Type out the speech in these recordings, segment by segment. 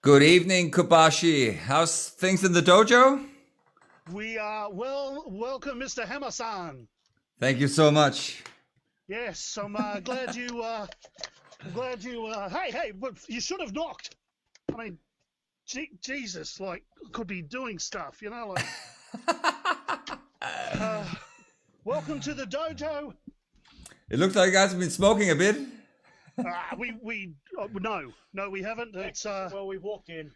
Good evening, Kobashi. How's things in the dojo? We are welcome, Mr. Hammer-san. Thank you so much. Yes, I'm glad you. Hey, but you should have knocked. I mean, Jesus, like, could be doing stuff, like. Welcome to the dojo. It looks like you guys have been smoking a bit. No, we haven't. It's Well, we walked in.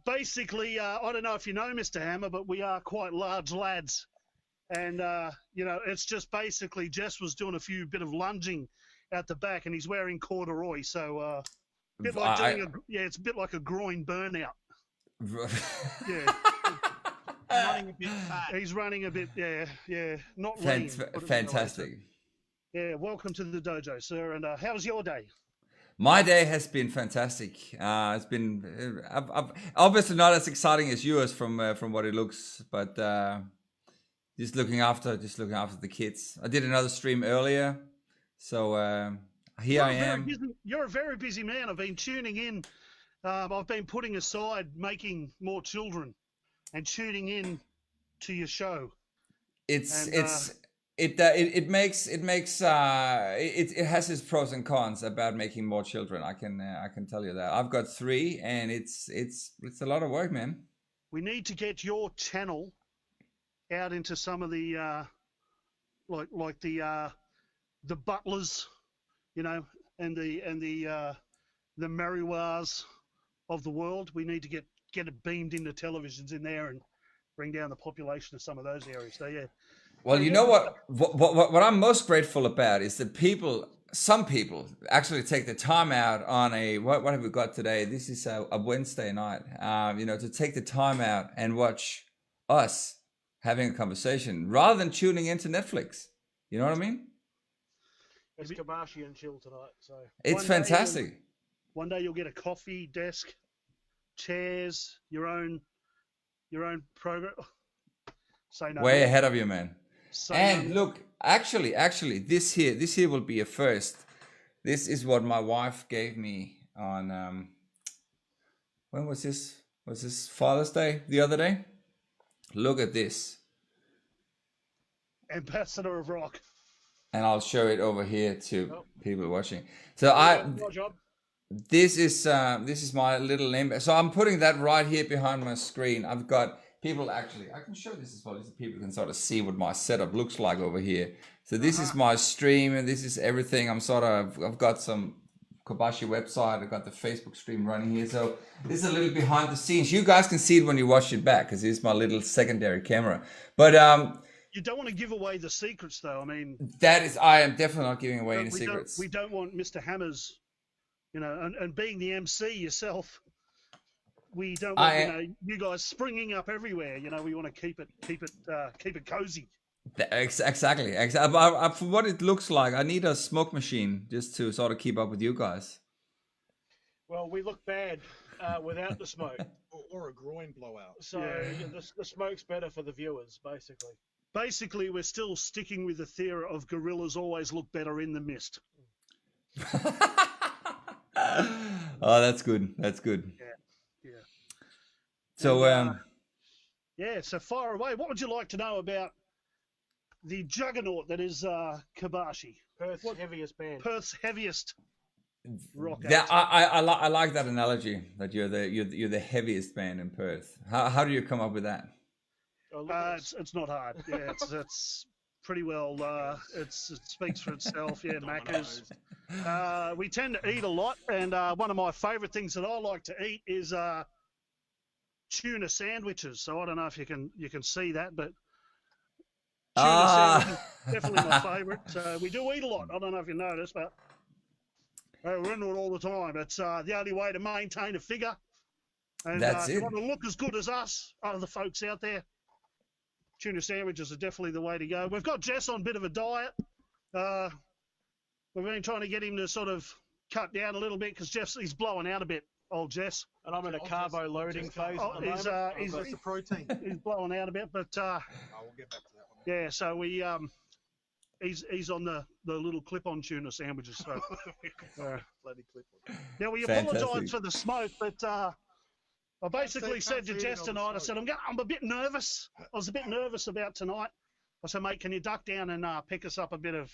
basically, I don't know if you know, Mr. Hammer, but we are quite large lads, and it's just basically Jess was doing a bit of lunging out the back, and he's wearing corduroy, so it's a bit like a groin burnout. Yeah. Running a bit fat. He's running a bit, not lean. Fantastic. Yeah, welcome to the dojo, sir. And how was your day? My day has been fantastic. It's been obviously not as exciting as yours from what it looks, but just looking after the kids. I did another stream earlier, so here I am. You're a very busy man. I've been tuning in. I've been putting aside making more children and tuning in to your show. It has its pros and cons about making more children. I can tell you that. I've got 3, and it's a lot of work, man. We need to get your channel out into some of the like the butlers, and the Merriwars of the world. We need to get it beamed into televisions in there and bring down the population of some of those areas. So yeah. Well, you know what I'm most grateful about is that some people actually take the time out on what have we got today? This is a Wednesday night, to take the time out and watch us having a conversation rather than tuning into Netflix. You know what I mean? It's Kobashi and chill tonight, so it's fantastic. One day you'll get a coffee desk, chairs, your own program. Say no. Way ahead of you, man. Look, actually, this here will be a first. This is what my wife gave me on when was this? Was this Father's Day the other day? Look at this. Ambassador of Rock. And I'll show it over here to people watching. So this is my little name. So I'm putting that right here behind my screen. I've got people actually, I can show this as well, so people can sort of see what my setup looks like over here. So this is my stream, and this is everything. I've got some Kobashi website, I've got the Facebook stream running here. So this is a little behind the scenes. You guys can see it when you watch it back, because it's my little secondary camera. But you don't want to give away the secrets, though. I mean, I am definitely not giving away any secrets. We don't want Mr. Hammer's, and being the MC yourself, we don't want you guys springing up everywhere. We want to keep it cozy. Exactly. For what it looks like, I need a smoke machine just to sort of keep up with you guys. Well, we look bad without the smoke, or a groin blowout. So the smoke's better for the viewers, basically. Basically, we're still sticking with the theory of gorillas always look better in the mist. Oh, that's good. That's good. Yeah. So, so far away. What would you like to know about the juggernaut that is Kobashi? Perth's heaviest band. Perth's heaviest rock act. I like that analogy that you're the heaviest band in Perth. How do you come up with that? It's not hard. Yeah, it's pretty well. It speaks for itself. Yeah, Macca's. We tend to eat a lot, and one of my favourite things that I like to eat is tuna sandwiches. So I don't know if you can see that, but tuna sandwiches is definitely my favourite. We do eat a lot. I don't know if you noticed, but we're into it all the time. It's the only way to maintain a figure. And that's if you want to look as good as us, other folks out there, tuna sandwiches are definitely the way to go. We've got Jess on a bit of a diet. We've been trying to get him to sort of cut down a little bit because he's blowing out a bit, old Jess. And I'm in a carbo loading phase. He's the protein. He's blowing out a bit, but we'll get back to that one. Yeah. So we he's on the little clip-on tuna sandwiches. So Bloody clip-on. now we apologise for the smoke, but I basically Can't said to see it Jess on the tonight, I smoke. said, I'm a bit nervous. I was a bit nervous about tonight. I said, mate, can you duck down and pick us up a bit of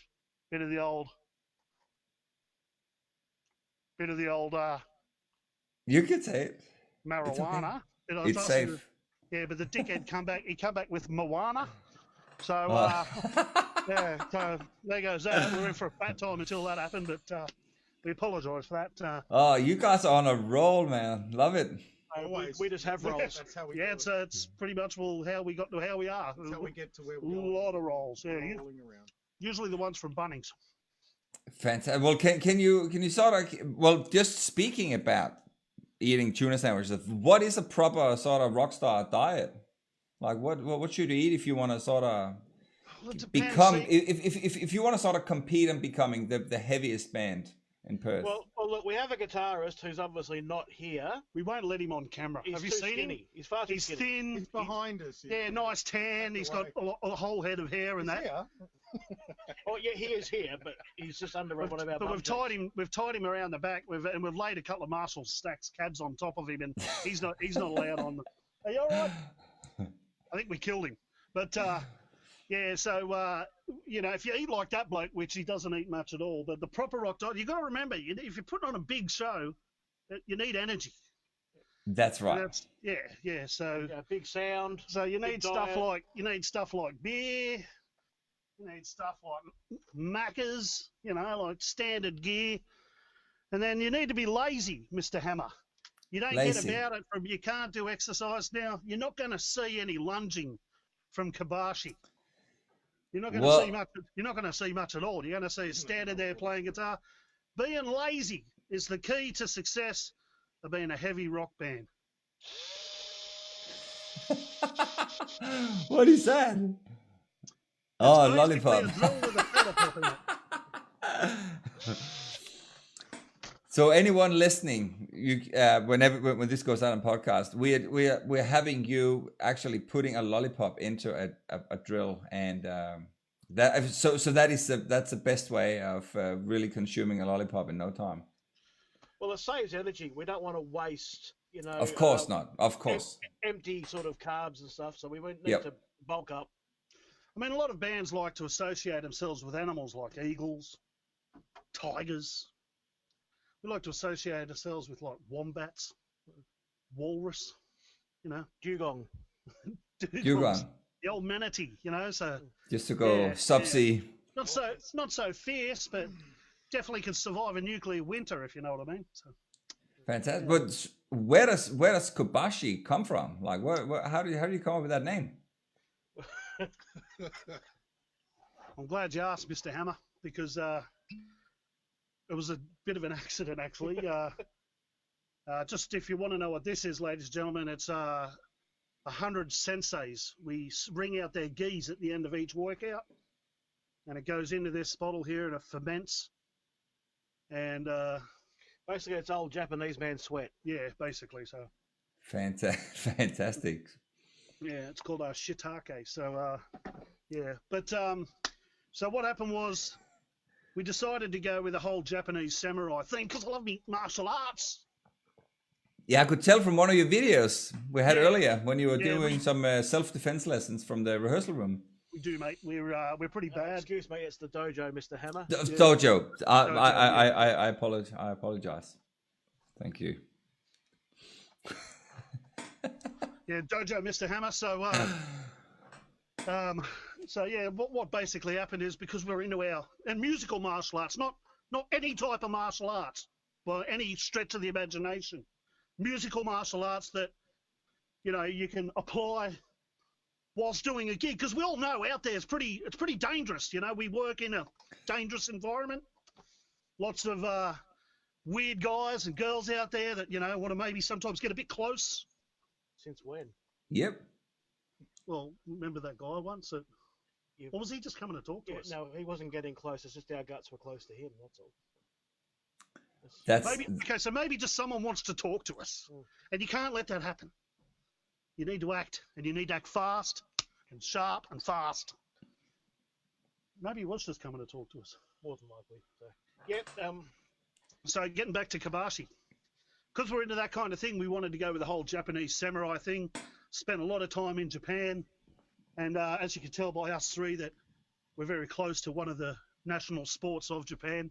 the old You could say it. It's okay. marijuana? And I It's asked him, safe. yeah, but the dickhead come back. He come back with Moana. So yeah, so there goes that. We're in for a fat time until that happened, but we apologise for that. Oh, you guys are on a roll, man. Love it. Always. We just have rolls. That's how we Yeah, do it. it's pretty much how we got to how we are. That's how we get to where A we're going. lot of rolls, yeah. Rolling around. Usually the ones from Bunnings. Fantastic. Well, can you sort of just speaking about eating tuna sandwiches, what is a proper sort of rock star diet? Like what should you eat if you want to sort of Well, it depends, become see. if you want to sort of compete and becoming the heaviest band in Perth? Well, look, we have a guitarist who's obviously not here. We won't let him on camera. He's Have you too seen skinny. him? He's far too He's skinny. thin. He's behind us. Yeah, nice tan. He's got a whole head of hair and He's that. here. Oh, yeah, he is here, but he's just under one of our. But bum jacks. we've tied him around the back. We've laid a couple of Marshall stacks cabs on top of him, and he's not allowed on. Are you all right? I think we killed him. But yeah, so if you eat like that bloke, which he doesn't eat much at all, but the proper rock diet, you got to remember, if you're putting on a big show, you need energy. That's right. Yeah. So Big sound. So you big need stuff diet. like beer. You need stuff like Maccas, like standard gear. And then you need to be lazy, Mr. Hammer. You don't Lazy. get about it you can't do exercise now. You're not going to see any lunging from Kobashi. You're not going to see much. You're not going to see much at all. You're going to see us standing there playing guitar. Being lazy is the key to success of being a heavy rock band. What is that? Oh, It's lollipop. basically a drill with a feather pop in it. So anyone listening, when this goes out on podcast, we're having you actually putting a lollipop into a drill, and that's the best way of really consuming a lollipop in no time. Well, it saves energy. We don't want to waste, Of course not. Of course. empty sort of carbs and stuff. So we won't need to bulk up. I mean, a lot of bands like to associate themselves with animals like eagles, tigers. We like to associate ourselves with like wombats, walrus, Dugong. Dugong. the old manatee, So Just to go subsea. not so fierce, but definitely can survive a nuclear winter, if you know what I mean. So. Fantastic. But where does Kobashi come from? Like, how do you come up with that name? I'm glad you asked, Mr. Hammer, because it was a bit of an accident, actually. Just if you want to know what this is, ladies and gentlemen, it's 100 senseis. We bring out their geese at the end of each workout, and it goes into this bottle here and it ferments. And basically, it's old Japanese man sweat. Yeah, basically. So fantastic. Yeah, it's called shiitake. So yeah, but so what happened was we decided to go with the whole Japanese samurai thing because I love me martial arts. Yeah, I could tell from one of your videos we had earlier when you were doing some self-defense lessons from the rehearsal room. We do, mate. We're pretty bad. Excuse me, it's the dojo, Mr. Hammer. Dojo. I apologize. Thank you. Yeah, dojo, Mr. Hammer. So so yeah, what basically happened is because we're into and musical martial arts, not any type of martial arts, well, any stretch of the imagination. Musical martial arts that you can apply whilst doing a gig, because we all know out there it's pretty dangerous. We work in a dangerous environment. Lots of weird guys and girls out there that want to maybe sometimes get a bit close. Since when? Yep. Well, remember that guy once? Or was he just coming to talk to us? No, he wasn't getting close. It's just our guts were close to him. That's all. So maybe just someone wants to talk to us, and you can't let that happen. You need to act, and you need to act fast and sharp and fast. Maybe he was just coming to talk to us. More than likely. So. Yep. So getting back to Kobashi. because we're into that kind of thing, we wanted to go with the whole Japanese samurai thing. Spent a lot of time in Japan, and as you can tell by us three, that we're very close to one of the national sports of Japan.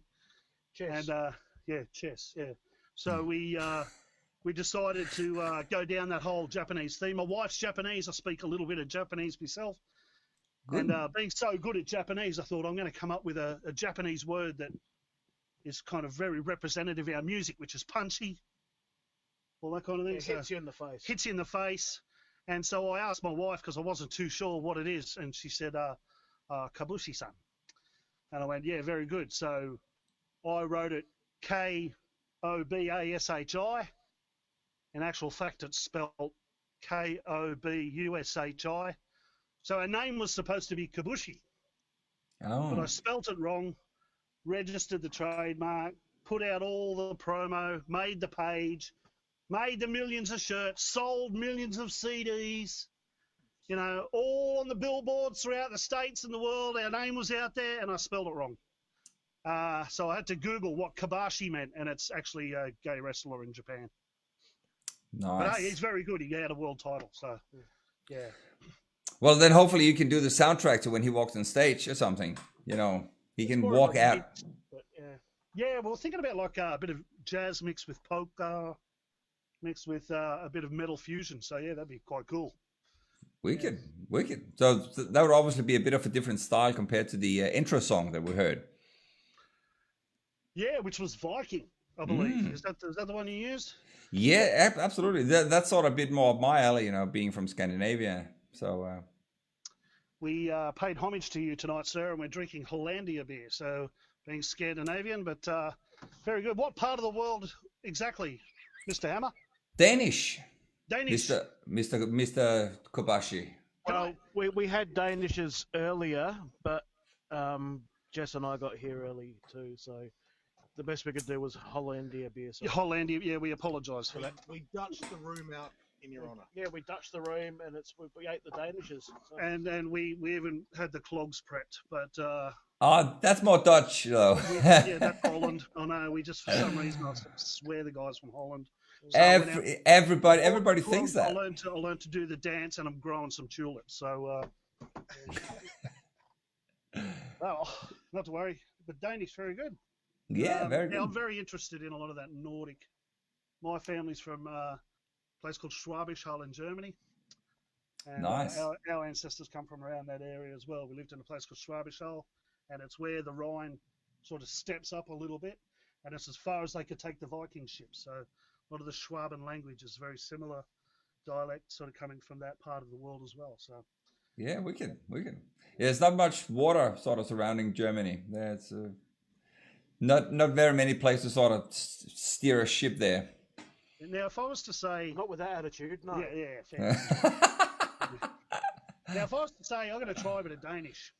Chess. And chess. Yeah. So we decided to go down that whole Japanese theme. My wife's Japanese. I speak a little bit of Japanese myself. Good. And being so good at Japanese, I thought I'm going to come up with a Japanese word that is kind of very representative of our music, which is punchy, all that kind of thing. It hits you in the face. Hits you in the face. And so I asked my wife, because I wasn't too sure what it is, and she said, Kobashi-san. And I went, yeah, very good. So I wrote it Kobashi. In actual fact, it's spelled Kobushi. So her name was supposed to be Kobashi, but I Oh. spelt it wrong, registered the trademark, put out all the promo, made the page, made the millions of shirts, sold millions of CDs, you know, all on the billboards throughout the States and the world. Our name was out there, and I spelled it wrong. So I had to Google what Kobashi meant, and it's actually a gay wrestler in Japan. But hey, he's Nice. very good. He had a world title, so yeah. Well, then hopefully you can do the soundtrack to when he walks on stage or something. You know, he can more of walk a out. mix, but yeah. Yeah, well, thinking about like a bit of jazz mixed with polka, mixed with a bit of metal fusion. So yeah, that'd be quite cool. Wicked, wicked. So that would obviously be a bit of a different style compared to the intro song that we heard. Yeah, which was Viking, I believe. Is that the one you used? Yeah, absolutely. That's sort of a bit more of my alley, you know, being from Scandinavia. So We paid homage to you tonight, sir, and we're drinking Hollandia beer. So being Scandinavian, but very good. What part of the world exactly, Mr. Hammer? Danish, Danish. Mr. Kobashi. Well, we had Danishes earlier, but Jess and I got here early too, so the best we could do was Hollandia beer. So. Hollandia, yeah, we apologise for that. We Dutched the room out in your honour. Yeah, we Dutched the room, and we ate the Danishes. So. And we even had the clogs prepped, but That's more Dutch, though. yeah, that's Holland. I know. We just for some reason I swear the guys from Holland. So Everybody thinks I that. learned to do the dance, and I'm growing some tulips. So, well, not to worry. But Danish, very good. Yeah, very Yeah, I'm good. very interested in a lot of that Nordic. My family's from a place called Schwabisch Hall in Germany. And Nice. our ancestors come from around that area as well. We lived in a place called Schwabisch Hall, and it's where the Rhine sort of steps up a little bit, and it's as far as they could take the Viking ships. So a lot of the Schwaben language is very similar dialect, sort of coming from that part of the world as well. So Yeah, wicked. Yeah, there's not much water sort of surrounding Germany. There's not very many places to sort of steer a ship there. now, if I was to say, Not with that attitude, no. yeah, fair. Now, if I was to say, I'm going to try a bit of Danish.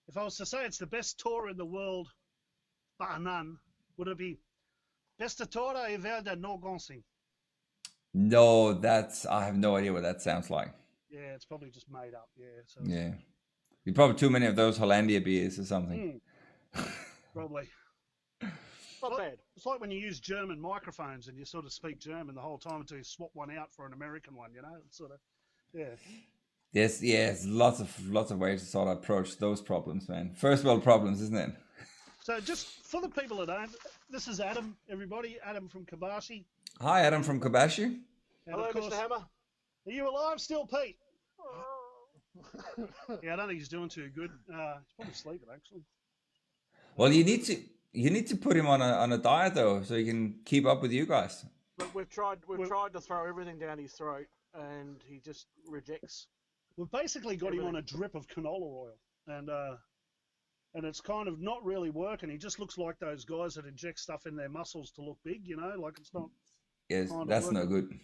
If I was to say it's the best tour in the world, bar none, would it be beste tour i verden någonsin? No, I have no idea what that sounds like. Yeah, it's probably just made up. Yeah, so Yeah. You probably too many of those Hollandia beers or something. probably. Not bad. It's like when you use German microphones and you sort of speak German the whole time until you swap one out for an American one. You know, it's sort of, yeah. Yes, lots of ways to sort of approach those problems, man. First world problems, isn't it? So just for the people at home, this is Adam, everybody. Adam from Kobashi. Hi, Adam from Kobashi. And Hello, of course, Mr. Hammer. are you alive still, Pete? Yeah, I don't think he's doing too good. He's probably sleeping, actually. Well, you need to put him on a diet though, so he can keep up with you guys. But we've tried to throw everything down his throat, and he just rejects. We've basically got him on a drip of canola oil, and it's kind of not really working. He just looks like those guys that inject stuff in their muscles to look big, you know, like it's not. Yes, kind of that's no working. good.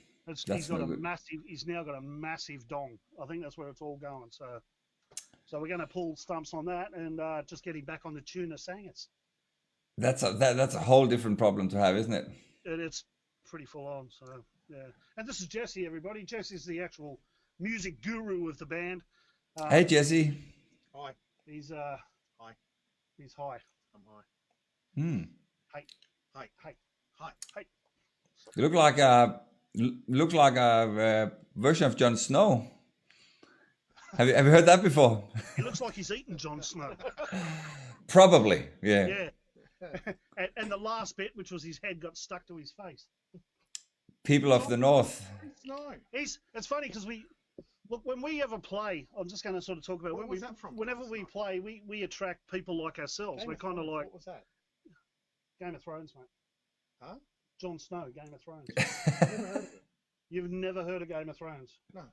He's now got a massive dong. I think that's where it's all going. So we're going to pull stumps on that and just get him back on the tuna sangers. That's a whole different problem to have, isn't it? It's pretty full on. So yeah, and this is Jesse, everybody. Jesse's the actual music guru of the band. Hey, Jesse. Hi. He's Hi. He's high. I'm high. Hey. Hi. Hey. Hi. Hey. You look like a version of Jon Snow. Have you heard that before? He looks like he's eaten Jon Snow. Probably, yeah. Yeah. And the last bit, which was his head, got stuck to his face. People of the North. No. It's funny because look, when we ever play, I'm just going to sort of talk about What was that from? whenever we play, we attract people like ourselves. We're kind of like What was that? Game of Thrones, mate. Huh? Jon Snow, Game of Thrones. Never heard of it. You've never heard of Game of Thrones? No.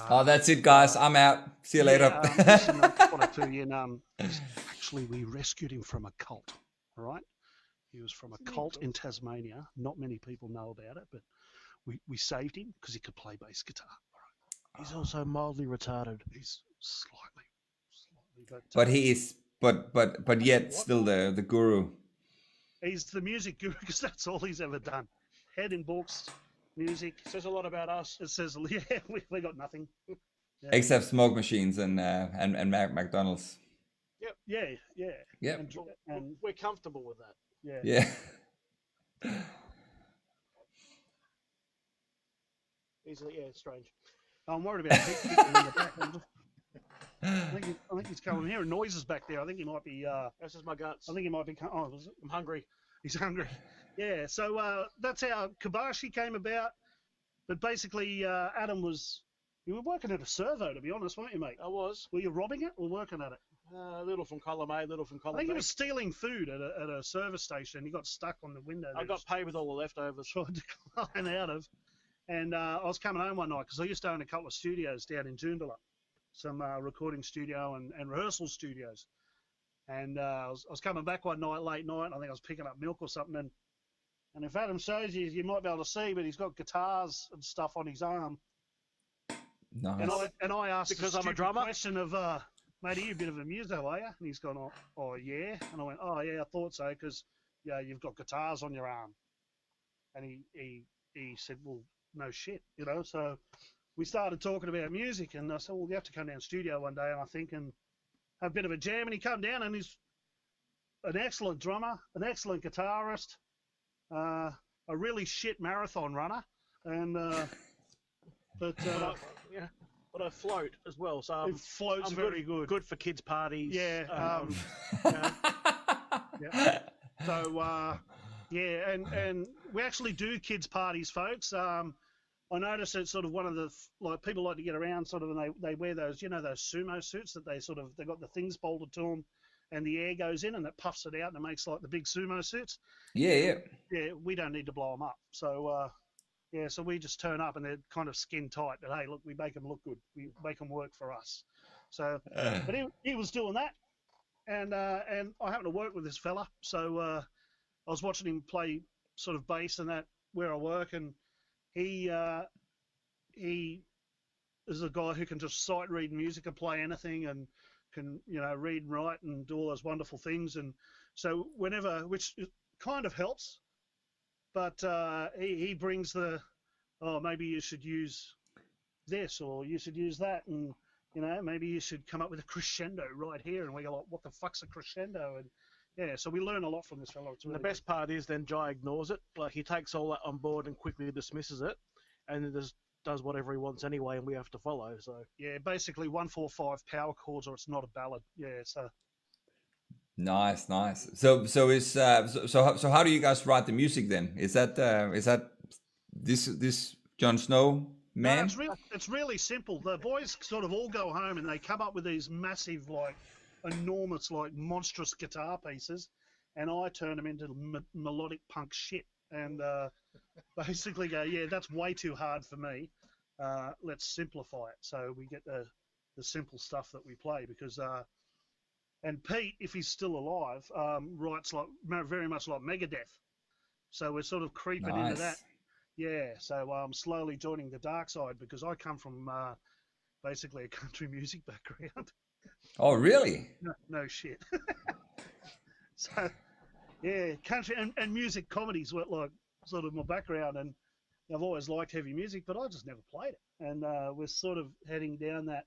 Oh, that's it, guys. I'm out. See you later. Listen, I just want to tell you, actually, we rescued him from a cult, all right? He was from a cult in Tasmania. Not many people know about it, but we saved him because he could play bass guitar. All right? He's also mildly retarded. He's slightly, But he is, but yet still the guru. he's the music guru because that's all he's ever done. Head in books, music. Says a lot about us. It says, yeah, we got nothing. Yeah. Except smoke machines and McDonald's. Yep. Yeah. Yep. And We're comfortable with that. yeah. Yeah. Easily, yeah, strange. I'm worried about people in the back. I think he's coming here. Noises back there. I think he might be. That's just my guts. I think he might be. Oh, was it? I'm hungry. He's hungry. Yeah. So that's how Kobashi came about. But basically, Adam was. You were working at a servo, to be honest, weren't you, mate? I was. Were you robbing it or working at it? A little from column A, little from I column think B. he was stealing food at a service station. He got stuck on the window. I got paid with all the leftovers. Tried to climb out of. And I was coming home one night because I used to own a couple of studios down in Joondalup, some recording studio and rehearsal studios. And I was coming back one night, late night. I think I was picking up milk or something. And if Adam shows you, you might be able to see, but he's got guitars and stuff on his arm. Nice. And I asked Because a I'm a stupid drummer? question of, mate, are you a bit of a muso, are you? And he's gone, oh yeah. And I went, oh yeah, I thought so, because yeah, you've got guitars on your arm. And he said, well, no shit, you know. So we started talking about music, and I said, well, you have to come down to the studio one day, and I think, and have a bit of a jam. And he come down, and he's an excellent drummer, an excellent guitarist, a really shit marathon runner, and but Yeah. But I float as well, so it floats I'm very good. Good for kids' parties. Yeah. Yeah. So yeah, and we actually do kids' parties, folks. I notice it's sort of one of the people like to get around sort of, and they wear those, you know, those sumo suits that they got the things bolted to them, and the air goes in and it puffs it out and it makes like the big sumo suits. Yeah. Yeah, we don't need to blow them up. So yeah, so we just turn up and they're kind of skin tight. But hey, look, we make them look good. We make them work for us. So, but he was doing that, and I happened to work with this fella. So I was watching him play sort of bass and that where I work, and he is a guy who can just sight read music and play anything, and can, you know, read and write and do all those wonderful things. And so whenever, which kind of helps, but he brings the, oh, maybe you should use this or you should use that, and you know, maybe you should come up with a crescendo right here. And we go like, what the fuck's a crescendo? And yeah, so we learn a lot from this fellow. It's really The best part is then Jai ignores it. Like, he takes all that on board and quickly dismisses it, and then just does whatever he wants anyway, and we have to follow. So yeah, basically 1-4-5 power chords, or it's not a ballad. Yeah, so Nice. So is so how do you guys write the music then? Is that this Jon Snow man? no, it's really simple. The boys sort of all go home and they come up with these massive, like, enormous, like, monstrous guitar pieces, and I turn them into melodic punk shit, and basically go, yeah, that's way too hard for me. Let's simplify it. So we get the simple stuff that we play, because and Pete, if he's still alive, writes like very much like Megadeth. So we're sort of creeping into that. Yeah, so I'm slowly joining the dark side, because I come from basically a country music background. Oh, really? No shit. So, yeah, country and music comedies were like sort of my background, and I've always liked heavy music, but I just never played it. And we're sort of heading down that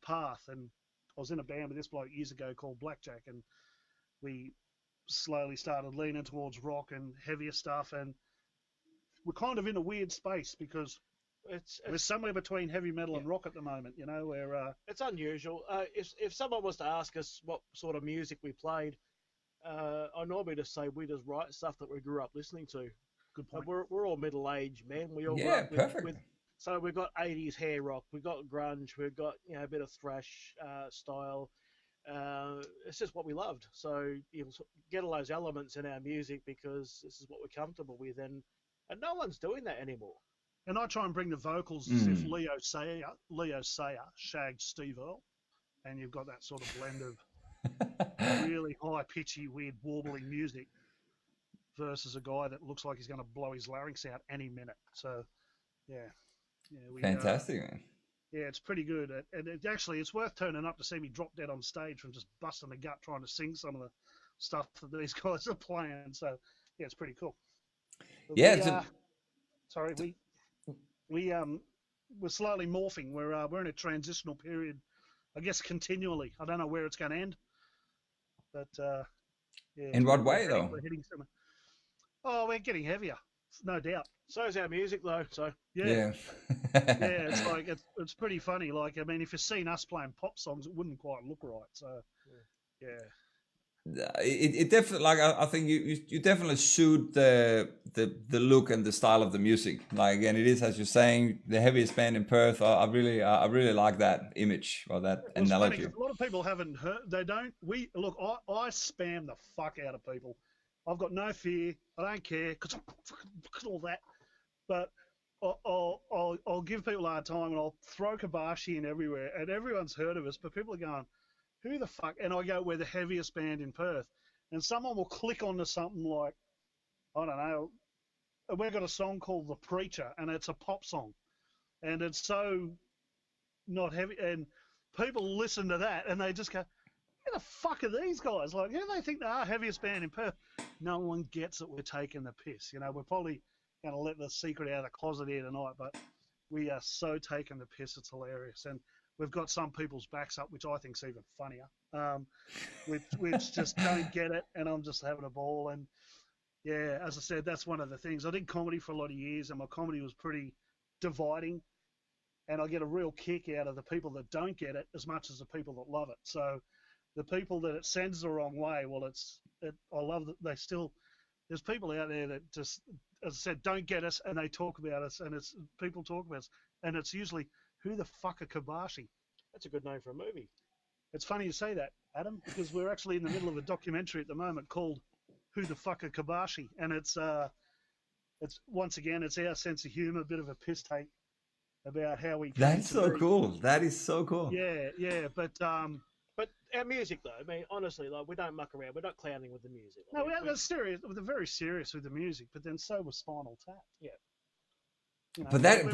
path. And I was in a band with this bloke years ago called Blackjack, and we slowly started leaning towards rock and heavier stuff, and we're kind of in a weird space because we're somewhere between heavy metal and rock at the moment. You know, where it's unusual. If someone was to ask us what sort of music we played, I normally just say we just write stuff that we grew up listening to. good point. We're all middle-aged men. We all grew Yeah, up perfect. so we've got 80s hair rock, we've got grunge, we've got a bit of thrash style. It's just what we loved. So you get all those elements in our music because this is what we're comfortable with, and no one's doing that anymore. And I try and bring the vocals as if Leo Sayer shagged Steve Earle, and you've got that sort of blend of really high pitchy, weird warbling music versus a guy that looks like he's going to blow his larynx out any minute. So, Fantastic, man. Yeah, it's pretty good, and it's worth turning up to see me drop dead on stage from just busting the gut trying to sing some of the stuff that these guys are playing. So, yeah, it's pretty cool. But we're slowly morphing. We're in a transitional period, I guess, continually. I don't know where it's going to end, but in what way though? We're hitting somewhere. Oh, we're getting heavier, no doubt. So is our music though. So Yeah. It's like it's pretty funny. Like, I mean, if you've seen us playing pop songs, it wouldn't quite look right. So It definitely, like, I think you definitely suit the look and the style of the music. Like, again, it is, as you're saying, the heaviest band in Perth. I really like that image or that analogy. Funny, a lot of people haven't heard. They don't. I spam the fuck out of people. I've got no fear. I don't care because all that. But I'll give people a hard time, and I'll throw Kobashi in everywhere, and everyone's heard of us, but people are going, who the fuck? And I go, we're the heaviest band in Perth. And someone will click onto something like, I don't know, we've got a song called The Preacher, and it's a pop song. And it's so not heavy. And people listen to that, and they just go, who the fuck are these guys? Like, who do they think they are, heaviest band in Perth? No one gets that we're taking the piss. You know, we're probably going to let the secret out of the closet here tonight, but we are so taking the piss, it's hilarious. And we've got some people's backs up, which I think is even funnier, which just don't get it, and I'm just having a ball. And, yeah, as I said, that's one of the things. I did comedy for a lot of years, and my comedy was pretty dividing, and I get a real kick out of the people that don't get it as much as the people that love it. So the people that it sends the wrong way, well, I love that they still – there's people out there that just, as I said, don't get us, and they talk about us, and it's people talk about us, and it's usually – who the fuck are Kobashi? that's a good name for a movie. It's funny you say that, Adam, because we're actually in the middle of a documentary at the moment called Who the Fuck are Kobashi? And it's once again, it's our sense of humor, a bit of a piss take about how we came That's to so be. cool. That is so cool. Yeah, but our music though, I mean, honestly, like, we don't muck around. We're not clowning with the music. no, we're serious. We're very serious with the music, but then so was Spinal Tap. Yeah. You know, That's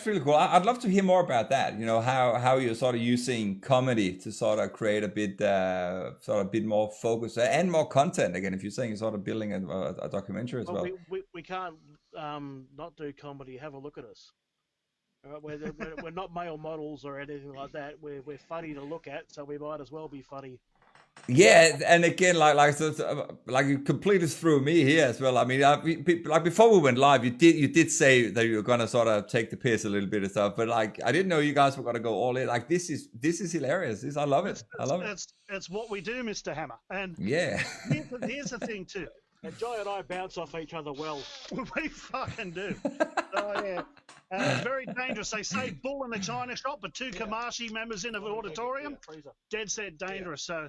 really cool. I'd love to hear more about that. You know, how you're sort of using comedy to sort of create a bit more focus and more content. Again, if you're saying you're sort of building a documentary as well. We can't not do comedy. Have a look at us. We're not male models or anything like that. We're funny to look at, so we might as well be funny. Yeah, and again, like you completely threw me here as well. I mean, like before we went live, you did say that you were gonna sort of take the piss a little bit and stuff, but like I didn't know you guys were gonna go all in. Like this is hilarious. I love it. I love it. It's what we do, Mr. Hammer. And yeah, here's the thing too. And Joy and I bounce off each other well. We fucking do. Oh yeah. It's very dangerous. They say bull in the china shop, but two Kobashi members in an auditorium. Dead set dangerous. So.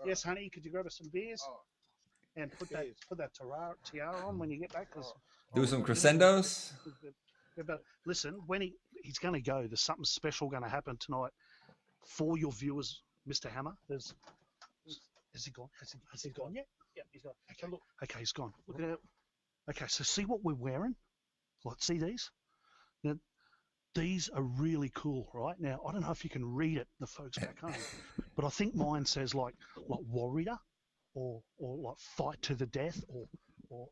Yes, honey, could you grab us some beers and put that tiara on when you get back? Do some crescendos. But listen, when he's going to go, there's something special going to happen tonight for your viewers, Mr. Hammer. Has he gone? Has he gone yet? Yeah, he's gone. Okay, look. Okay, he's gone. Look at it. Okay, so see what we're wearing? Like, see these? Now, these are really cool, right? Now, I don't know if you can read it, the folks back home, but I think mine says like warrior, or like fight to the death, or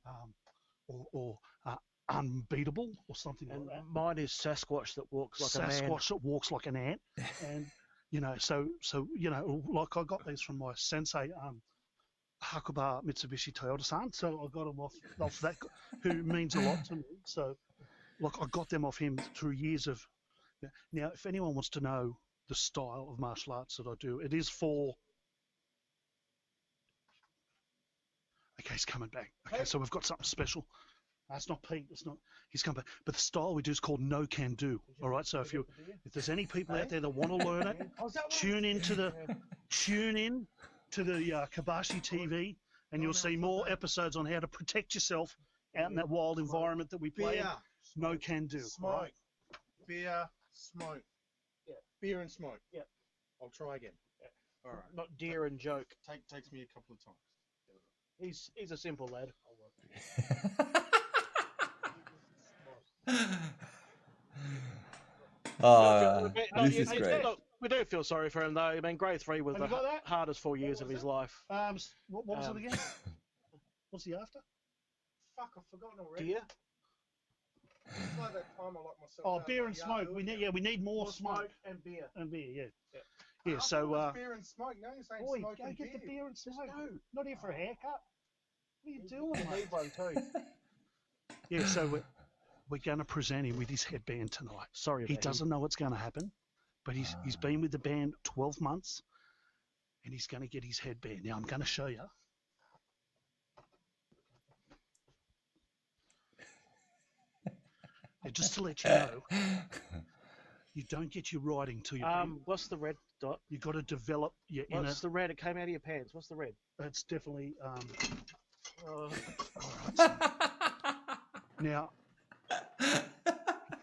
unbeatable, or something like that. Mine is Sasquatch that walks like a man. Sasquatch that walks like an ant, and so like I got these from my sensei, Hakuba Mitsubishi Toyota-san. So I got him off that, who means a lot to me. So, look, I got them off him through years of. Now, if anyone wants to know the style of martial arts that I do, it is for. Okay, he's coming back. Okay, so we've got something special. That's not Pete. It's not. He's coming back. But the style we do is called no can do. All right. So if there's any people out there that want to learn it, tune in to the Kobashi TV, and you'll see more episodes on how to protect yourself out in that wild environment that we play in. No can do. Smoke. Right? Beer, smoke. Yeah. Beer and smoke. Yeah. I'll try again. Yeah. All right. Not deer and joke. Takes me a couple of times. He's a simple lad. This is great. Look, we do feel sorry for him though. I mean, grade 3 was Have you got the that? hardest 4 years of his life. What was it again? What's he after? Fuck, I've forgotten already. Deer? It's like that time I locked myself Oh, out beer of and my smoke. yard. We need more smoke and beer. and beer. Yeah. Yeah. Yeah. I thought it So. was beer and smoke. Now you're saying Boy, smoke go and get the beer. beer and smoke. go. Not here for a haircut. What are you doing, You mate? need one too. Yeah, so we're going to present him with his headband tonight. Sorry He about him. doesn't know what's going to happen, but he's been with the band 12 months, and he's going to get his headband. Now, I'm going to show you. And just to let you know, you don't get your writing till you What's the red dot? you got to develop your inner. What's the red? It came out of your pants. What's the red? It's definitely Oh, now.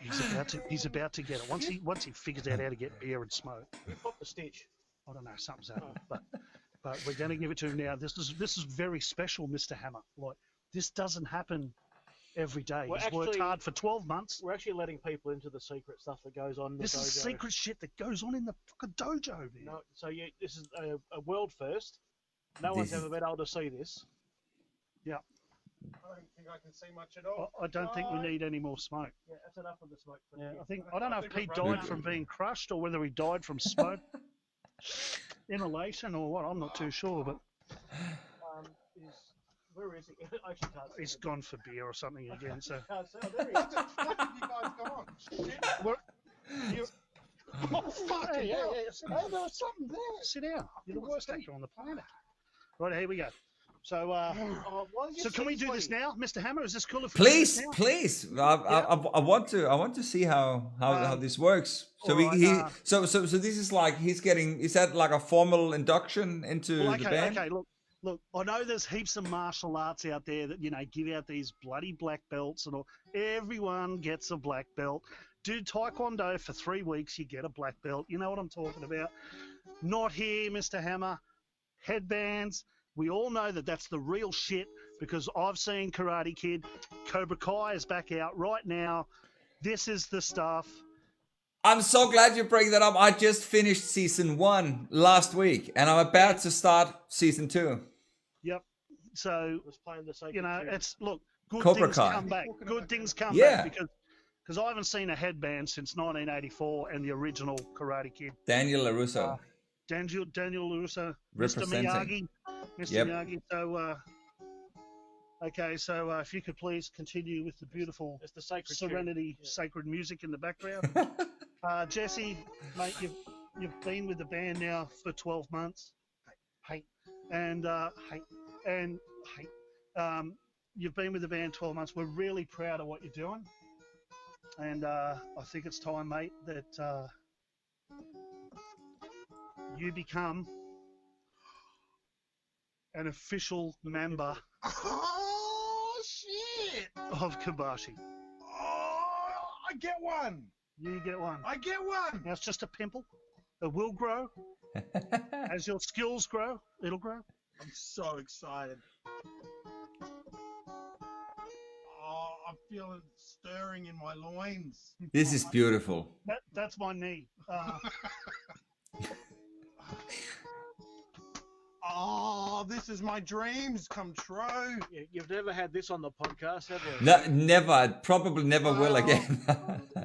He's about to get it. Once he figures out how to get beer and smoke, you popped the stitch. I don't know, something's happened. But we're going to give it to him now. This is very special, Mr. Hammer. Like, this doesn't happen every day. Well, He's worked actually- hard for 12 months. We're actually letting people into the secret stuff that goes on in the This is dojo. secret shit that goes on in the fucking dojo, man. No, so this is a world first. No one's This- ever been able to see this. Yeah. I don't think I can see much at all. I don't think we need any more smoke. Yeah, that's enough of the smoke. For Yeah, you. I don't know if Pete died from being crushed or whether he died from smoke inhalation or what. I'm not too sure, but Where is he? I actually can't see he's him. gone for beer or something again. So. Can't see. Oh, there he is. Fuck have you guys gone? Shit. Oh, fucking hell. Sit down. There was something there. Sit down. You're the worst actor on the planet. Right, here we go. So, Oh, why did you so can we do this sleep? now, Mr. Hammer? Is this cool if we do Please, this now? please. I want to see how this works. So alright, so this is like is that like a formal induction into Well, the band? okay, look, I know there's heaps of martial arts out there that, give out these bloody black belts and all. Everyone gets a black belt. Do Taekwondo for 3 weeks, you get a black belt. You know what I'm talking about? Not here, Mr. Hammer. Headbands. We all know that that's the real shit because I've seen Karate Kid. Cobra Kai is back out right now. This is the stuff. I'm so glad you bring that up. I just finished season 1 last week, and I'm about to start season 2. Yep. So, Was playing the sacred tune. it's look, good Cobra things Kai. come back. Good things come Yeah. back because I haven't seen a headband since 1984 and the original Karate Kid. Daniel LaRusso. Daniel LaRusso, Representing. Mr. Miyagi. Mr. Yep. Miyagi. So, okay, so if you could please continue with the beautiful It's the sacred tune. Serenity, sacred music in the background. Jesse, mate, you've been with the band now for 12 months. You've been with the band 12 months. We're really proud of what you're doing. And I think it's time, mate, that you become an official member Oh, shit. of Kobashi. Oh, I get one. You get one. I get one. Now, it's just a pimple. It will grow. As your skills grow, it'll grow. I'm so excited. Oh, I'm feeling stirring in my loins. This is beautiful. That's my knee. Oh, this is my dreams come true. You've never had this on the podcast, have you? No, never. Probably never will again.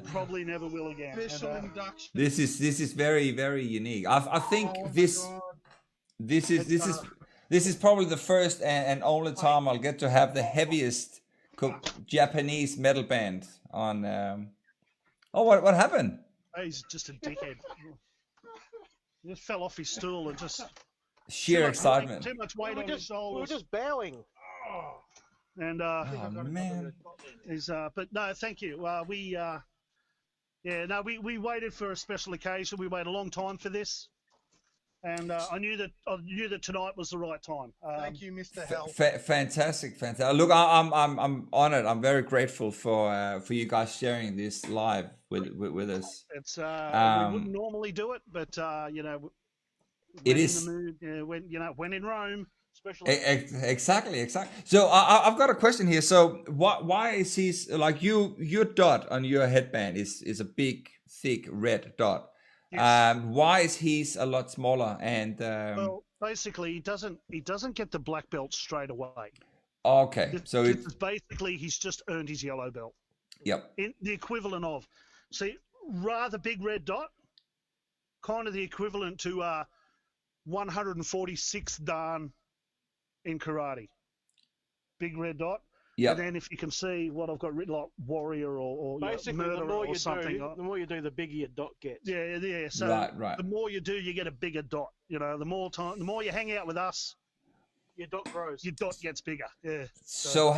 Probably never will again. Official And, induction. This is very, very unique. I think Oh my this God. this is This is probably the first and only time I'll get to have the heaviest Japanese metal band on. Oh, what happened? He's just a dickhead. He just fell off his stool and just Sheer excitement. too much weight on his We were shoulders. just bowing. And Oh man. but no, thank you. We waited for a special occasion. We waited a long time for this, and I knew that tonight was the right time. Thank you, Mr. Hell. Fantastic. Look, I'm honored. I'm very grateful for you guys sharing this live with us. It's we wouldn't normally do it, but It when is. in the mood. When in Rome, especially. Exactly. So I've got a question here. So why is he like your dot on your headband is a big, thick red dot? Yes. Why is his a lot smaller? And Well, basically, he doesn't get the black belt straight away. okay, so This is basically he's just earned his yellow belt. yep. In the equivalent of, see, rather big red dot, kind of the equivalent to 146 dan in karate. Big red dot. Yep. And then if you can see what I've got written like warrior or Basically, the murderer more or you something. do, the more you do, the bigger your dot gets. Yeah. So Right. the more you do, you get a bigger dot. The more you hang out with us, Your dot grows. your dot gets bigger. Yeah. So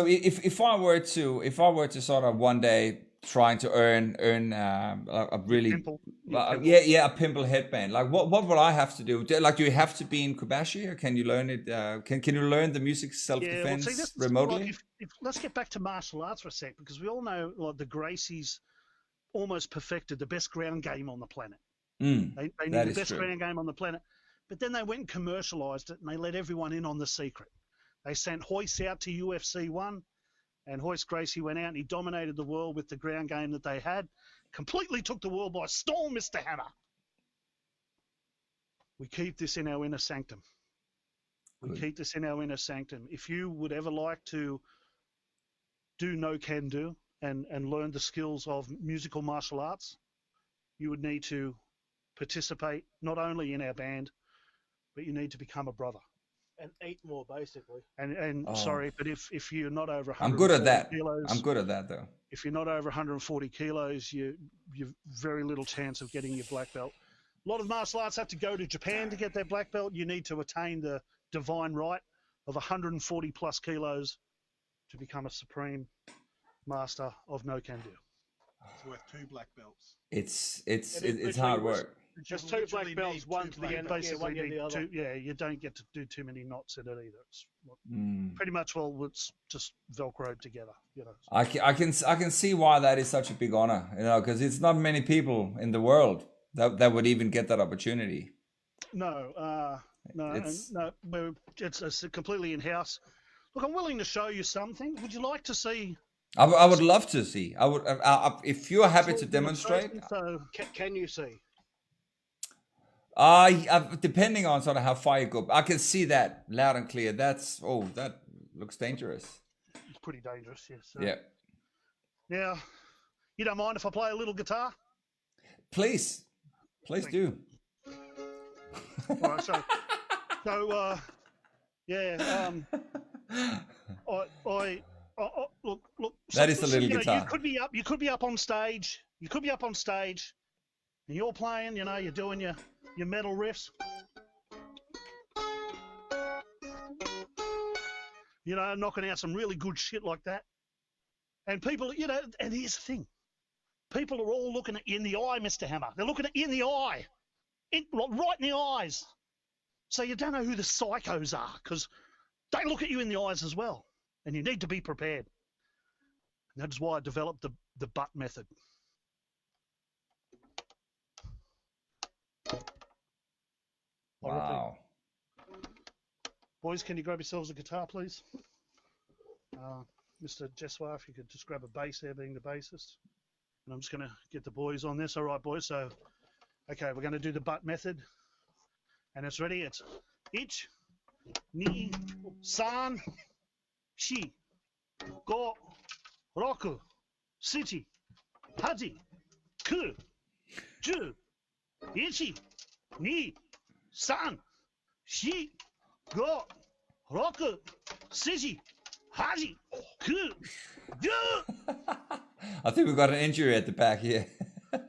if I were to sort of one day trying to earn a really Pimple. a pimple headband, like what would I have to do? Like, do you have to be in Kobashi, or can you learn it? Can you learn the music self-defense this is remotely? Like let's get back to martial arts for a sec, because we all know like the Gracies almost perfected the best ground game on the planet. They knew that the is best true. ground game on the planet, but then they went and commercialized it, and they let everyone in on the secret. They sent Hoist out to UFC 1, and Hoist Gracie went out and he dominated the world with the ground game that they had. Completely took the world by storm, Mr. Hammer. We keep this in our inner sanctum. Keep this in our inner sanctum. If you would ever like to do no can do and learn the skills of musical martial arts, you would need to participate not only in our band, but you need to become a brother. And eat more, basically. And sorry, but if you're not over 140 I'm good at that. kilos, I'm good at that though. if you're not over 140 kilos, you've very little chance of getting your black belt. A lot of martial arts have to go to Japan to get their black belt. You need to attain the divine right of 140 plus kilos to become a supreme master of no can do. It's worth 2 black belts. It's hard work. Just 2 black belts, one to the end, Basically, one to the other. you don't get to do too many knots in it either. It's pretty much it's just velcroed together. I can see why that is such a big honor, because it's not many people in the world that would even get that opportunity. No. It's completely in house. Look, I'm willing to show you something. Would you like to see? I would love to see. I would if you're happy to demonstrate. So, Can you see? Depending on sort of how far you go, I can see that loud and clear. That looks dangerous. it's pretty dangerous, yes. Yeah. Now, you don't mind if I play a little guitar? Please do. All right, look. That is a little guitar. You could be up on stage. And you're playing. You're doing your metal riffs. Knocking out some really good shit like that. And people, and here's the thing. People are all looking at you in the eye, Mr. Hammer. They're looking at you in the eye. Right in the eyes. So you don't know who the psychos are, because they look at you in the eyes as well. And you need to be prepared. And that is why I developed the butt method. Wow. Boys, can you grab yourselves a guitar, please? Mr. Jeswar, if you could just grab a bass there, being the bassist. And I'm just going to get the boys on this. All right, boys. So, okay, we're going to do the butt method. And it's ready. It's ich, ni, san, shi, go, roku, sichi, haji, ku, ju, ichi, ni, san, shi, go, rock, sissy, haji, good, go. I think we've got an injury at the back here. I've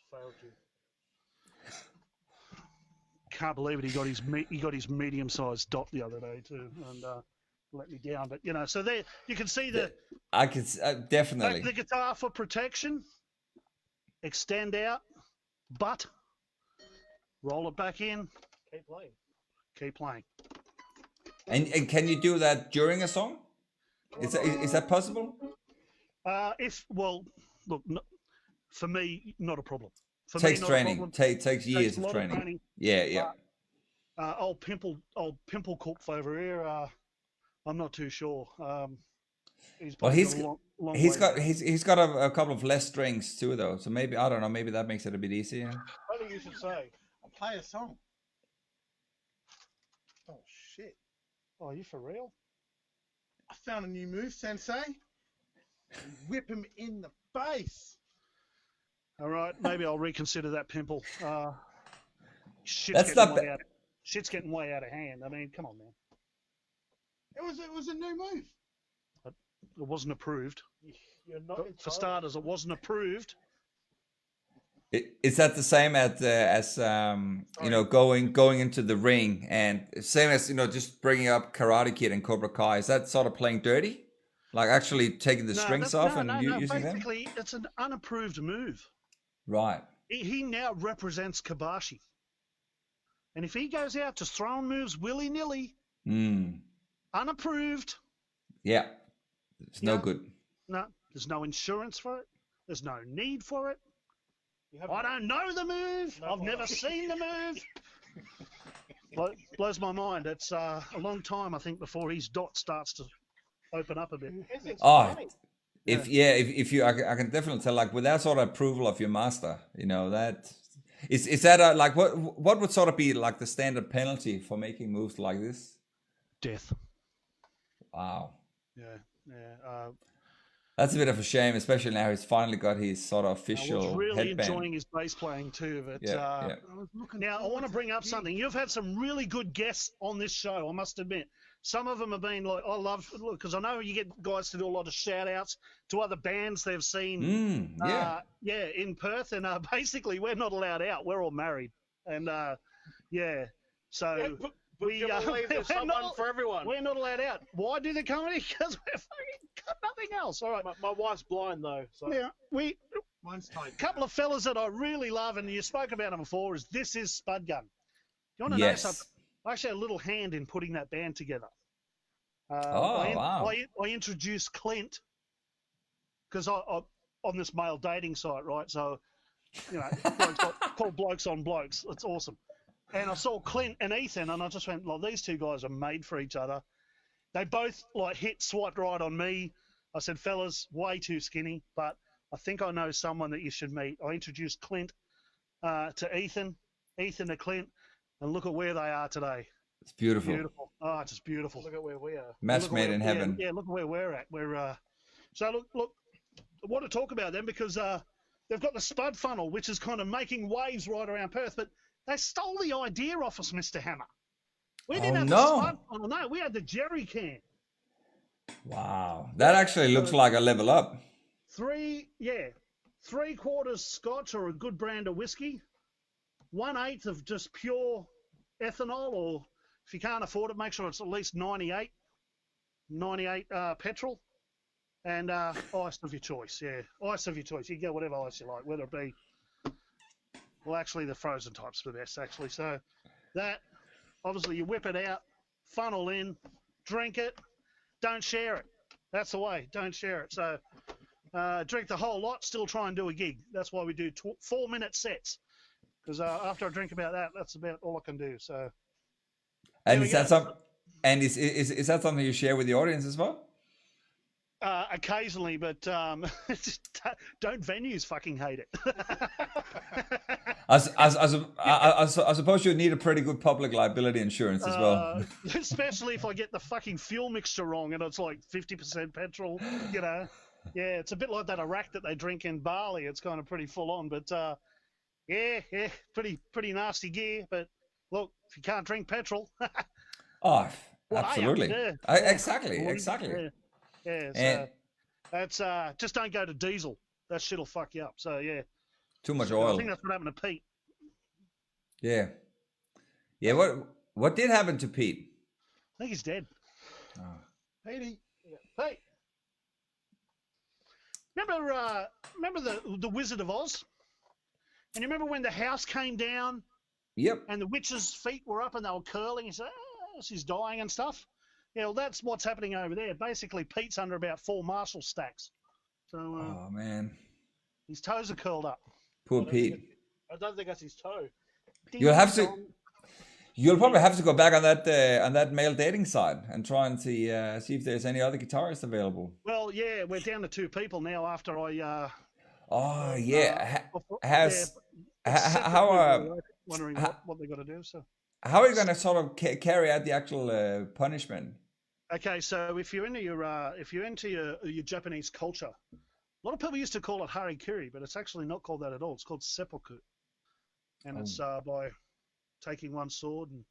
failed you. Can't believe it. He got his medium-sized dot the other day too, and let me down. But so there you can see I could definitely. the guitar for protection. Extend out, but roll it back in. Keep playing. Keep playing. And can you do that during a song? Is that possible? Look, for me, not a problem. For Takes me, not training. A problem. Takes years a of lot training. Yeah. Old pimple Corp over here. I'm not too sure. He's Well, probably got a long he's way got to go. he's got a couple of less strings too, though. So maybe I don't know. Maybe that makes it a bit easier. Funny you should say. I'll play a song. Oh shit! Oh, are you for real? I found a new move, Sensei. Whip him in the face. All right, maybe I'll reconsider that pimple. That's not bad. Shit's getting way out of hand. I mean, come on, man. It was a new move. It wasn't approved. You're not For starters, it wasn't approved. Is that the same as going into the ring, and same as just bringing up Karate Kid and Cobra Kai? Is that sort of playing dirty, like actually taking the strings off and using them? Basically, it's an unapproved move. Right. He now represents Kobashi, and if he goes out just throwing moves willy nilly, unapproved, yeah, it's no good. No, there's no insurance for it. There's no need for it. I don't know the move. I've never seen the move. Blows my mind. It's a long time, I think, before his dot starts to open up a bit. Oh, if you, I can definitely tell, like, with that sort of approval of your master, that is that like what would sort of be like the standard penalty for making moves like this? Death. Wow. Yeah. That's a bit of a shame, especially now he's finally got his sort of official I was really headband. enjoying his bass playing too. But yeah. Now I want to bring up something. You've had some really good guests on this show, I must admit. Some of them have been like, I love, because I know you get guys to do a lot of shout outs to other bands they've seen in Perth. And basically, we're not allowed out. We're all married. And so. We believe there's someone for everyone. We're not allowed out. Why do the comedy? Because we're fucking got nothing else. All right. My wife's blind though. So. Yeah, Mine's tight. A couple of fellas that I really love, and you spoke about them before, is This Is Spud Gun. You want to know something? I actually had a little hand in putting that band together. Wow. I introduced Clint because I on this male dating site, right? So, called Blokes on Blokes. It's awesome. And I saw Clint and Ethan, and I just went, "Well, these two guys are made for each other." They both swiped right on me. I said, "Fellas, way too skinny, but I think I know someone that you should meet." I introduced Clint to Ethan to Clint, and look at where they are today. It's beautiful. Beautiful. Oh, it's just beautiful. Look at where we are. Match made in heaven. Yeah, look at where we're at. So look. I want to talk about them because they've got the Spud funnel, which is kind of making waves right around Perth, but they stole the idea off us, Mr. Hammer. We didn't have the Spud funnel. No, we had the jerry can. Wow. That actually looks like a level up. 3/4 Scotch or a good brand of whiskey. 1/8 of just pure ethanol, or if you can't afford it, make sure it's at least 98 petrol. And ice of your choice, ice of your choice. You can get whatever ice you like, whether it be, well, actually the frozen type's the best, actually. So that, obviously you whip it out, funnel in, drink it, don't share it. That's the way, don't share it. So drink the whole lot, still try and do a gig. That's why we do 4-minute sets. Because after I drink about that, that's about all I can do. So. And is that something you share with the audience as well? Occasionally, but don't venues fucking hate it. I suppose you need a pretty good public liability insurance as well. Especially if I get the fucking fuel mixture wrong and it's like 50% petrol, Yeah, it's a bit like that Iraq that they drink in Bali. It's kind of pretty full on, but pretty nasty gear. But look, if you can't drink petrol, Oh, what are you? absolutely. Yeah, Exactly, yeah, exactly. yeah. And So that's just don't go to diesel. That shit'll fuck you up. So yeah, too much I think oil. that's what happened to Pete. Yeah. Yeah, Hey. what did happen to Pete? I think he's dead. Oh. Petey. Hey, remember the Wizard of Oz? And you remember when the house came down Yep. and the witch's feet were up and they were curling? You say, she's dying and stuff. Yeah, well, that's what's happening over there. Basically, Pete's under about 4 Marshall stacks. So Oh man. his toes are curled up. Poor I don't think Pete. I don't think that's his toe. You'll have to. Ding-dong. You'll probably have to go back on that male dating site and try and see if there's any other guitarists available. Well, yeah, we're down to 2 people now after I. Oh yeah. Yeah, Has it's separate how people, right? Wondering what they got to do. So. how are you going to sort of carry out the actual punishment? Okay, so if you're into your Japanese culture, a lot of people used to call it harikiri, but it's actually not called that at all. It's called seppuku, and it's by taking one sword and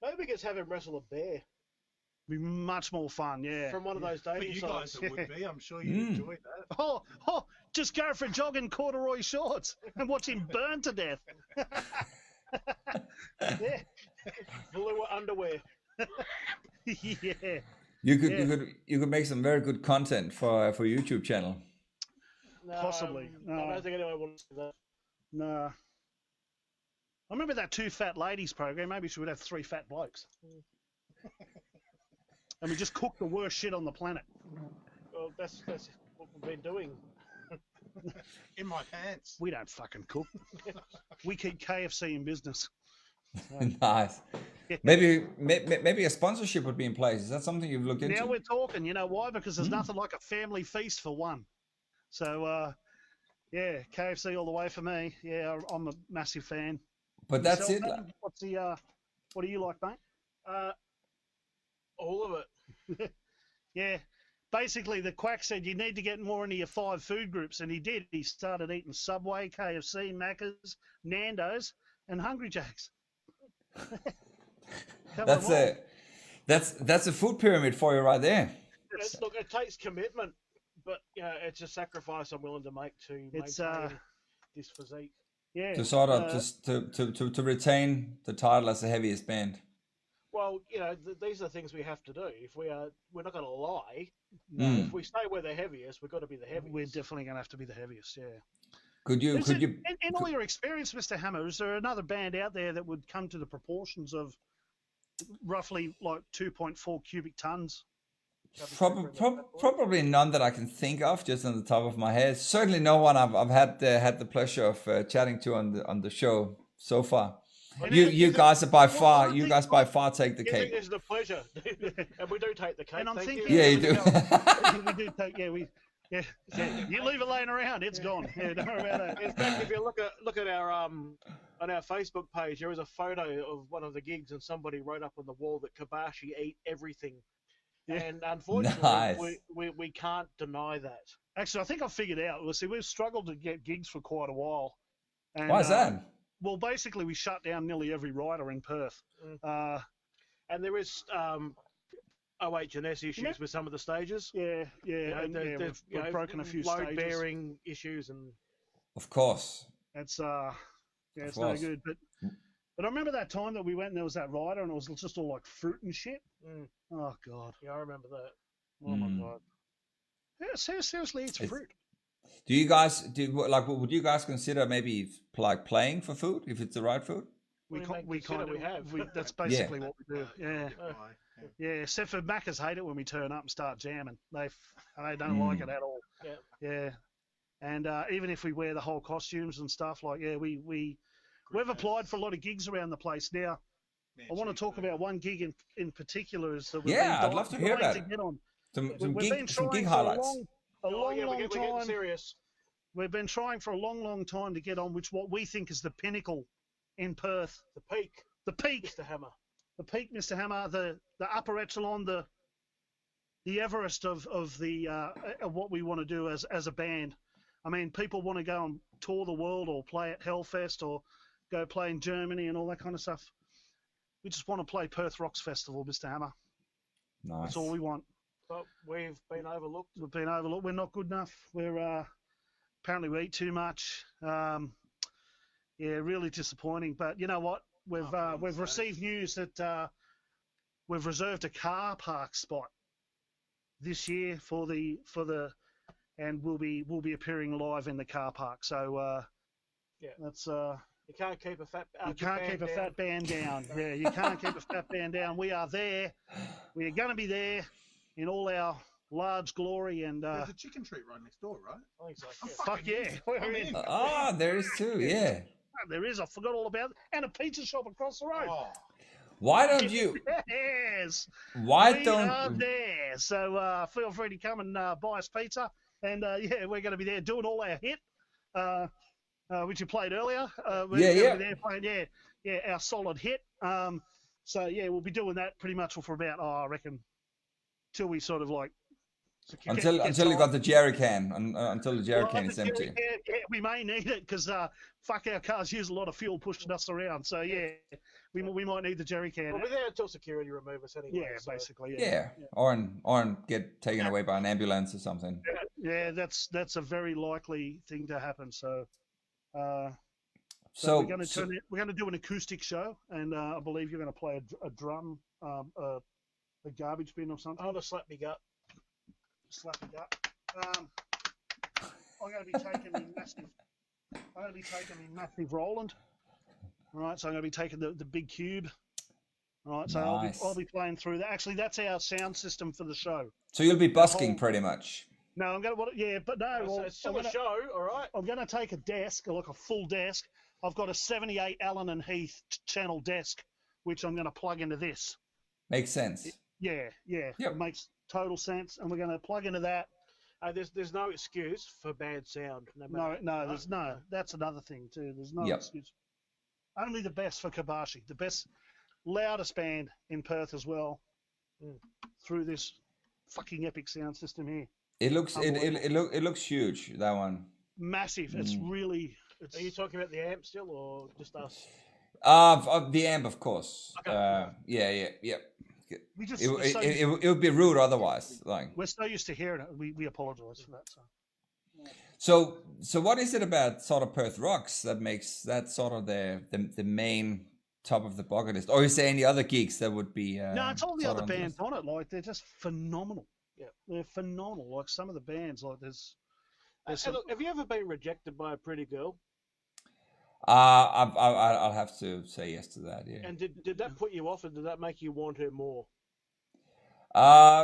Maybe we could have him wrestle a bear be much more fun. Yeah. from one of those For dating you sites. guys, it would be. I'm sure you enjoyed that. Oh, just go for a jog in corduroy shorts and watch him burn to death. Yeah. Blue underwear. Yeah. You could make some very good content for YouTube channel. No, Possibly. I don't think anyone wants to do that. Nah. I remember that 2 fat ladies program. Maybe she would have 3 fat blokes. And we just cook the worst shit on the planet. Well, that's what we've been doing. In my pants. We don't fucking cook. We keep KFC in business. Nice. Maybe a sponsorship would be in place. Is that something you've looked into? Now we're talking. You know why? Because there's nothing like a family feast for one. So, yeah, KFC all the way for me. Yeah, I'm a massive fan. But that's it. Yourself, mate? What do you like, mate? All of it. Yeah. Basically, the quack said you need to get more into your 5 food groups, and he did. He started eating Subway, KFC, Macca's, Nando's, and Hungry Jack's. That's a food pyramid for you right there. Look, it takes commitment, but it's a sacrifice I'm willing to make to maintain this physique. Yeah. To sort of just to retain the title as the heaviest band. Well, these are the things we have to do. If we're not going to lie. If we say we're the heaviest, we've got to be the heaviest. We're definitely going to have to be the heaviest. Yeah. In all your experience, Mr. Hammer, is there another band out there that would come to the proportions of roughly like 2.4 cubic tons? Probably none that I can think of, just on the top of my head. Certainly no one I've had the pleasure of chatting to on the show so far. You guys by far take the You think cake. this is a pleasure, and we do take the cake. And I'm thank thinking, you. Yeah, you do. We do take. Yeah. You leave it laying around, it's gone. Yeah, don't worry about that. In fact, if you look at our on our Facebook page, there is a photo of one of the gigs, and somebody wrote up on the wall that Kobashi eat everything. Yeah. And unfortunately, Nice. we can't deny that. Actually, I think I've figured out. Well, see, we've struggled to get gigs for quite a while. And, Why is that? Well, basically, we shut down nearly every rider in Perth. And there is OH&S issues with some of the stages. Yeah. We've broken a few load stages. bearing issues, and Of course. It's it's no good. But I remember that time that we went and there was that rider and it was just all like fruit and shit. Oh god. yeah, I remember that. Oh my god. Yeah, seriously, it's fruit. Do you guys would you guys consider maybe like playing for food if it's the right food? We have. That's basically what we do. Yeah. Yeah, except for Macca's hate it when we turn up and start jamming. They don't like it at all. Yeah. And even if we wear the whole costumes and stuff, like we've applied for a lot of gigs around the place. Now, I want to talk about one gig in particular. Is that I'd love to hear about to get on. some gig for highlights. a long we're getting time. serious. We've been trying for a long time to get on, what we think is the pinnacle in Perth. The peak, Mr. Hammer. The peak, Mr. Hammer. The upper echelon, the Everest of what we want to do as a band. I mean, people want to go and tour the world or play at Hellfest or go play in Germany and all that kind of stuff. We just want to play Perth Rocks Festival, Mr. Hammer. Nice. That's all we want. But we've been overlooked. We've been overlooked. We're not good enough. We're apparently we eat too much. Really disappointing. But you know what? We've received news that we've reserved a car park spot this year for the and we'll be appearing live in the car park. So that's You can't keep a fat. you can't keep a fat band down. Yeah, you can't keep a fat band down. We are there. We are going to be there in all our large glory and. There's a chicken treat right next door, right? I think so. I'm Yeah. Fuck yeah, we're in. There is too. Yeah. There is. I forgot all about it. And a pizza shop across the road. Oh, Why don't you? Yes. Why we are don't? there. So feel free to come and buy us pizza. And we're going to be there doing all our hit, which you played earlier. We're going to be there playing, our solid hit. We'll be doing that pretty much for about, I reckon, till we sort of like. Until you got the jerry can, until the jerry can is empty. Yeah, we may need it because fuck, our cars use a lot of fuel pushing us around. So we might need the jerry can. We'll be there until security remove us anyway. Yeah, so. basically. Yeah. Or get taken away by an ambulance or something. Yeah, that's a very likely thing to happen. So we're going to do an acoustic show, and I believe you're going to play a drum, a garbage bin or something. I'll just slap me gut. Slap it up. I'm going to be taking the massive Roland. All right, so I'm going to be taking the big cube. All right, so Nice. I'll be playing through that. Actually, that's our sound system for the show. So you'll be busking pretty much. No, I'm going to but no. So it's still a show, all right. I'm going to take a desk, like a full desk. I've got a 78 Allen and Heath channel desk, which I'm going to plug into this. Makes sense. Yeah. Yep. It makes total sense, and we're going to plug into that. There's no excuse for bad sound. There's no. That's another thing too. There's no excuse. Only the best for Kobashi, the best, loudest band in Perth as well. Through this fucking epic sound system here. It looks huge, that one. Massive. It's really. Are you talking about the amp still, or just us? The amp, of course. Okay. Yeah. We just. It would be rude otherwise. Like we're so used to hearing it. We apologise for that. So what is it about sort of Perth Rocks that makes that sort of the main top of the bucket list? Or is there any other gigs that would be? No, it's all the other bands on it. Like they're just phenomenal. Yeah, they're phenomenal. Like some of the bands, like there's look, have you ever been rejected by a pretty girl? I'll have to say yes to that. Yeah. And did that put you off, or did that make you want her more?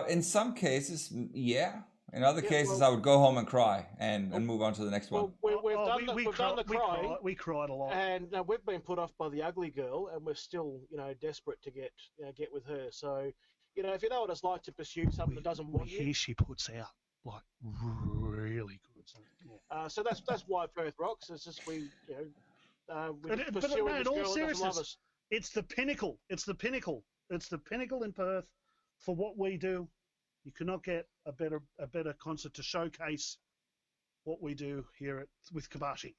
In some cases, yeah. In other cases, I would go home and cry and move on to the next one. Well, we've done the cry. We cried a lot, and we've been put off by the ugly girl, and we're still, desperate to get with her. So, if you know what it's like to pursue something that doesn't want you. Here she puts out like really good. So that's why Perth Rocks. It's just we pursuing but this in girl all that doesn't love seriousness, us. it's the pinnacle. It's the pinnacle in Perth for what we do. You cannot get a better concert to showcase what we do here with Kobashi.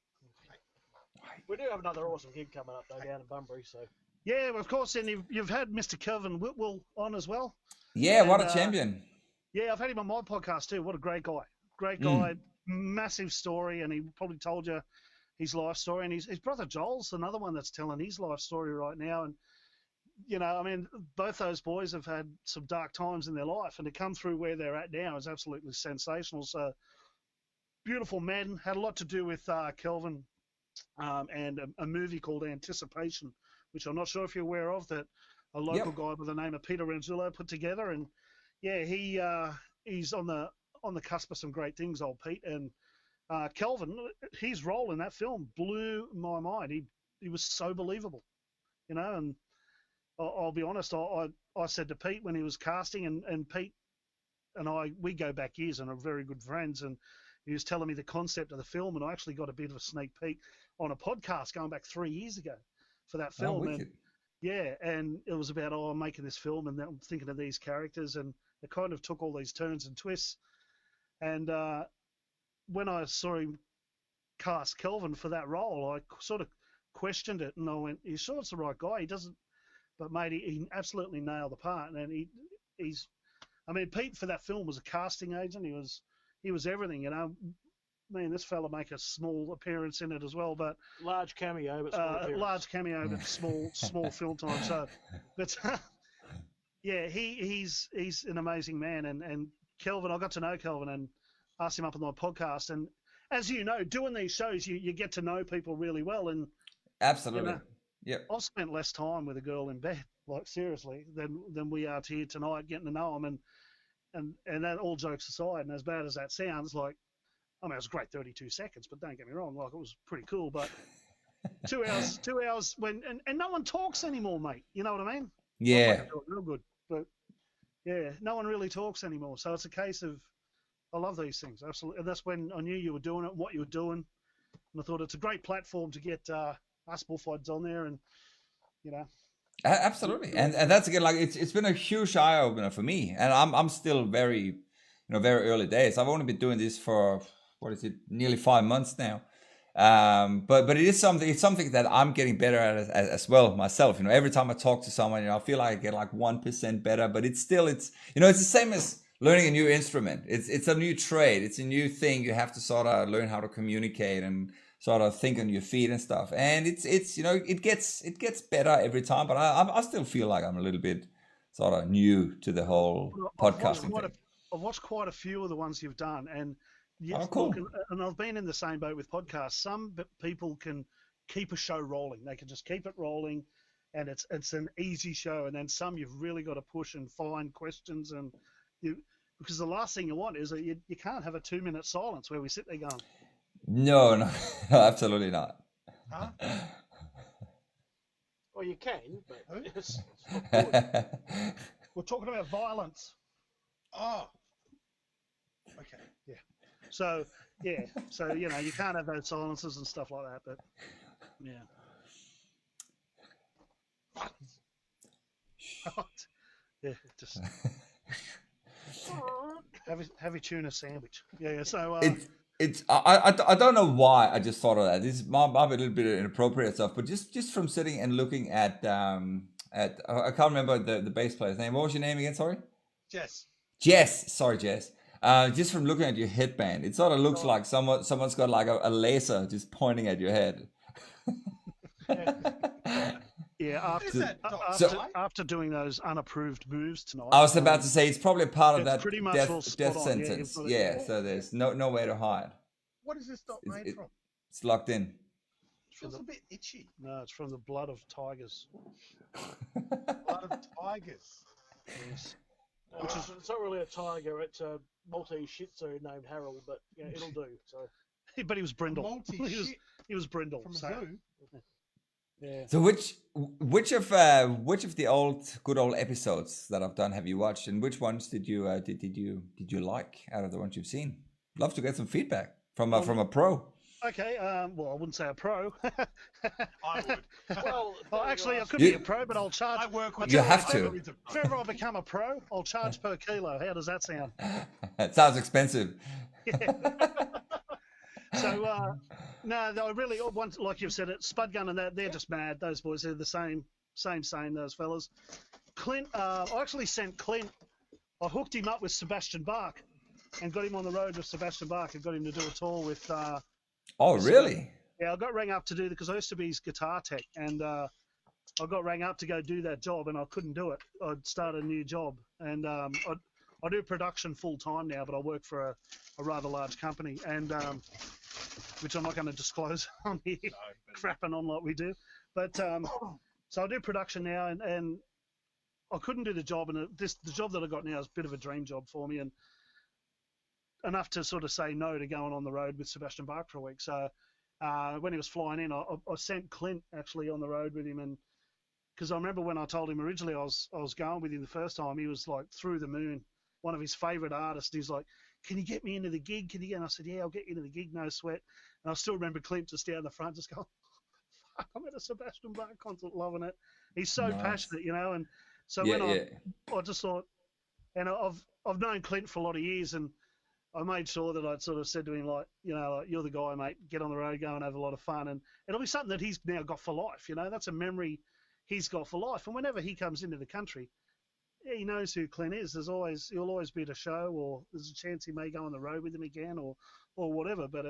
We do have another awesome gig coming up though down in Bunbury. So yeah, of course, and you've had Mr. Kelvin Whitwell on as well. Yeah, what a champion. Yeah, I've had him on my podcast too. What a great guy. Great guy, massive story, and he probably told you his life story. And his brother Joel's another one that's telling his life story right now. And, both those boys have had some dark times in their life, and to come through where they're at now is absolutely sensational. So, beautiful men. Had a lot to do with Kelvin and a movie called Anticipation, which I'm not sure if you're aware of, that a local guy by the name of Peter Ranzullo put together. And, yeah, he's on the cusp of some great things, old Pete. And Kelvin, his role in that film blew my mind. He was so believable, and I'll be honest, I said to Pete when he was casting, and Pete and we go back years and are very good friends, and he was telling me the concept of the film, and I actually got a bit of a sneak peek on a podcast going back 3 years ago for that film. And and it was about, I'm making this film, and I'm thinking of these characters, and it kind of took all these turns and twists. And when I saw him cast Kelvin for that role, I sort of questioned it, and I went, "You sure it's the right guy? He doesn't but mate, he absolutely nailed the part, and he's. I mean, Pete for that film was a casting agent. He was everything, you know. Man, this fella make a small appearance in it as well, but large cameo, but small appearance. large cameo, but small film time. So, but yeah, he's an amazing man, and Kelvin, I got to know Kelvin and asked him up on my podcast, and as you know, doing these shows, you get to know people really well, and Absolutely. You know, Yep. I've spent less time with a girl in bed, like seriously, than we are here tonight, getting to know them, and that, all jokes aside, and as bad as that sounds, like, I mean, it was a great 32 seconds, but don't get me wrong, like, it was pretty cool, but 2 hours when, and no one talks anymore, mate, you know what I mean? Yeah. Real good, but yeah, no one really talks anymore, so it's a case of, I love these things, absolutely, and that's when I knew you were doing it, what you were doing, and I thought it's a great platform to get us Boofheads on there, and, you know. Absolutely, and that's again, like, it's been a huge eye opener for me, and I'm still very, very early days. I've only been doing this for, what is it, nearly 5 months now, but it is something. It's something that I'm getting better at as well myself. Every time I talk to someone, I feel like I get like 1% better, but it's it's the same as learning a new instrument. It's a new trade. It's a new thing. You have to sort of learn how to communicate and sort of think on your feet and stuff, and it gets better every time, but I still feel like I'm a little bit sort of new to the whole podcasting thing. I've watched quite a few of the ones you've done, and yes, cool. Look, and I've been in the same boat with podcasts. Some people can keep a show rolling; they can just keep it rolling, and it's an easy show. And then some you've really got to push and find questions, and because the last thing you want is that you can't have a 2-minute silence where we sit there going, No, absolutely not. Huh? Well, you can, but it's not good. We're talking about violence. Oh. Okay. Yeah. So you can't have those silences and stuff like that. But yeah. Yeah. Just have your tuna sandwich. Yeah. So. I don't know why I just thought of that. This might be a little bit inappropriate stuff, but just from sitting and looking at I can't remember the bass player's name. What was your name again? Sorry. Jess. Sorry, Jess. Just from looking at your headband, it sort of looks like someone's got like a laser just pointing at your head. Yeah, after doing those unapproved moves tonight. I was about to say it's probably a part of that pretty much death sentence. Yeah, so there's no way to hide. What is this dot made from? It's locked in. It feels a bit itchy. No, it's from the blood of tigers. Blood of tigers. Yes. It's not really a tiger, it's a Maltese Shih Tzu named Harold, but it'll do. So, but he was brindle. He was brindle. From so. a zoo. Yeah. So which of the good old episodes that I've done have you watched, and which ones did you like out of the ones you've seen? Love to get some feedback from a pro. Okay. Well, I wouldn't say a pro. I would. Well, actually, I could be a pro, but I'll charge. I work with. You have to. If ever I become a pro, I'll charge per kilo. How does that sound? It sounds expensive. Yeah. So, no, I really want, like you've said, it Spud Gun and that, they're just mad. Those boys, they're the same, those fellas. Clint, I actually sent Clint, I hooked him up with Sebastian Bach and got him on the road with Sebastian Bach and got him to do a tour with... oh, really? Yeah, I got rang up to do, because I used to be his guitar tech, and I got rang up to go do that job, and I couldn't do it. I'd started a new job, and I do production full-time now, but I work for a rather large company, and which I'm not going to disclose on here, crapping on like we do. But so I do production now, and I couldn't do the job, and the job that I got now is a bit of a dream job for me, and enough to sort of say no to going on the road with Sebastian Bach for a week. So when he was flying in, I sent Clint actually on the road with him, and because I remember when I told him originally I was going with him the first time, he was like through the moon. One of his favourite artists. He's like, "Can you get me into the gig? Can you?" And I said, "Yeah, I'll get you into the gig, no sweat." And I still remember Clint just down the front, just going, "Fuck, I'm at a Sebastian Bach concert, loving it." He's so passionate, And so I just thought, and I've known Clint for a lot of years, and I made sure that I'd sort of said to him, like, you're the guy, mate. Get on the road, go and have a lot of fun, and it'll be something that he's now got for life. That's a memory he's got for life. And whenever he comes into the country, he knows who Clint is. He'll always be at a show, or there's a chance he may go on the road with him again, or whatever. But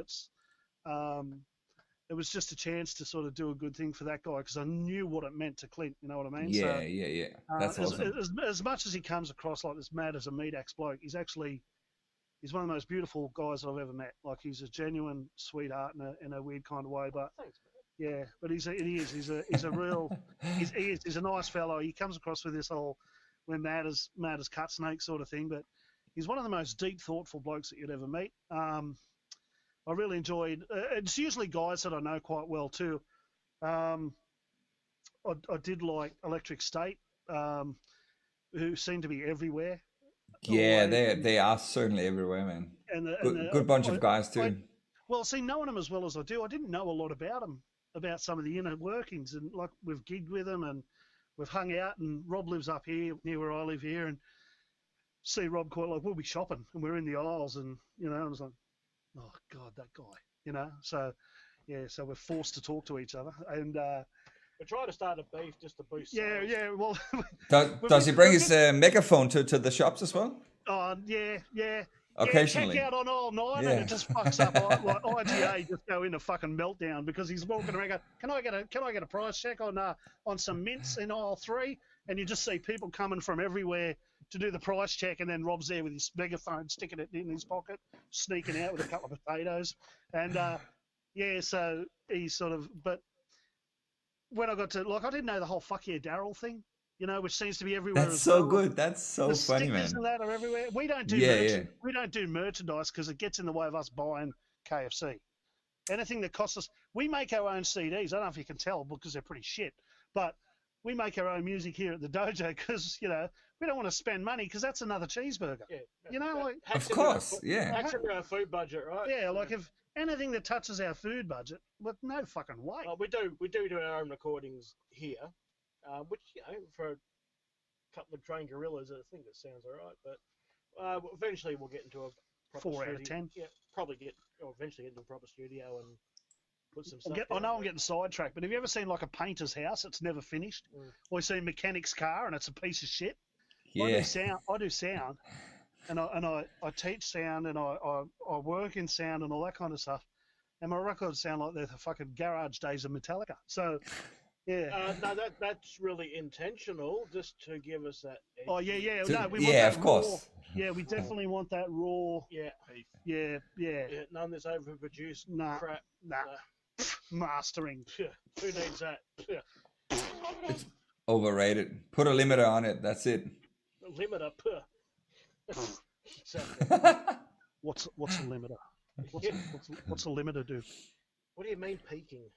it was just a chance to sort of do a good thing for that guy, because I knew what it meant to Clint. You know what I mean? Yeah, so, yeah. That's awesome. As much as he comes across like this mad as a meat axe bloke, he's one of the most beautiful guys I've ever met. Like, he's a genuine sweetheart in a weird kind of way. But Thanks, yeah, but he's a real he's a nice fellow. He comes across with this whole we're mad as cut snake sort of thing, but he's one of the most deep, thoughtful blokes that you'd ever meet. I really enjoyed. It's usually guys that I know quite well too. I did like Electric State, who seem to be everywhere. Yeah, they are certainly everywhere, man. And good bunch of guys too. Well, see, knowing them as well as I do, I didn't know a lot about them, about some of the inner workings, and like we've gigged with them and we've hung out. And Rob lives up here near where I live here, and see Rob quite like we'll be shopping and we're in the aisles, and I was like, oh God, that guy, So yeah, so we're forced to talk to each other, and we're trying to start a beef just to boost. Yeah, sales. yeah. Well, does he bring his megaphone to the shops as well? Yeah. Occasionally. Yeah, check out on all night, and it just fucks up. Like IGA just go into fucking meltdown because he's walking around going, can I get a price check on some mints in aisle 3? And you just see people coming from everywhere to do the price check, and then Rob's there with his megaphone, sticking it in his pocket, sneaking out with a couple of potatoes, and so he's sort of. But when I got to I didn't know the whole fuck yeah Daryl thing. Which seems to be everywhere. That's as so well. good. That's so the funny, man. And that are everywhere. We don't do We don't do merchandise because it gets in the way of us buying KFC. Anything that costs us, we make our own CDs. I don't know if you can tell because they're pretty shit, but we make our own music here at the dojo because we don't want to spend money because that's another cheeseburger. Yeah, of course, hacks into our food budget, right? Yeah, like if anything that touches our food budget, with no fucking way. We do our own recordings here. Which, for a couple of trained gorillas, I think it sounds all right. But eventually we'll get into a proper 4 studio. out of 10. Yeah, eventually get into a proper studio and put some stuff I know I'm getting sidetracked, but have you ever seen like a painter's house that's never finished? Or you seen a mechanic's car and it's a piece of shit? Yeah. I do sound, and I teach sound, and I work in sound and all that kind of stuff. And my records sound like they're the fucking garage days of Metallica. So... Yeah. No, that's really intentional, just to give us that. Oh yeah. No, we want that of course. Raw. Yeah, we definitely want that raw. Yeah. Yeah. None that's overproduced. Crap. Nah. Mastering. Who needs that? It's overrated. Put a limiter on it. That's it. Limiter. Exactly. What's a limiter? What's a limiter do? What do you mean peaking?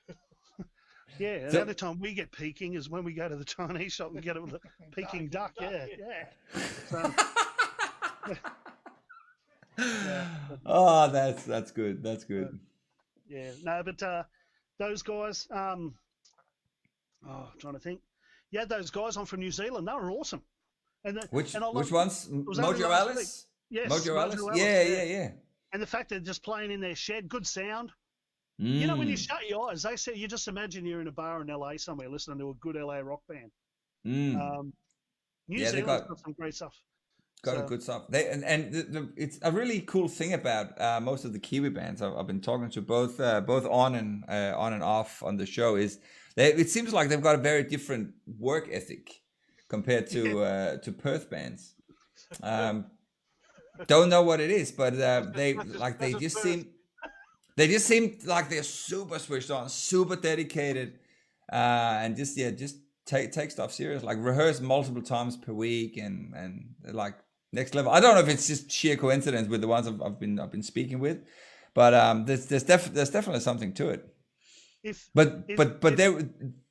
Yeah, the only time we get peaking is when we go to the Chinese shop and get it with a peking duck. Yeah. So, oh, that's good. That's good. Yeah, no, but those guys. I'm trying to think. Yeah, those guys on from New Zealand. They were awesome. Which ones? Mojo Alice. Yes, Mojo Alice. Alice. Yeah. And the fact they're just playing in their shed, good sound. When you shut your eyes, they say you just imagine you're in a bar in LA somewhere listening to a good LA rock band. New Zealand's got some great stuff. Good stuff. It's a really cool thing about most of the Kiwi bands I've been talking to, both on and off on the show, is it seems like they've got a very different work ethic compared to Perth bands. Don't know what it is, but they just seem like they're super switched on, super dedicated, and just take stuff serious. Like rehearse multiple times per week, and like next level. I don't know if it's just sheer coincidence with the ones I've been speaking with, but there's definitely something to it. But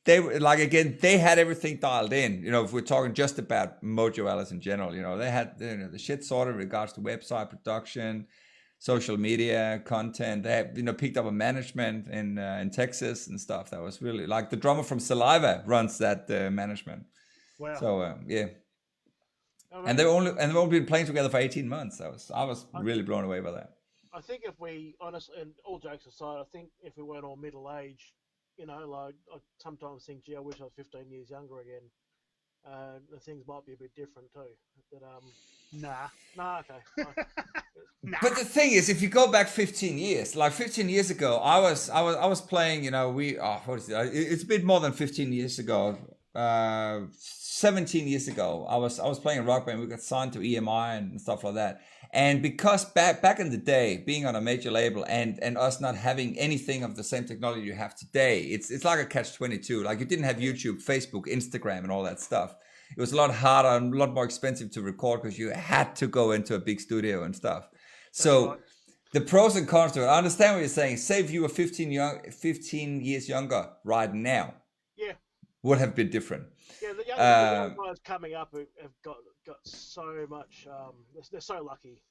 they like, again, they had everything dialed in. If we're talking just about Mojo Alice in general, they had the shit sorted in regards to website production, social media content. They have, picked up a management in Texas and stuff. That was really like the drummer from Saliva runs that management. Wow. So yeah. And they've only been playing together for 18 months. I was really blown away by that. I think if we honestly, and all jokes aside, I think if we weren't all middle aged, you know, like I sometimes think, gee, I wish I was 15 years younger again. The things might be a bit different too. But nah, okay. Nah. But the thing is, if you go back 15 years, like 15 years ago, I was playing. You know, what is it? It's a bit more than 15 years ago. 17 years ago, I was playing a rock band. We got signed to EMI and stuff like that. And because back in the day, being on a major label and us not having anything of the same technology you have today, it's like a catch-22. Like you didn't have YouTube, Facebook, Instagram, and all that stuff. It was a lot harder and a lot more expensive to record because you had to go into a big studio and stuff. So right. the pros and cons to it. I understand what you're saying. Say if you were 15 years younger right now, Yeah. would have been different. Yeah, the young guys coming up have got so much. They're so lucky.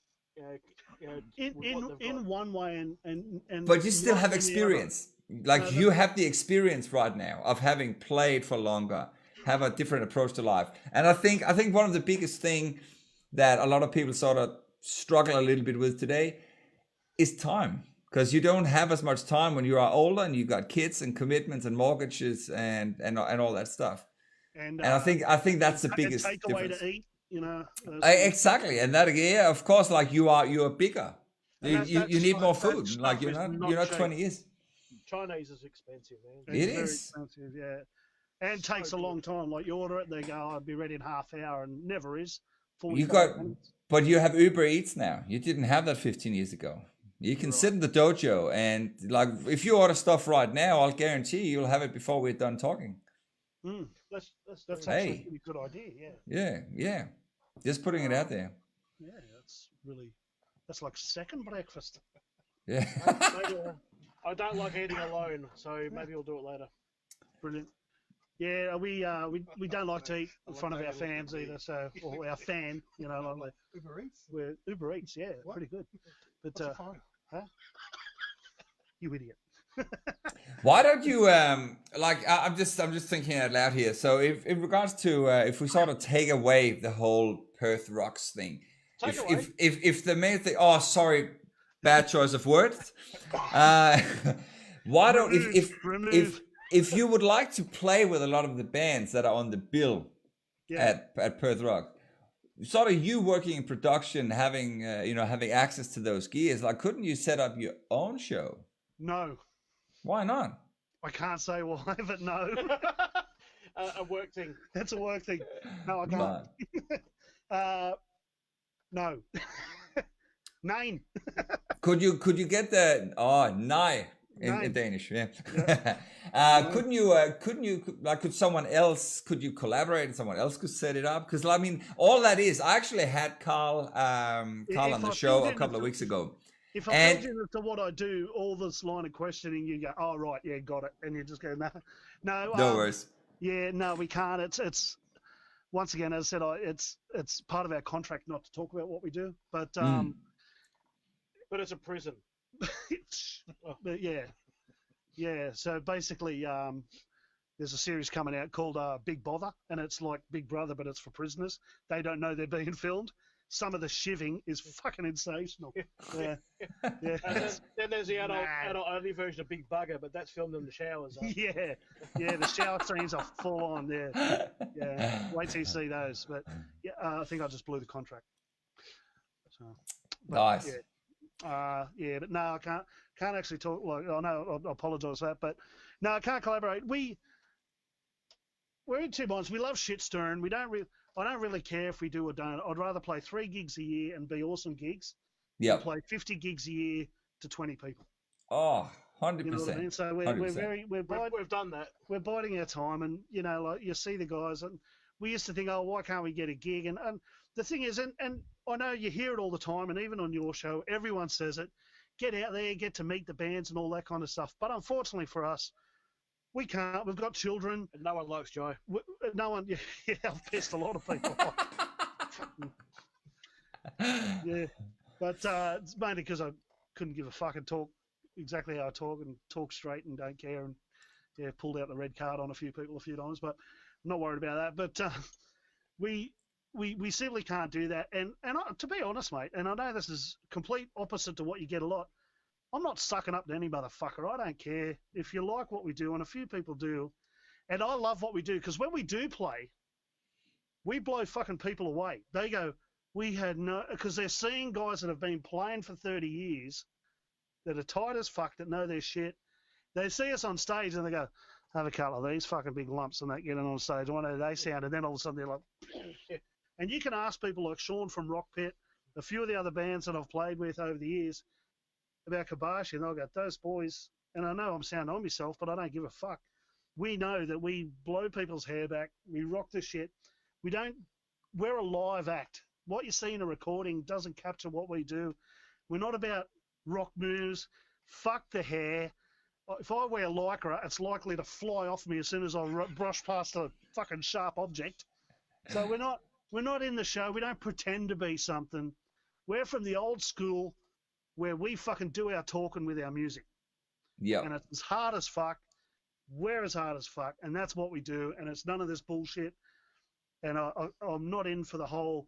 In one way, and But you still not have in the other. experience. Like No, you have the experience right now of having played for longer, have a different approach to life. And I think one of the biggest thing that a lot of people sort of struggle a little bit with today is time. Because you don't have as much time when you are older and you got kids and commitments and mortgages and all that stuff. And I think that's the biggest take difference. away to eat, you know. Exactly, and that of course, like you are bigger. You need more food. that Like stuff is you're not cheap. 20 years. Chinese is expensive, man. It It's very is. expensive, yeah. And takes a long time. Like you order it, they go, "I'll be ready in half hour," and never is. You 45 got, minutes. but you have Uber Eats now. You didn't have that 15 years ago. You can sit in the dojo and like if you order stuff right now, I'll guarantee you'll have it before we're done talking. That's That's Hey. actually a pretty good idea. Yeah, Yeah. Just putting it out there. yeah. That's like second breakfast. Yeah. maybe, I don't like eating alone, so maybe we'll do it later. Brilliant. Yeah, we don't like to eat in front of our fans either. So, or our fan, you know, like Uber Eats. we're Uber Eats. Yeah, pretty good. But What's the phone? huh? You idiot. Why don't you I'm just thinking out loud here. So if in regards to if we sort of take away the whole Perth Rocks thing, if the main thing, oh sorry, bad choice of words. Why don't if you would like to play with a lot of the bands that are on the bill at Perth Rock, sort of you working in production, having having access to those gears, like couldn't you set up your own show? No, Why not? I can't say why, but no. A work thing. That's a work thing. No, I can't. No. Nine. Could you get the nej in Danish? Yeah. Couldn't you like could someone else could you collaborate and someone else could set it up? Because I mean all that is I actually had Carl on the show a couple of weeks ago. If I told you as to what I do, all this line of questioning, you go, "Oh right, yeah, got it," and you just go, "No, no." No worries. Yeah, no, we can't. It's once again, as I said, it's part of our contract not to talk about what we do, but But it's a prison. but yeah. So basically, there's a series coming out called Big Bother, and it's like Big Brother, but it's for prisoners. They don't know they're being filmed. Some of the shivving is fucking sensational. Yeah. Then there's the adult only version of Big Bugger, but that's filmed in the showers. Yeah. The shower scenes are full on. Yeah. Wait till you see those. But yeah, I think I just blew the contract. So, Nice. But no, I can't actually talk. Like, I know, I apologise for that, but no, I can't collaborate. We're in two minds. We love shit stirring. I don't really care if we do or don't. I'd rather play 3 gigs a year and be awesome gigs. Yeah. Play 50 gigs a year to 20 people. Oh, 100%. You know what I mean? So we've done that. We're biding our time, and you know, like you see the guys, and we used to think, oh, why can't we get a gig? And the thing is, and I know you hear it all the time, and even on your show, everyone says it. Get out there, get to meet the bands and all that kind of stuff. But unfortunately for us, we can't. We've got children. And no one likes Joe. No one. Yeah, I've pissed a lot of people off. Yeah, but it's mainly because I couldn't give a fuck and talk exactly how I talk and talk straight and don't care and pulled out the red card on a few people a few times, but I'm not worried about that. But we simply can't do that. And to be honest, mate, and I know this is complete opposite to what you get a lot. I'm not sucking up to any motherfucker. I don't care if you like what we do, and a few people do, and I love what we do because when we do play, we blow fucking people away. They go, we had no, because they're seeing guys that have been playing for 30 years that are tight as fuck, that know their shit. They see us on stage and they go, have a couple of these fucking big lumps and that getting on stage. I know they sound, and then all of a sudden they're like, and you can ask people like Sean from Rock Pit, a few of the other bands that I've played with over the years about Kobashi, and they'll go, those boys, and I know I'm sounding on myself, but I don't give a fuck. We know that we blow people's hair back. We rock the shit. We're a live act. What you see in a recording doesn't capture what we do. We're not about rock moves. Fuck the hair. If I wear lycra, it's likely to fly off me as soon as I brush past a fucking sharp object. So we're not in the show. We don't pretend to be something. We're from the old school where we fucking do our talking with our music. Yeah. And it's as hard as fuck. We're as hard as fuck. And that's what we do. And it's none of this bullshit. And I'm not in for the whole,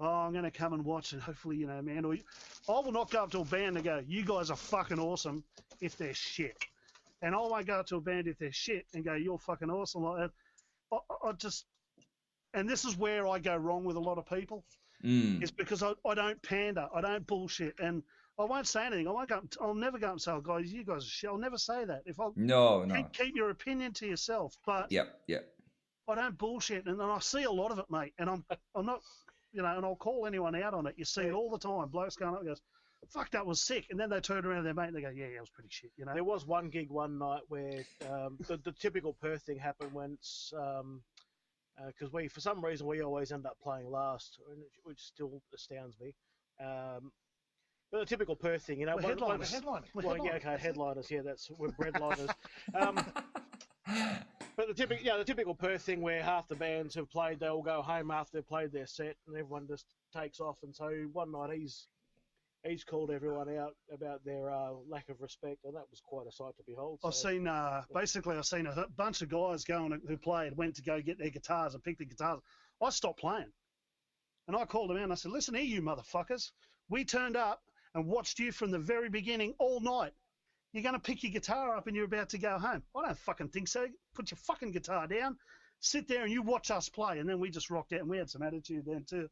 I'm going to come and watch and hopefully, man. I will not go up to a band and go, you guys are fucking awesome if they're shit. And I won't go up to a band if they're shit and go, you're fucking awesome like that. I just, and this is where I go wrong with a lot of people, is because I don't pander. I don't bullshit. And I won't say anything. I'll never go up and say, oh, guys, you guys are shit. I'll never say that. No. Keep your opinion to yourself. But Yep. I don't bullshit, and I see a lot of it, mate. And I'm not, and I'll call anyone out on it. You see it all the time. Blokes going up and goes, fuck, that was sick. And then they turn around to their mate and they go, yeah, it was pretty shit, There was one gig one night where the typical Perth thing happened when it's because for some reason we always end up playing last, which still astounds me. But the typical Perth thing, headliners. Well, yeah, okay, headliners. Yeah, we're breadliners. But the typical Perth thing where half the bands have played, they all go home after they've played their set, and everyone just takes off. And so one night he's called everyone out about their lack of respect, and that was quite a sight to behold. So. I've seen a bunch of guys who went to go get their guitars and pick the guitars. I stopped playing, and I called them out and I said, listen here, you motherfuckers. We turned up and watched you from the very beginning all night. You're going to pick your guitar up and you're about to go home. I don't fucking think so. Put your fucking guitar down, sit there and you watch us play. And then we just rocked out and we had some attitude then too.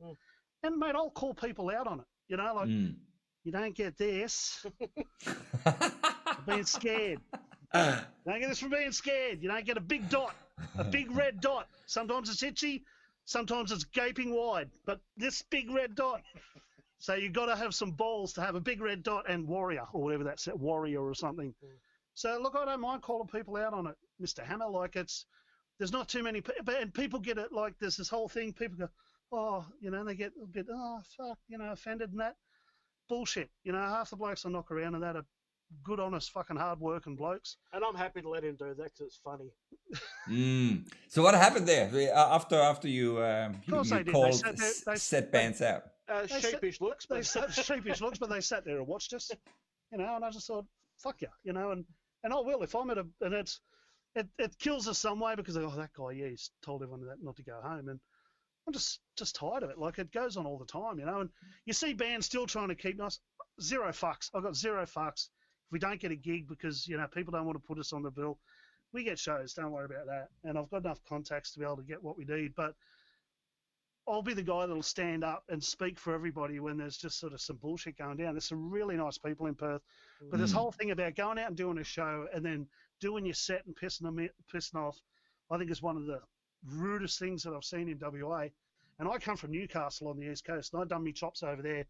And mate, I'll call people out on it. You don't get this for being scared. You don't get this from being scared. You don't get a big dot, a big red dot. Sometimes it's itchy, sometimes it's gaping wide. But this big red dot. So you've got to have some balls to have a big red dot and warrior, or whatever that's, warrior or something. So, look, I don't mind calling people out on it, Mr. Hammer. Like, there's not too many people, and people get it, like, there's this whole thing, people go, oh, they get a bit, oh, fuck, offended and that. Bullshit. Half the blokes I knock around and that are good, honest, fucking hard-working blokes. And I'm happy to let him do that because it's funny. So what happened there after you called set bands out? Sheepish looks, but they sat there and watched us, and I just thought, fuck you, and I will if I'm at and it kills us some way because that guy, yeah, he's told everyone that not to go home, and I'm just tired of it. Like, it goes on all the time, and you see bands still trying to keep us. Zero fucks. I've got zero fucks. If we don't get a gig because people don't want to put us on the bill, we get shows. Don't worry about that. And I've got enough contacts to be able to get what we need, but I'll be the guy that'll stand up and speak for everybody when there's just sort of some bullshit going down. There's some really nice people in Perth, but this whole thing about going out and doing a show and then doing your set and pissing off, I think is one of the rudest things that I've seen in WA. And I come from Newcastle on the East Coast, and I've done my chops over there,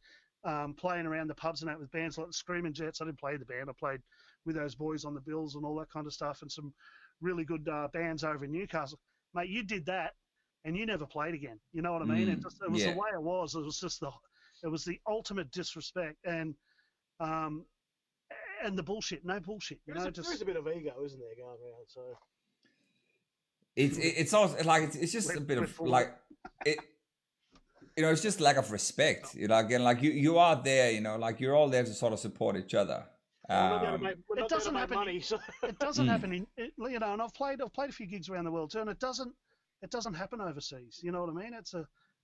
playing around the pubs and that with bands like the Screaming Jets. I didn't play the band. I played with those boys on the bills and all that kind of stuff, and some really good bands over in Newcastle. Mate, you did that, and you never played again. You know what I mean? It was the way it was. It was just the ultimate disrespect and the bullshit. No bullshit. There is a bit of ego, isn't there, going around? So it's also like it's just a bit of like it. It's just lack of respect. Again, like you are there. Like you're all there to sort of support each other. It doesn't happen. It doesn't happen and I've played a few gigs around the world too, and it doesn't happen overseas. You know what I mean?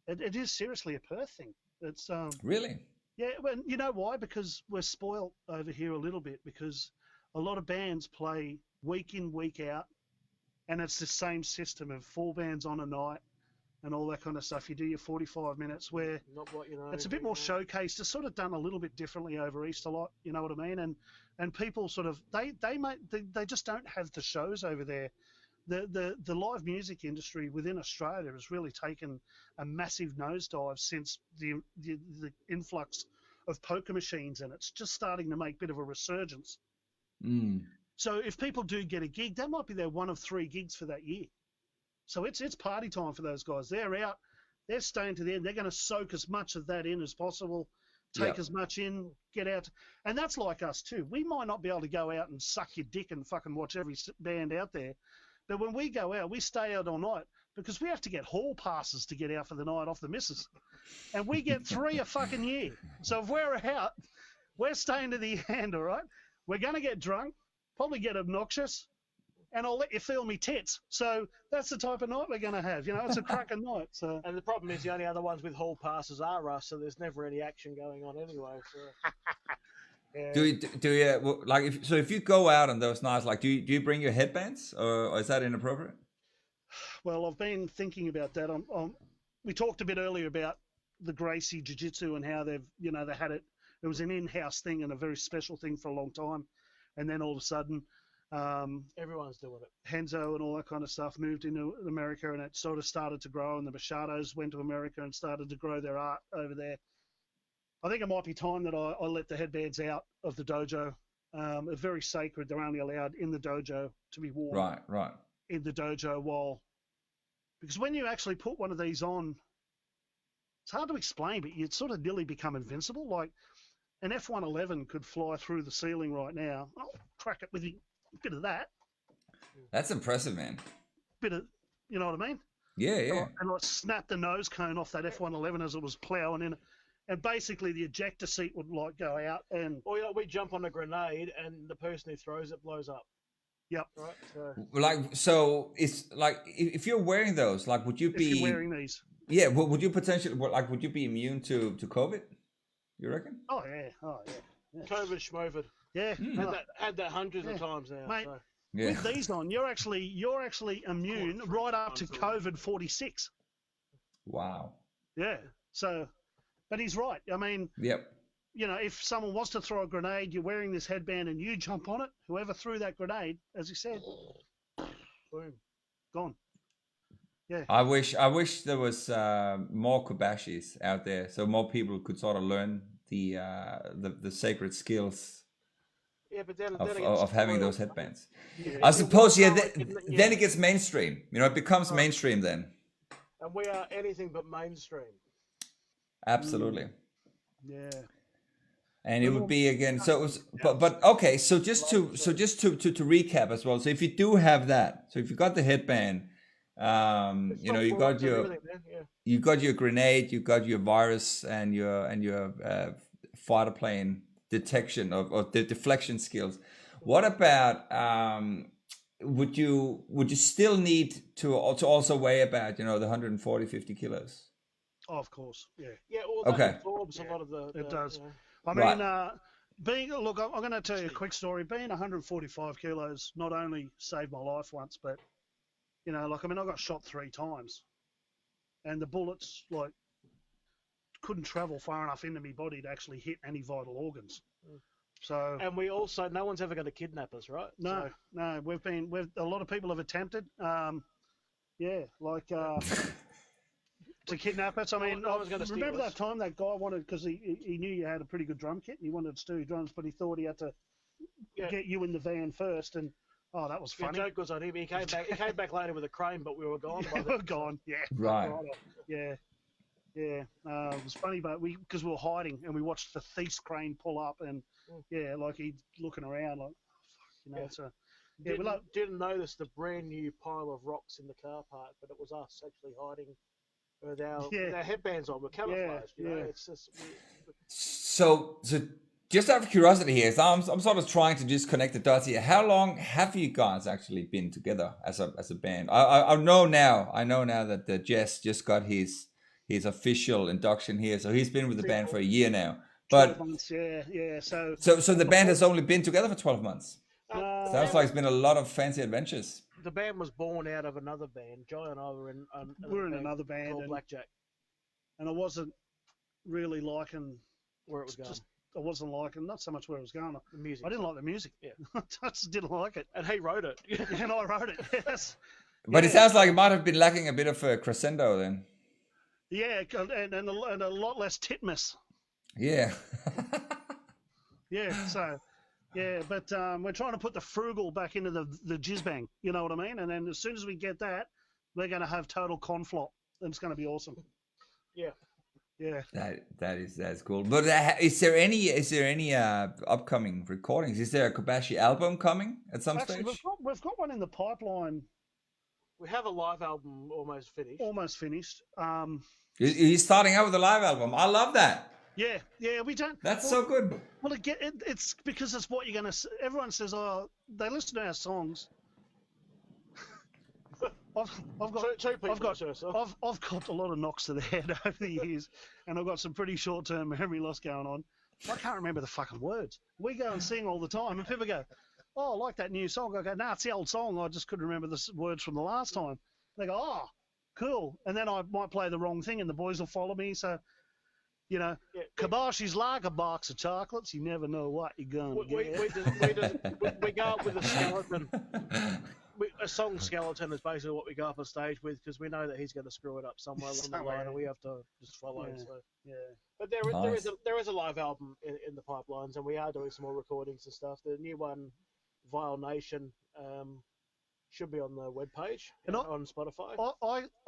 It is seriously a Perth thing. It's really. Yeah, well, you know why? Because we're spoilt over here a little bit because a lot of bands play week in, week out, and it's the same system of 4 bands on a night and all that kind of stuff. You do your 45 minutes where Not what you know. it's a bit more showcased. It's sort of done a little bit differently over East a lot, you know what I mean? And people sort of they just don't have the shows over there. The live music industry within Australia has really taken a massive nosedive since the influx of poker machines, and it's just starting to make a bit of a resurgence. So if people do get a gig, that might be their one of 3 gigs for that year. So it's party time for those guys. They're out, they're staying to the end. They're going to soak as much of that in as possible, take as much in, get out. And that's like us too. We might not be able to go out and suck your dick and fucking watch every band out there. But when we go out, we stay out all night because we have to get hall passes to get out for the night off the missus. And we get 3 a fucking year. So if we're out, we're staying to the end, all right? We're going to get drunk, probably get obnoxious, and I'll let you feel me tits. So that's the type of night we're going to have. You know, it's a cracking night. So. And the problem is the only other ones with hall passes are us, so there's never any action going on anyway. So. Yeah. Do you like if you go out on those nights, like do you bring your headbands or is that inappropriate? Well, I've been thinking about that. We talked a bit earlier about the Gracie Jiu-Jitsu and how they had it. It was an in-house thing and a very special thing for a long time, and then all of a sudden, everyone's doing it. Henzo and all that kind of stuff moved into America, and it sort of started to grow. And the Machados went to America and started to grow their art over there. I think it might be time that I let the headbands out of the dojo. They're very sacred. They're only allowed in the dojo to be worn. Right. In the dojo because when you actually put one of these on, it's hard to explain, but you sort of nearly become invincible. Like an F-111 could fly through the ceiling right now. I'll crack it with a bit of that. That's impressive, man. Bit of, you know what I mean? Yeah. And I snapped the nose cone off that F-111 as it was ploughing in. And basically the ejector seat would like go out and... Or we jump on a grenade and the person who throws it blows up. Yep. Right. So it's like if you're wearing those, like would you be... If you're wearing these. Yeah, would you potentially... would you be immune to COVID? You reckon? Oh, yeah. COVID schmovid. Yeah. Had that hundreds of times now. Mate, so. with these on, you're actually immune right up to COVID 46. Wow. Yeah. So... But he's right. I mean, yep. You know, if someone wants to throw a grenade, you're wearing this headband and you jump on it, whoever threw that grenade, as he said, boom, gone. Yeah. I wish there was more Kobashis out there, so more people could sort of learn the sacred skills. Yeah, but then of having those headbands. Yeah. I suppose, then it gets mainstream. You know, it becomes mainstream then. And we are anything but mainstream. Absolutely. Yeah. And it would be again. So, it was, but okay. So just to recap as well. So if you do have that, so if you got the headband, you know, you got your grenade, you got your virus, and your fighter plane detection of the deflection skills. What about would you still need to also weigh about the 140, 50 kilos? Oh, of course, yeah. Yeah, all that absorbs a lot of the... It does. You know. I mean, I'm going to tell you a quick story. Being 145 kilos not only saved my life once, but, I got shot 3 times. And the bullets, couldn't travel far enough into my body to actually hit any vital organs. So... And we also... No one's ever going to kidnap us, right? No, a lot of people have attempted. To kidnap us. I mean, remember that time that guy wanted, because he knew you had a pretty good drum kit, and he wanted to steal drums, but he thought he had to get you in the van first, and that was funny. The joke was on him. He came back later with a crane, but we were gone. We were gone. Yeah. Right. Yeah. Yeah. It was funny, but because we were hiding, and we watched the thief's crane pull up, and he's looking around, So didn't notice the brand new pile of rocks in the car park, but it was us actually hiding. With our headbands on, we're camouflaged. It's just. So just out of curiosity here, so I'm sort of trying to just connect the dots here. How long have you guys actually been together as a band? I know now that Jess just got his official induction here, so he's been with the band for a year now. 12 But months, yeah. So so the band has only been together for 12 months. no, Sounds like it's been a lot of fancy adventures. The band was born out of another band. Jai and I were in we're in another band, called Blackjack, and I wasn't really liking where it was going. I wasn't liking not so much where it was going. The music. I didn't like the music. Yeah. I just didn't like it, And he wrote it. and I wrote it. Yes. But it sounds like it might have been lacking a bit of a crescendo then. Yeah, and a lot less titmus. Yeah. Yeah, so yeah, but we're trying to put the frugal back into the jizzbang. You know what I mean? And then as soon as we get that, we're going to have total conflop, and it's going to be awesome. Yeah. Yeah. That's cool. But is there any upcoming recordings? Is there a Kobashi album coming at some Actually, stage? we've got one in the pipeline, We have a live album almost finished. almost finished. He's starting out with a live album. I love that. Yeah, we don't. That's so good. Well, it's because it's what you're going to. Everyone says, oh, they listen to our songs. I've got a lot of knocks to the head over the years, and I've got some pretty short-term memory loss going on. I can't remember the fucking words. We go and sing all the time, and people go, "Oh, I like that new song." I go, "Nah, it's the old song. I just couldn't remember the words from the last time." They go, "Oh, cool," and then I might play the wrong thing, and the boys will follow me. So, you know, Kobashi's like a box of chocolates. You never know what you're gonna get. We go up with a skeleton. A song skeleton is basically what we go up on stage with because we know that he's going to screw it up somewhere along the line, and we have to just follow. Yeah. So. Yeah. But there is a live album in the pipelines, and we are doing some more recordings and stuff. The new one, Vile Nation, should be on the webpage And on Spotify.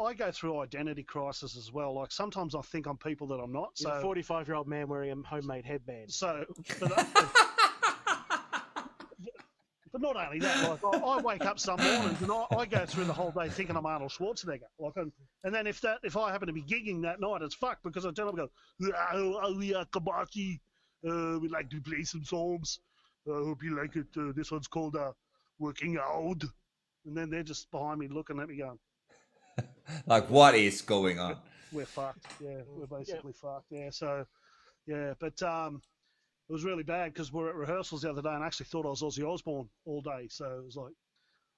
I go through identity crisis as well. Like sometimes I think I'm people that I'm not. He's a 45-year-old man wearing a homemade headband. So, but not only that, like I wake up some mornings and I go through the whole day thinking I'm Arnold Schwarzenegger. Like, and then if I happen to be gigging that night, it's fucked because I tell them, oh yeah, Kobashi, we'd like to play some songs. I hope you like it. This one's called Working Out. And then they're just behind me looking at me going, like, what is going on? we're fucked. Yeah, we're basically fucked. Yeah, so, yeah, but it was really bad because we were at rehearsals the other day and I actually thought I was Ozzy Osbourne all day. So it was like,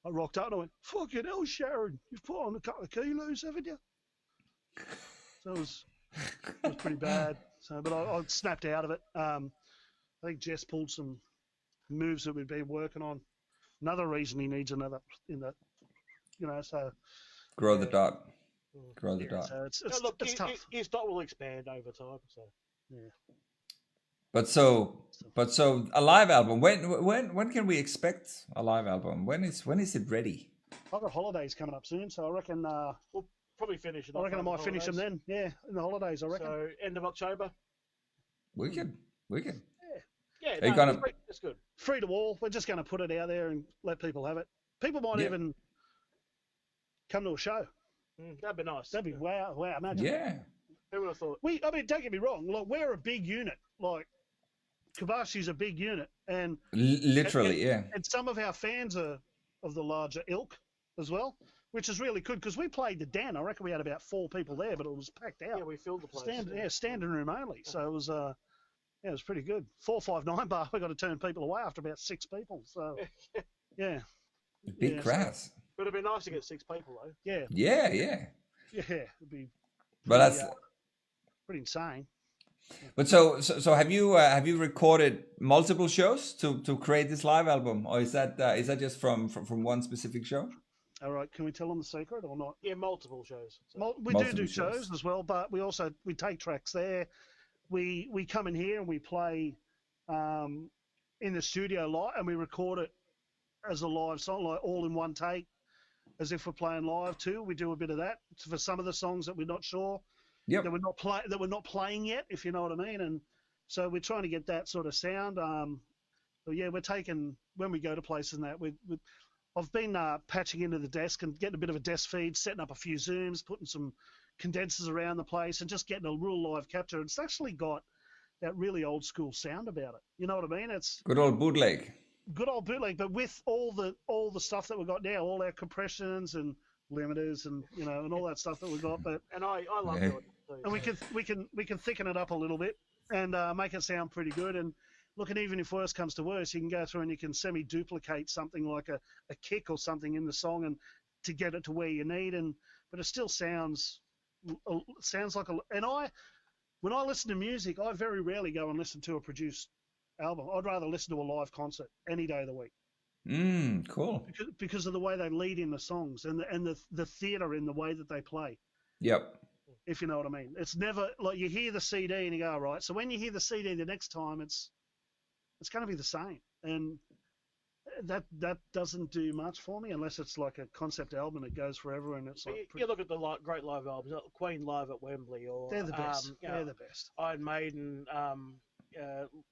I rocked up and I went, fucking hell, Sharon, you've put on a couple of kilos, haven't you? So it was pretty bad. So, but I snapped out of it. I think Jess pulled some moves that we've been working on. Another reason he needs another in that, so. Grow the dot. Grow the dot. So it's tough. His dot will expand over time. So. Yeah. But so a live album. When can we expect a live album? When is it ready? I've got holidays coming up soon, so I reckon we'll probably finish it. I reckon I might finish them then. Yeah, in the holidays, I reckon. So end of October. We can. Yeah, it's good. Free to all. We're just going to put it out there and let people have it. People might even come to a show. That'd be nice. That'd be wow. Imagine. Yeah. Who would have thought? Don't get me wrong. Look, we're a big unit. Like Kobashi's a big unit, and literally, and some of our fans are of the larger ilk as well, which is really good because we played the Den. I reckon we had about 4 people there, but it was packed out. Yeah, we filled the place. Standing room only. So it was it was pretty good. 459 bar. We got to turn people away after about 6 people. So yeah, big crowds. But it'd be nice to get 6 people though. Yeah. Yeah. It'd be. But that's pretty insane. But so have you recorded multiple shows to create this live album, or is that just from one specific show? All right, can we tell them the secret or not? Yeah, multiple shows. So. We do shows as well, but we take tracks there. We come in here and we play in the studio live, and we record it as a live song, like all in one take, as if we're playing live too. We do a bit of that for some of the songs that we're not sure. Yep. That we're not playing yet, if you know what I mean. And so we're trying to get that sort of sound. But yeah, we're taking when we go to places and that. I've been patching into the desk and getting a bit of a desk feed, setting up a few zooms, putting some condensers around the place, and just getting a real live capture. It's actually got that really old school sound about it. You know what I mean? It's good old bootleg. Good old bootleg, but with all the stuff that we've got now, all our compressions and limiters and and all that stuff that we've got. But and I love it. And we can thicken it up a little bit. and make it sound pretty good. And look, and even if worse comes to worse, you can go through and you can semi-duplicate something like a kick or something in the song and to get it to where you need. But it still sounds like a. And when I listen to music, I very rarely go and listen to a produced album. I'd rather listen to a live concert any day of the week. Cool. Because of the way they lead in the songs and the theatre in the way that they play. Yep. If you know what I mean. It's never like you hear the CD and you go, all right. So when you hear the CD the next time, it's going to be the same. And that doesn't do much for me unless it's like a concept album that goes forever and it's like. You look at the great live albums, like Queen live at Wembley, or They're the best. They're the best. Iron Maiden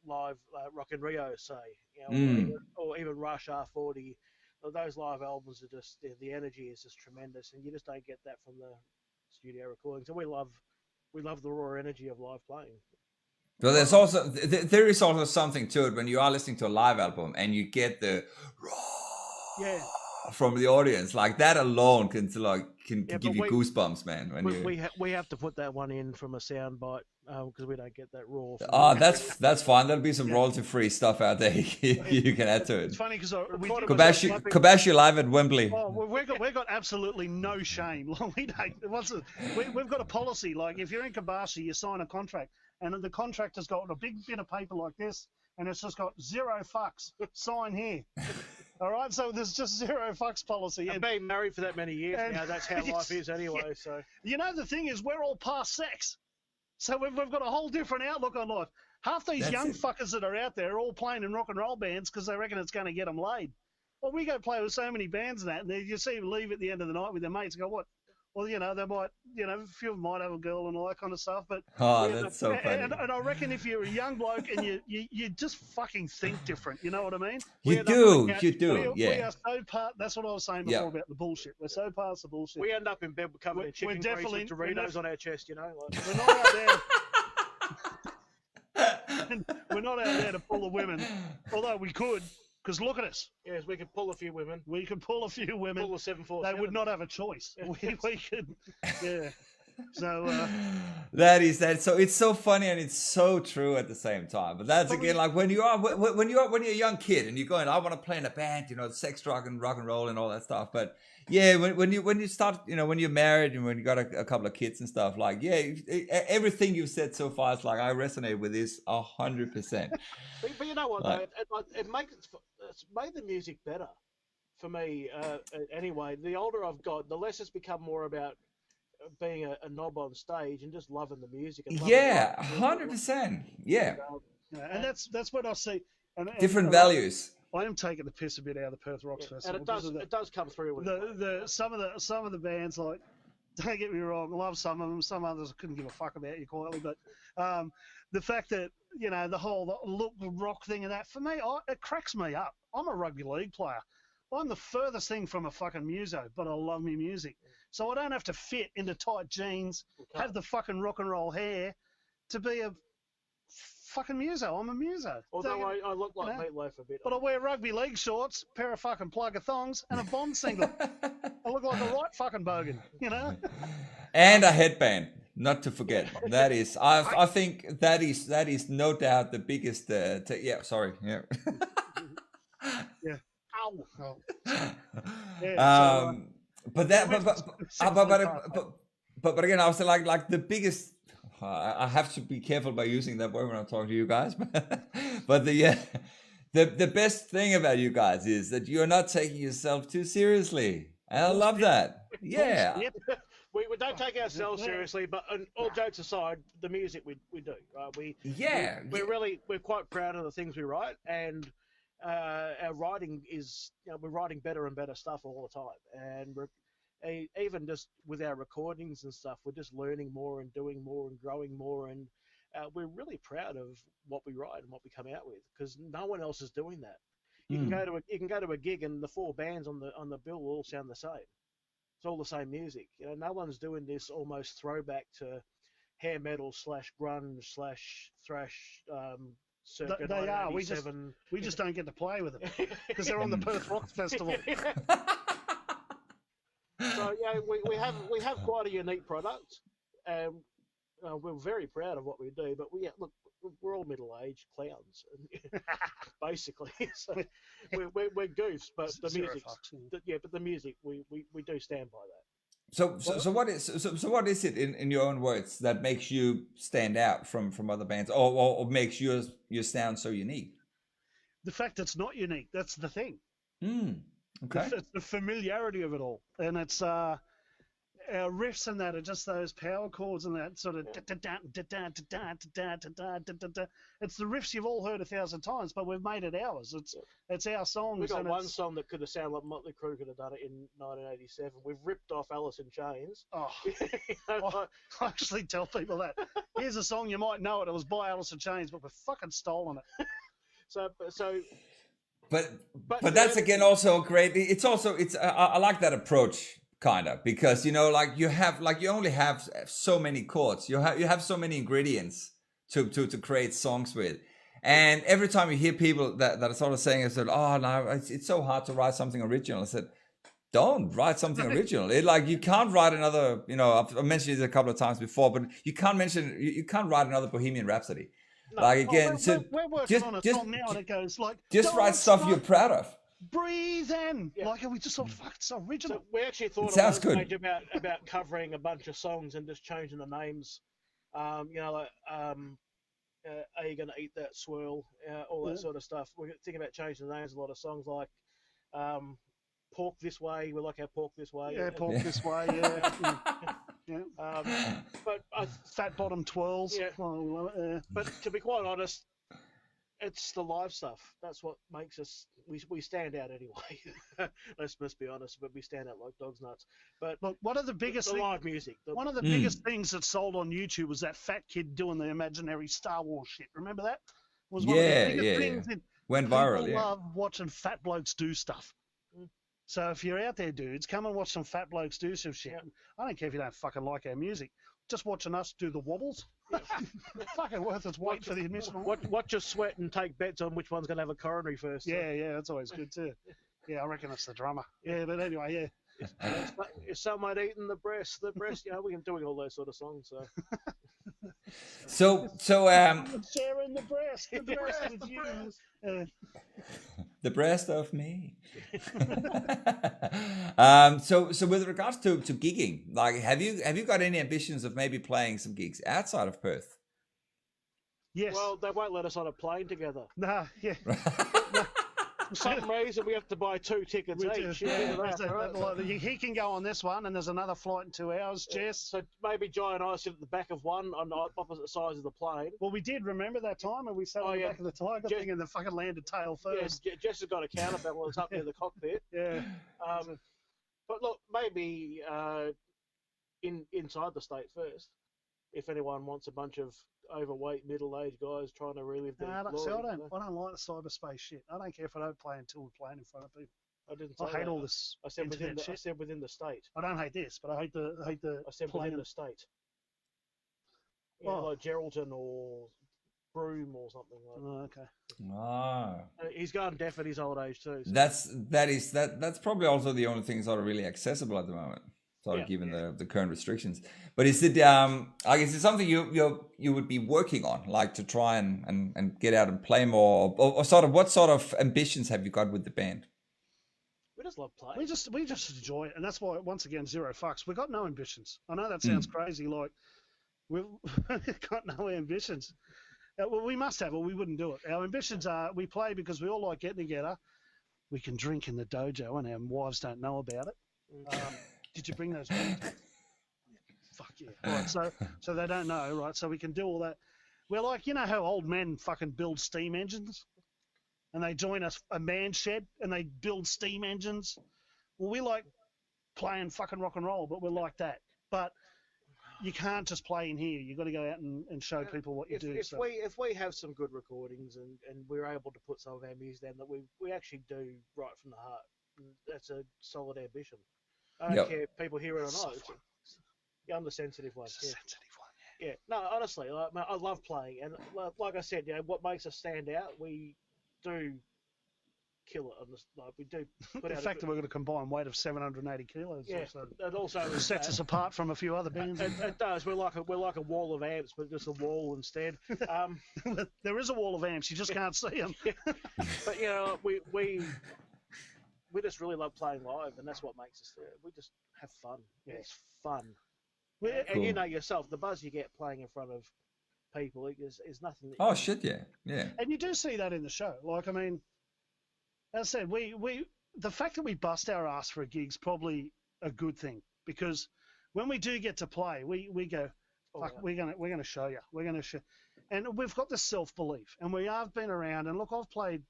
live Rock in Rio, say, or even Rush R40. Those live albums are just the energy is just tremendous, and you just don't get that from the studio recordings. And we love the raw energy of live playing. But there is also something to it when you are listening to a live album and you get the from the audience, like that alone can give you goosebumps, man. When we have to put that one in from a sound bite because we don't get that raw. That's fine. There'll be some royalty-free stuff out there you can add to it. It's funny because Kobashi live at Wembley. Oh, we've got absolutely no shame. We've got a policy. Like if you're in Kobashi, you sign a contract, and the contract has got a big bit of paper like this, and it's just got 0 fucks. Sign here. All right, so there's just 0 fucks policy. And being married for that many years now, that's how life is anyway. So you know, the thing is, we're all past sex, so we've got a whole different outlook on life. Half these young fuckers that are out there are all playing in rock and roll bands because they reckon it's going to get them laid. Well, we go play with so many bands and that, and you see them leave at the end of the night with their mates and go, what? Well, you know, they might, a few of them might have a girl and all that kind of stuff. But that's so funny. And I reckon if you're a young bloke and you just fucking think different, you know what I mean? You do. We are so part. That's what I was saying before about the bullshit. We're so past the bullshit. We end up in bed covered in chicken grease with Doritos on our chest, you know. We're not out there. We're not out there to pull the women, although we could. Because look at us. Yes, we could pull a few women. We could pull a few women. Pull a 747. They would not have a choice. We could, yeah. So that is that. So it's so funny and it's so true at the same time. But that's again like when you're a young kid and you're going, I want to play in a band, sex, rock and roll and all that stuff. But yeah, when you start, when you're married and when you got a couple of kids and stuff, like everything you've said so far is like I resonate with this 100%. But you know what? Like, though, it's made the music better for me. Anyway, the older I've got, the less it's become more about being a knob on stage and just loving the music. And 100%. Yeah. And that's what I see. Different values. I am taking the piss a bit out of the Perth Rocks Festival. And it does come through. Some of the bands, like, don't get me wrong, I love some of them. Some others I couldn't give a fuck about you quietly. But the fact that, the rock thing and that, for me, it cracks me up. I'm a rugby league player. I'm the furthest thing from a fucking muso, but I love me music. So I don't have to fit into tight jeans, have the fucking rock and roll hair to be a fucking muso. I'm a muso. Although I look like Meatloaf a bit. But I wear rugby league shorts, pair of fucking plugger thongs, and a Bond singlet. I look like a right fucking bogan, And a headband, not to forget. That is, I think that is no doubt the biggest. Sorry. Yeah. Yeah. Ow. Yeah, but again, I was like the biggest. I have to be careful by using that word when I'm talking to you guys. But the best thing about you guys is that you're not taking yourself too seriously, and I love that. Yeah. We don't take ourselves seriously, but all jokes aside, the music we do, right? We're quite proud of the things we write, and our writing is, we're writing better and better stuff all the time, and we're even just with our recordings and stuff, we're just learning more and doing more and growing more, and we're really proud of what we write and what we come out with, because no one else is doing that. You can go to a gig and the 4 bands on the bill will all sound the same. It's all the same music. No one's doing this almost throwback to hair metal / grunge / thrash. Circa they are. We just don't get to play with them because they're on the Perth Rock Festival. So we have quite a unique product, and we're very proud of what we do. But look, we're all middle-aged clowns, basically. So we're goofs, but the Zero music, fucks, but the music, we do stand by that. So what is it in your own words that makes you stand out from other bands, or makes your sound so unique? The fact it's not unique, that's the thing. Okay. It's the familiarity of it all, and it's our riffs and that are just those power chords and that sort of. It's the riffs you've all heard 1,000 times, but we've made it ours. It's our songs. We got and one song that could have sounded like Motley Crue could have done it in 1987. We've ripped off Alice in Chains. Oh, I actually tell people that. Here's a song you might know it. It was by Alice in Chains, but we've fucking stolen it. But that's again also great. I like that approach kind of, because like you only have so many chords. You have so many ingredients to create songs with. And every time you hear people that are sort of saying, I said, oh no, it's so hard to write something original. I said, don't write something original. You can't write another, I've mentioned it a couple of times before, but you can't write another Bohemian Rhapsody. No. Like again, we're working on a song now, and it goes like, just write stuff you're proud of. Breathe in, and we just thought, fuck, it's original. So we actually thought sounds good. about covering a bunch of songs and just changing the names. Are you going to eat that swirl? All that sort of stuff. We're thinking about changing the names of a lot of songs, like Pork This Way. We like our Pork This Way. Yeah, Pork This Way. Yeah. Yeah. But Fat Bottom Twirls. Yeah. Oh, but to be quite honest, it's the live stuff. That's what makes us. We stand out anyway. Let's be honest, but we stand out like dog's nuts. But look, one of the biggest live music. One of the biggest things that sold on YouTube was that fat kid doing the imaginary Star Wars shit. Remember that? It was one of the biggest things. That went viral. People love watching fat blokes do stuff. So if you're out there, dudes, come and watch some fat blokes do some shit. I don't care if you don't fucking like our music. Just watching us do the wobbles, fucking worth its weight for the admission. Watch us sweat and take bets on which one's going to have a coronary first. Yeah, that's always good too. Yeah, I reckon it's the drummer. Yeah, but anyway, yeah. Is someone eating the breast? We can do all those sort of songs. So sharing the breast with you. The breast of me. So with regards to gigging, like have you got any ambitions of maybe playing some gigs outside of Perth? Yes. Well, they won't let us on a plane together. Nah, yeah. For some reason, we have to buy 2 tickets each. He can go on this one, and there's another flight in 2 hours, Jess. So maybe Jai and I sit at the back of one on the opposite sides of the plane. Well, we did remember that time, and we sat on the back of the Tiger thing, and the fucking landed tail first. Yeah, Jess has got a counterbalance up near the cockpit. Yeah. But look, maybe inside the state first, if anyone wants a bunch of overweight middle-aged guys trying to relive their glory. I don't like the cyberspace shit. I don't care if I don't play until we're playing in front of people. I hate all this. I said within the state. I don't hate this, but I hate the. I said within the state. Like Geraldton or Broome or something like that. Oh, okay. Ah. He's gone deaf at his old age too. So. That's probably also the only things that are really accessible at the moment. Given the current restrictions. But is it I guess it's something you would be working on, like to try and get out and play more, or sort of what sort of ambitions have you got with the band? We just love playing. We just enjoy it, and that's why once again zero fucks. We've got no ambitions. I know that sounds crazy, like we've got no ambitions. Well, we must have, or we wouldn't do it. Our ambitions are we play because we all like getting together. We can drink in the dojo, and our wives don't know about it. Did you bring those? Fuck yeah! Right, so they don't know, right? So we can do all that. We're like, how old men fucking build steam engines, and they join a man shed and they build steam engines. Well, we like playing fucking rock and roll, but we're like that. But you can't just play in here. You've got to go out and show people what you do. If we have some good recordings and we're able to put some of our music down that we actually do right from the heart, that's a solid ambition. I don't care if people hear it or not. I'm the sensitive one. Yeah. No, honestly, I love playing, and like I said, what makes us stand out, we do kill it. On this, like we do put The out fact that we've got a combined weight of 780 kilos yeah, also it also sets us apart from a few other bands. It does. We're like a wall of amps, but just a wall instead. There is a wall of amps. You just can't see them. But we just really love playing live, and that's what makes us. We just have fun. Yeah, it's fun. And you know yourself, the buzz you get playing in front of people is nothing. Oh shit! Yeah. And you do see that in the show. Like, I mean, as I said, the fact that we bust our ass for a gig's probably a good thing, because when we do get to play, we go, fuck, we're gonna show you. We're gonna show, and we've got the self-belief, and we have been around. And look, I've played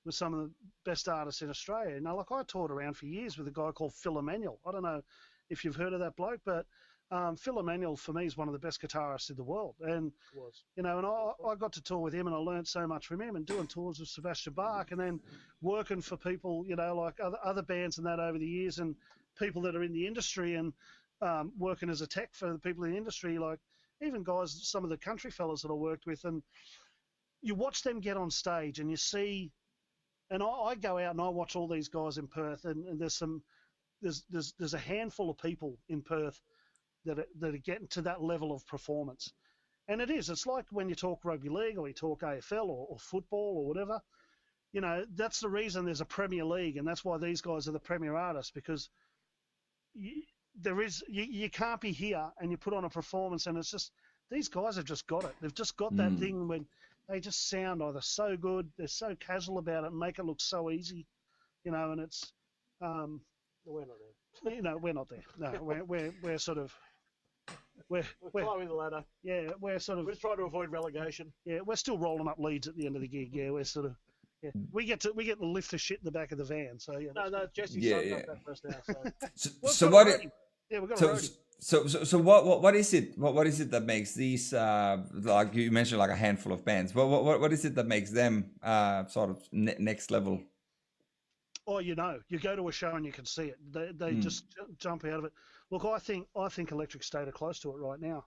with some of the best artists in Australia. Now, like, I toured around for years with a guy called Phil Emanuel. I don't know if you've heard of that bloke, but Phil Emanuel for me is one of the best guitarists in the world. And you know, and I got to tour with him, and I learned so much from him, and doing tours with Sebastian Bach, and then working for people, you know, like other bands and that over the years, and people that are in the industry, and working as a tech for the people in the industry, like even guys, some of the country fellas that I worked with, and you watch them get on stage, and you see. And I go out and I watch all these guys in Perth, and there's a handful of people in Perth that are getting to that level of performance. And it's like when you talk rugby league or you talk AFL or football or whatever, you know, that's the reason there's a Premier League, and that's why these guys are the premier artists, because you can't be here and you put on a performance and it's just, these guys have just got it. They've just got that thing when they just sound either so good, they're so casual about it and make it look so easy, you know, and it's, we're not there. You know, we're not there. No, we're sort of, we're climbing the ladder. Yeah, we're sort of. We're trying to avoid relegation. Yeah, we're still rolling up leads at the end of the gig. Yeah, we're sort of. Yeah, we get to lift the shit in the back of the van. So yeah. No, Jesse's up that for us now. So what? We've got a roadie. So what is it? What is it that makes these like you mentioned, like a handful of bands? What is it that makes them sort of next level? Oh, you know, you go to a show and you can see it. They just jump out of it. Look, I think Electric State are close to it right now.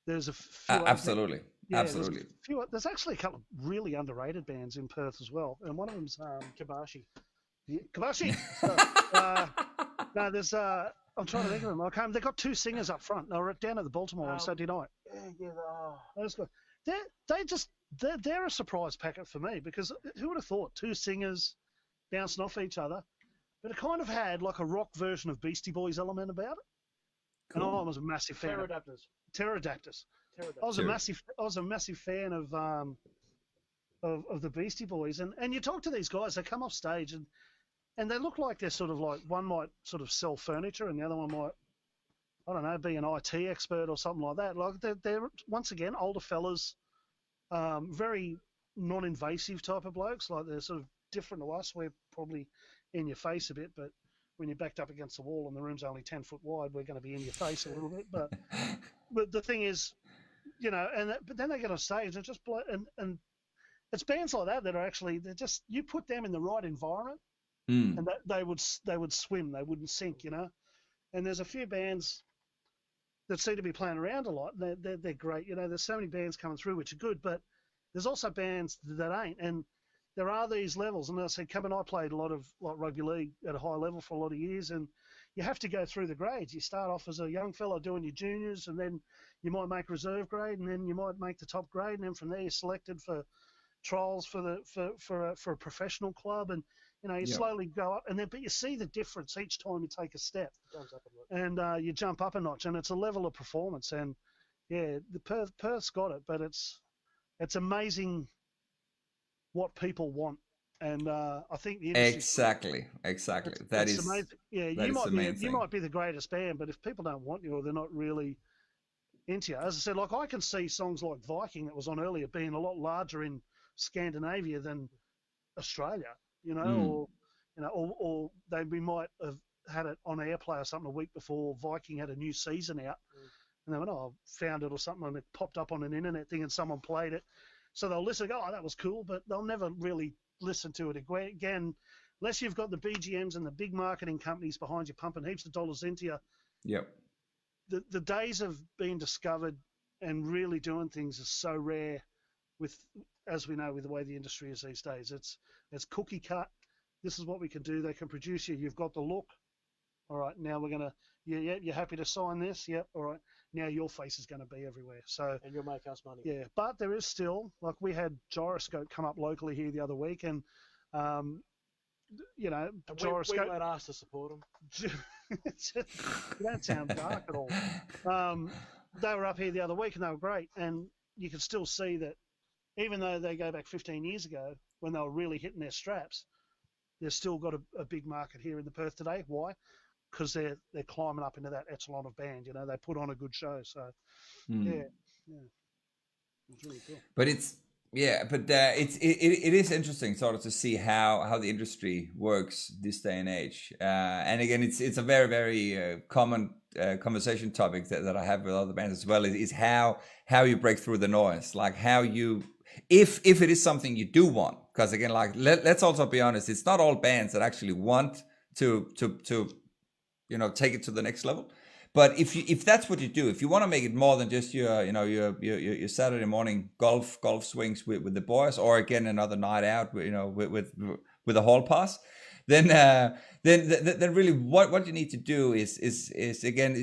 There's a few absolutely. There's actually a couple of really underrated bands in Perth as well, and one of them's Kobashi. Yeah, Kobashi. No, there's I'm trying to think of them. They got two singers up front. They were down at the Baltimore on Saturday night. They're a surprise packet for me, because who would have thought two singers bouncing off each other, but it kind of had like a rock version of Beastie Boys element about it. Cool. And I was a massive fan. Pterodactyls. I was a massive fan of the Beastie Boys, and you talk to these guys, they come off stage and they look like they're sort of like, one might sort of sell furniture and the other one might, I don't know, be an IT expert or something like that. Like they're once again older fellas, very non-invasive type of blokes. Like they're sort of different to us. We're probably in your face a bit, but when you're backed up against the wall and the room's only 10 foot wide, we're going to be in your face a little bit. But the thing is, you know, but then they get on stage and just and it's bands like that are actually, they're just, you put them in the right environment and they would swim, they wouldn't sink, you know. And there's a few bands that seem to be playing around a lot. They're great, you know. There's so many bands coming through which are good, but there's also bands that ain't. And there are these levels, and as I said, I played a lot of rugby league at a high level for a lot of years, and you have to go through the grades. You start off as a young fella doing your juniors, and then you might make reserve grade, and then you might make the top grade, and then from there you're selected for trials for a professional club, and you know you slowly go up, and then but you see the difference each time you take a step, and you jump up a notch, and it's a level of performance, and yeah, the Perth's got it, but it's amazing what people want, and I think the industry, exactly. That is amazing. Yeah, you might be the greatest band, but if people don't want you or they're not really into you, as I said, like I can see songs like Viking that was on earlier being a lot larger in Scandinavia than Australia, you know, or we might have had it on airplay or something a week before Viking had a new season out, and they went, oh, found it or something, and it popped up on an internet thing, and someone played it. So they'll listen, go, oh, that was cool, but they'll never really listen to it again, unless you've got the BGMs and the big marketing companies behind you pumping heaps of dollars into you. Yep. The days of being discovered and really doing things are so rare with as we know with the way the industry is these days, it's cookie cut. This is what we can do. They can produce you. You've got the look. All right, now we're gonna. Yeah, you're happy to sign this? Yep. All right. Now your face is going to be everywhere. So and you'll make us money. yeah, but there is still, like, we had Gyroscope come up locally here the other week, and you know, And Gyroscope. we weren't asked to support them. You don't sound dark at all. They were up here the other week and they were great, and you can still see that even though they go back 15 years ago when they were really hitting their straps, they've still got a big market here in the Perth today. Why? Because they're climbing up into that echelon of band. You know, they put on a good show. So yeah, it's really cool. But it is interesting sort of to see how the industry works this day and age. And again, it's a very, very common conversation topic that I have with other bands as well, is how you break through the noise, like how you, if it is something you do want, because again, like let's also be honest, it's not all bands that actually want to you know, take it to the next level. But if that's what you do, if you want to make it more than just your your Saturday morning golf swings with the boys, or again another night out, you know, with a hall pass, then really what you need to do is again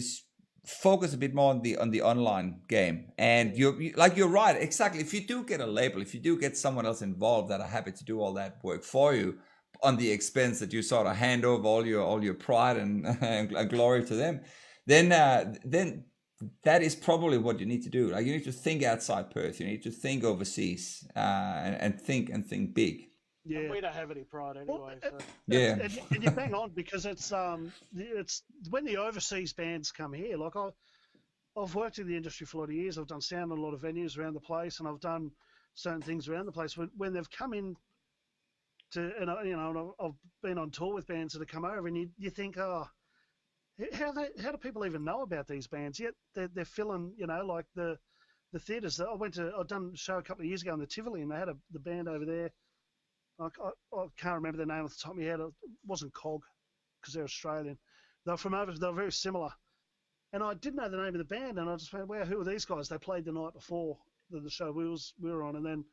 focus a bit more on the online game. And you're right, exactly. If you do get a label, if you do get someone else involved that are happy to do all that work for you, on the expense that you sort of hand over all your pride and glory to them, then that is probably what you need to do. Like, you need to think outside Perth. You need to think overseas, and think big. Yeah, And we don't have any pride anyway. So. Yeah, and you bang on, because it's when the overseas bands come here. Like, I've worked in the industry for a lot of years. I've done sound in a lot of venues around the place, and I've done certain things around the place. When they've come in and you know, I've been on tour with bands that have come over, and you think, oh, how do people even know about these bands? Yet they're filling, you know, like the theatres. I've done a show a couple of years ago in the Tivoli, and they had the band over there. I can't remember their name off the top of my head. It wasn't Cog, because they're Australian. They're from over. They're very similar, and I didn't know the name of the band, and I just went, "Wow, who are these guys?" They played the night before the show we were on, and then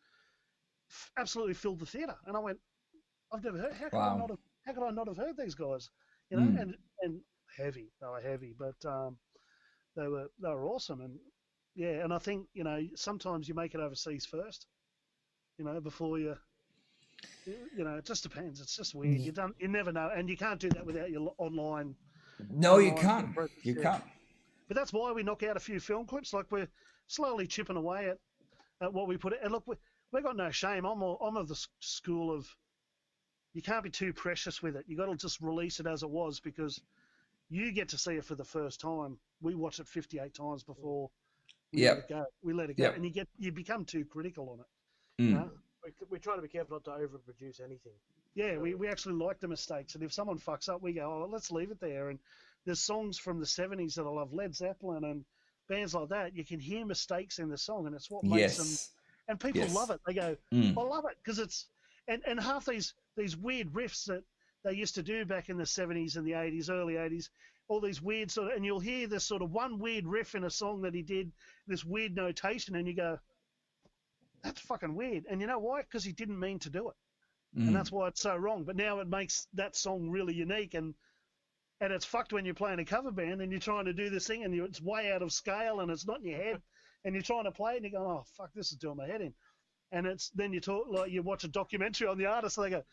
absolutely filled the theatre. And I went, I've never heard. How could I not have heard these guys? You know, and heavy. They were heavy, but they were awesome. And yeah, and I think, you know, sometimes you make it overseas first, you know, before you know, it just depends. It's just weird. You never know, and you can't do that without your online. No, you can't. You can't. But that's why we knock out a few film clips. Like, we're slowly chipping away at what we put in. And look, we got no shame. I'm of the school of, you can't be too precious with it. You got to just release it as it was, because you get to see it for the first time. We watch it 58 times before we let it go. We let it go, and you become too critical on it. You know? We try to be careful not to overproduce anything. Yeah, we actually like the mistakes, and if someone fucks up, we go, oh, let's leave it there. And there's songs from the 70s that I love, Led Zeppelin and bands like that. You can hear mistakes in the song, and it's what makes them. And people love it. They go, I love it, because it's and half these weird riffs that they used to do back in the 70s and the 80s, early 80s, all these weird sort of, and you'll hear this sort of one weird riff in a song that he did, this weird notation, and you go, that's fucking weird. And you know why? Because he didn't mean to do it. And that's why it's so wrong. But now it makes that song really unique, and it's fucked when you're playing a cover band and you're trying to do this thing and it's way out of scale and it's not in your head, and you're trying to play it and you go, oh fuck, this is doing my head in. And it's then you talk, like, you watch a documentary on the artist, and they go,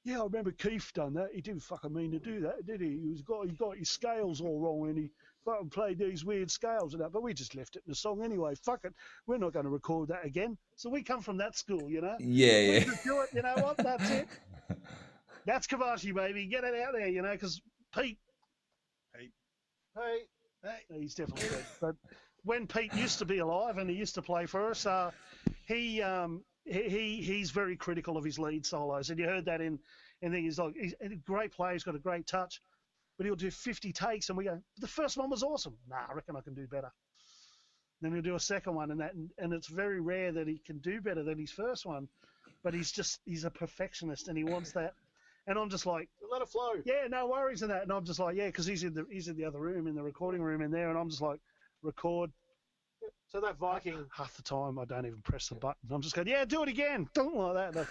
yeah, I remember Keith done that. He didn't fucking mean to do that, did he? He got his scales all wrong, and he fucking played these weird scales and that. But we just left it in the song anyway. Fuck it, we're not going to record that again. So we come from that school, you know. Yeah. Just do it. You know what? That's it. That's Kobashi, baby. Get it out there, you know. Because Pete, he's definitely dead. But when Pete used to be alive and he used to play for us, he's very critical of his lead solos, and you heard that in he's like, he's a great player, he's got a great touch, but he'll do 50 takes, and we go, the first one was awesome. Nah, I reckon I can do better. Then he'll do a second one, and it's very rare that he can do better than his first one, but he's a perfectionist, and he wants that. And I'm just like, let it flow. Yeah, no worries in that. And I'm just like, yeah, because he's in the other room, in the recording room in there, and I'm just like, record. So that Viking, Half the time I don't even press the button. I'm just going, yeah, do it again. Don't like that.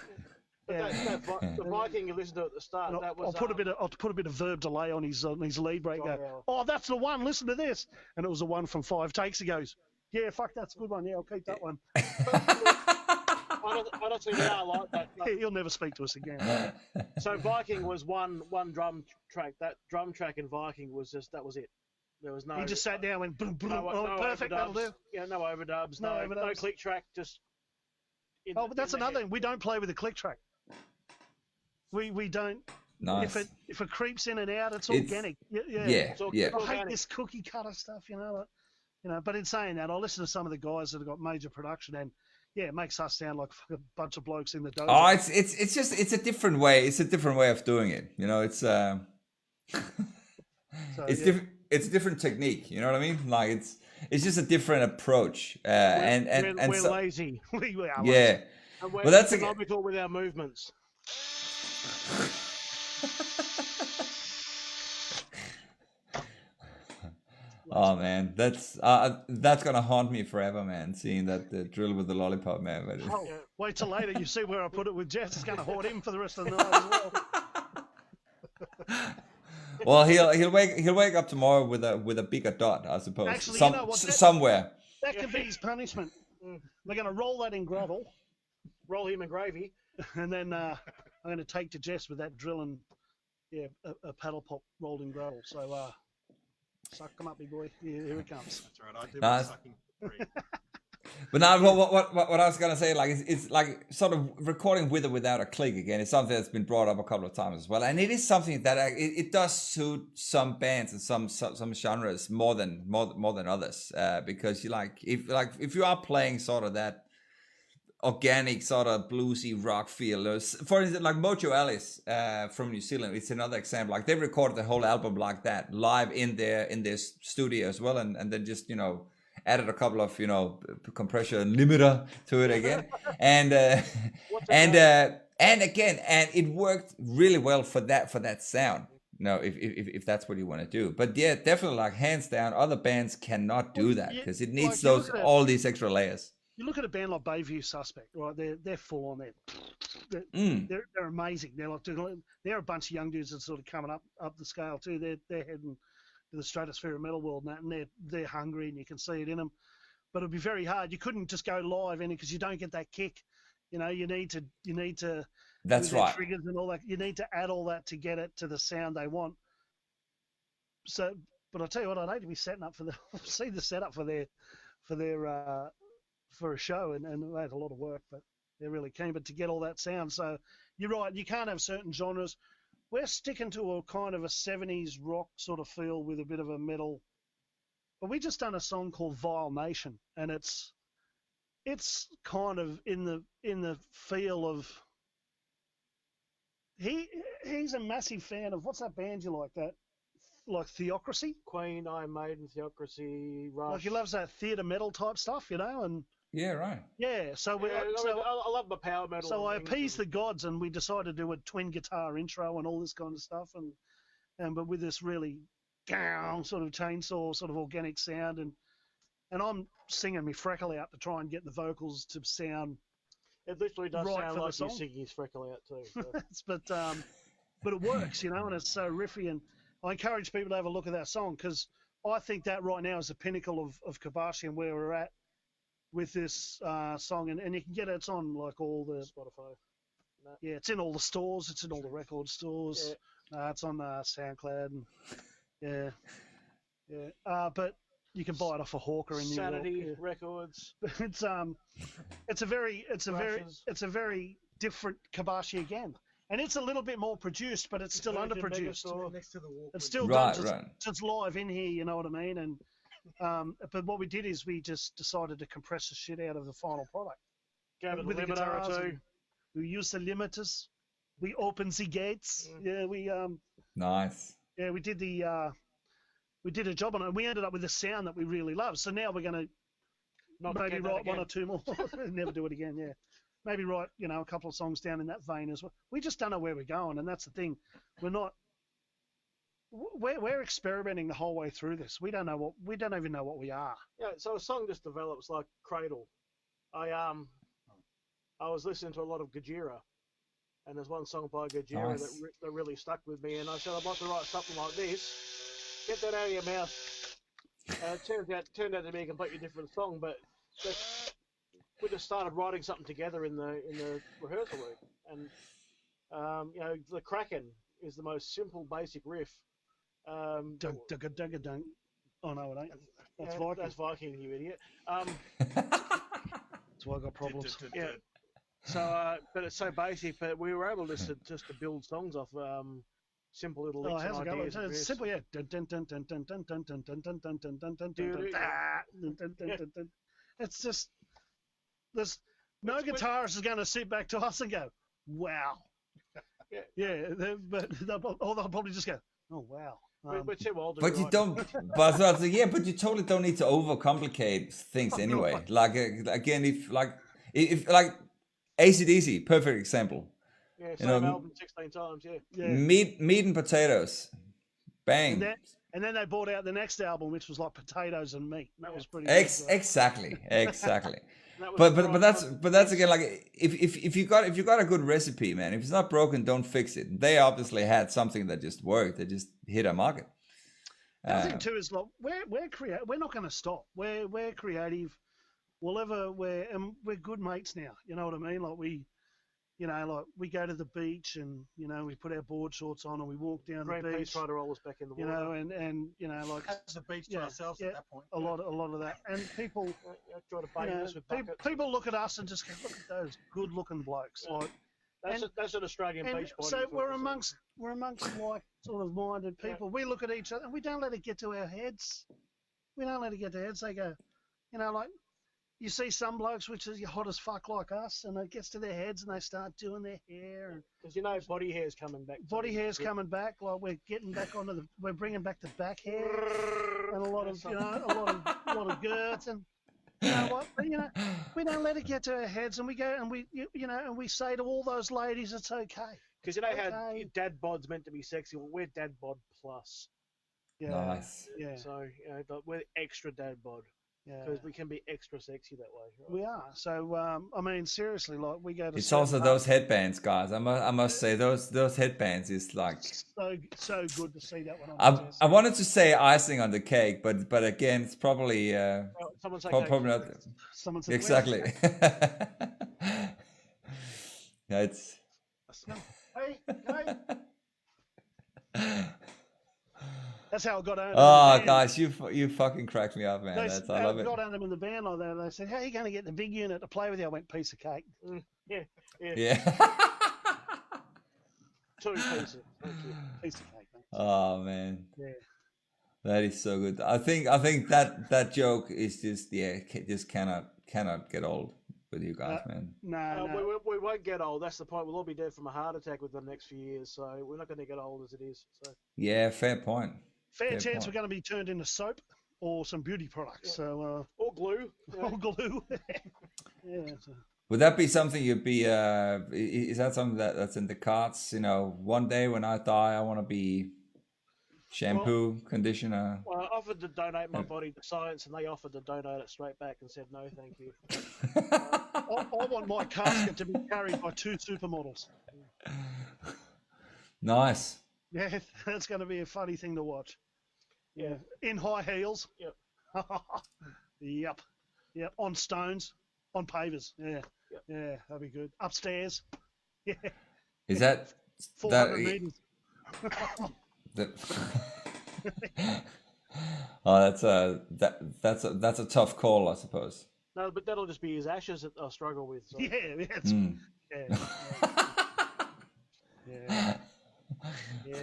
the Viking you listened to at the start, And that was. I'll put a bit of verb delay on his lead break. John Go, Howe. oh, that's the one. Listen to this, and it was the one from 5 takes. He goes, yeah, fuck, that's a good one. Yeah, I'll keep that one. Honestly, they are like that. He'll never speak to us again. So Viking was one drum track. That drum track in Viking was that was it. There was no. He just sat down and went, boom, boom. no Perfect, that'll overdubs. do. Yeah, no overdubs. No No overdubs. click track. Just. But that's another thing. We don't play with a click track. We don't. Nice. If it creeps in and out, it's organic. Yeah. I hate this cookie cutter stuff, But in saying that, I listen to some of the guys that have got major production, and it makes us sound like a bunch of blokes in the dojo. Oh, it's a different way. It's a different way of doing it. It's different. It's a different technique. You know what I mean? Like it's just a different approach. We're lazy. We are lazy. Yeah. And we're that's economical with our movements. Oh man, that's gonna haunt me forever, man. Seeing that the drill with the lollipop, man. But wait till later. You see where I put it with Jess. It's gonna haunt him for the rest of the night as well. Well, he'll wake up tomorrow with a bigger dot, I suppose. Actually, somewhere. That could be his punishment. We're gonna roll that in gravel, roll him in gravy, and then I'm gonna take to Jess with that drill and a paddle pop rolled in gravel. So. Suck him up, big boy. Yeah, here it comes. That's right. I do my sucking free. But now, what I was gonna say, like, it's like sort of recording with or without a click again. It's something that's been brought up a couple of times as well, and it is something that it does suit some bands and some genres more than others, because if you are playing sort of that organic sort of bluesy rock feel. For instance, like Mojo Alice from New Zealand, it's another example. Like they recorded the whole album like that, live in their studio as well, and then just added a couple of compressor and limiter to it again, and it worked really well for that sound. If that's what you want to do. But yeah, definitely, like hands down, other bands cannot do that because it needs all these extra layers. You look at a band like Bayview Suspect, right? They're full on there. They're amazing. They're a bunch of young dudes that's sort of coming up the scale too. They're heading to the stratosphere of metal world and they're hungry and you can see it in them. But it'd be very hard. You couldn't just go live in it because you don't get that kick. You need to. That's right. Triggers and all that. You need to add all that to get it to the sound they want. So, but I'll tell you what, I'd hate to be setting up see the setup for their for a show, and they had a lot of work, but they're really keen. But to get all that sound, so you're right, you can't have certain genres. We're sticking to a kind of a 70s rock sort of feel with a bit of a metal. But we just done a song called Vile Nation, and it's kind of in the feel of he's a massive fan of what's that band you like Theocracy? Queen, Iron Maiden, Theocracy, Rush. Like he loves that theatre metal type stuff, and yeah, right. Yeah, I love my power metal. So I appeased the gods, and we decided to do a twin guitar intro and all this kind of stuff, but with this really sort of chainsaw, sort of organic sound, and I'm singing me freckle out to try and get the vocals to sound. It literally does right sound for like the you're song. singing his freckle out too. So. but it works, and it's so riffy, and I encourage people to have a look at that song because I think that right now is the pinnacle of Kobashi and where we're at with this song, and you can get it. It's on like all the Spotify. No. Yeah, it's in all the stores. It's in all the record stores. Yeah. It's on SoundCloud. And, but you can buy it off a hawker in New York. Sanity Records. It's a very different Kobashi again. And it's a little bit more produced, but it's still underproduced. Next to the Walkman. It's still done just live in here, you know what I mean? And but what we did is we just decided to compress the shit out of the final product. Gave it a limiter or two. We used the limiters. We opened the gates. Yeah, we nice. Yeah, we did a job on it. And we ended up with a sound that we really love. So now we're gonna maybe write one or two more. Never do it again. Yeah. Maybe write, a couple of songs down in that vein as well. We just don't know where we're going, and that's the thing. We're not we're experimenting the whole way through this. We don't even know what we are. Yeah, so a song just develops like Cradle. I was listening to a lot of Gojira, and there's one song by Gojira Nice. that really stuck with me, and I said I'd like to write something like this. Get that out of your mouth. It turned out to be a completely different song, but we just started writing something together in the rehearsal room, and the Kraken is the most simple, basic riff. Dunk, dunk, dunk, dunk. Oh no, it ain't. That's Yeah, Viking. That's Viking, you idiot. That's why I got problems. Yeah. So, but it's so basic. But we were able just to build songs off simple little Oh, licks how's and it go? ideas. It's simple, yeah. Dun, dun, dun, dun, dun, dun, dun, dun, dun, dun, dun, dun, dun, dun, dun, dun, Dude, ah, dun, dun, dun, dun, dun. It's just there's no guitarist is going to sit back to us and go, "Wow." Yeah, but they'll probably just go, "Oh wow." We're too old to But be you writing. don't. But I was like, yeah, but you totally don't need to overcomplicate things anyway. Like again, if like AC/DC, perfect example. Yeah, You same know, album 16 times. Yeah. meat and potatoes, bang. And then they brought out the next album, which was like potatoes and meat. That was pretty. Exactly. That was But that's again like if you got a good recipe, man. If it's not broken, don't fix it. They obviously had something that just worked. They just hit a market. The other thing too is like we're creative. We're not going to stop. We're creative. We're good mates now. You know what I mean? Like we go to the beach and we put our board shorts on and we walk down the beach. Try to roll us back in the water. And like That's the beach to ourselves at that point. a lot of that. And people, Try to bait us with buckets. people look at us and just go, look at those good-looking blokes. Like, That's an Australian and beach body. so we're amongst like sort of minded people. We look at each other and we don't let it get to our heads. We don't let it get to our heads. They go, like you see some blokes which is hot as fuck like us, and it gets to their heads and they start doing their hair. Because body hair's coming back. Body hair's coming back. Like we're getting back we're bringing back the back hair and a lot of girths and. You know what? We don't let it get to our heads, and we go and we say to all those ladies, it's okay. Because how dad bod's meant to be sexy. Well, we're dad bod plus. Yeah. Nice. Yeah. So we're extra dad bod because we can be extra sexy that way. Right? We are. So I mean, seriously, like we go to. It's also those headbands, guys. I must say those headbands is like so good to see that one. I wanted to say icing on the cake, but again, it's probably Someone say probably not. Someone said Exactly. Yeah, it's. Hey. That's how I got on. Oh, guys, you fucking cracked me up, man. I love it. Got on them in the van like that. They said, "How are you going to get the big unit to play with you?" I went, "Piece of cake." Yeah. 2 pieces. Piece of cake, mate. Oh man. Yeah. That is so good. I think that joke is just cannot get old with you guys, man. No. We won't get old. That's the point. We'll all be dead from a heart attack within the next few years. So we're not going to get old as it is. So. Yeah, fair point. Fair chance we're going to be turned into soap or some beauty products. Yeah. So or glue. or glue. Yeah. So. Would that be something you'd be? Is that something that's in the cards? One day when I die, I want to be shampoo, conditioner. Well, I offered to donate my body to science, and they offered to donate it straight back and said no, thank you. I want my casket to be carried by 2 supermodels. Nice. Yeah, that's going to be a funny thing to watch. Yeah. In high heels. Yep. Yep. On stones. On pavers. Yeah. Yep. Yeah, that'd be good. Upstairs. Yeah. Is that 400 meters. Oh, that's a tough call, I suppose. No, but that'll just be his ashes that I'll struggle with. So. Yeah.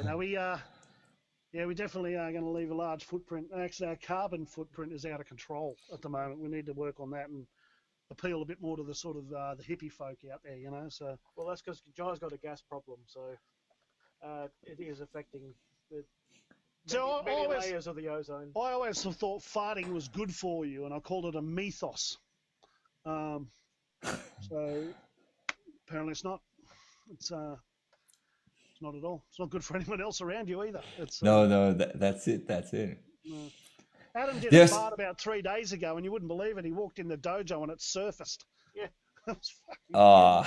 No, we definitely are going to leave a large footprint. Actually, our carbon footprint is out of control at the moment. We need to work on that and appeal a bit more to the sort of the hippie folk out there, So well, that's because Jai's got a gas problem, so it is affecting the many layers of the ozone. I always thought farting was good for you, and I called it a mythos. So apparently it's not. It's It's not at all. It's not good for anyone else around you either. It's No, that's it. That's it. no. Adam did a There's fart about 3 days ago, and you wouldn't believe it. He walked in the dojo and it surfaced. Yeah. It was fucking ah.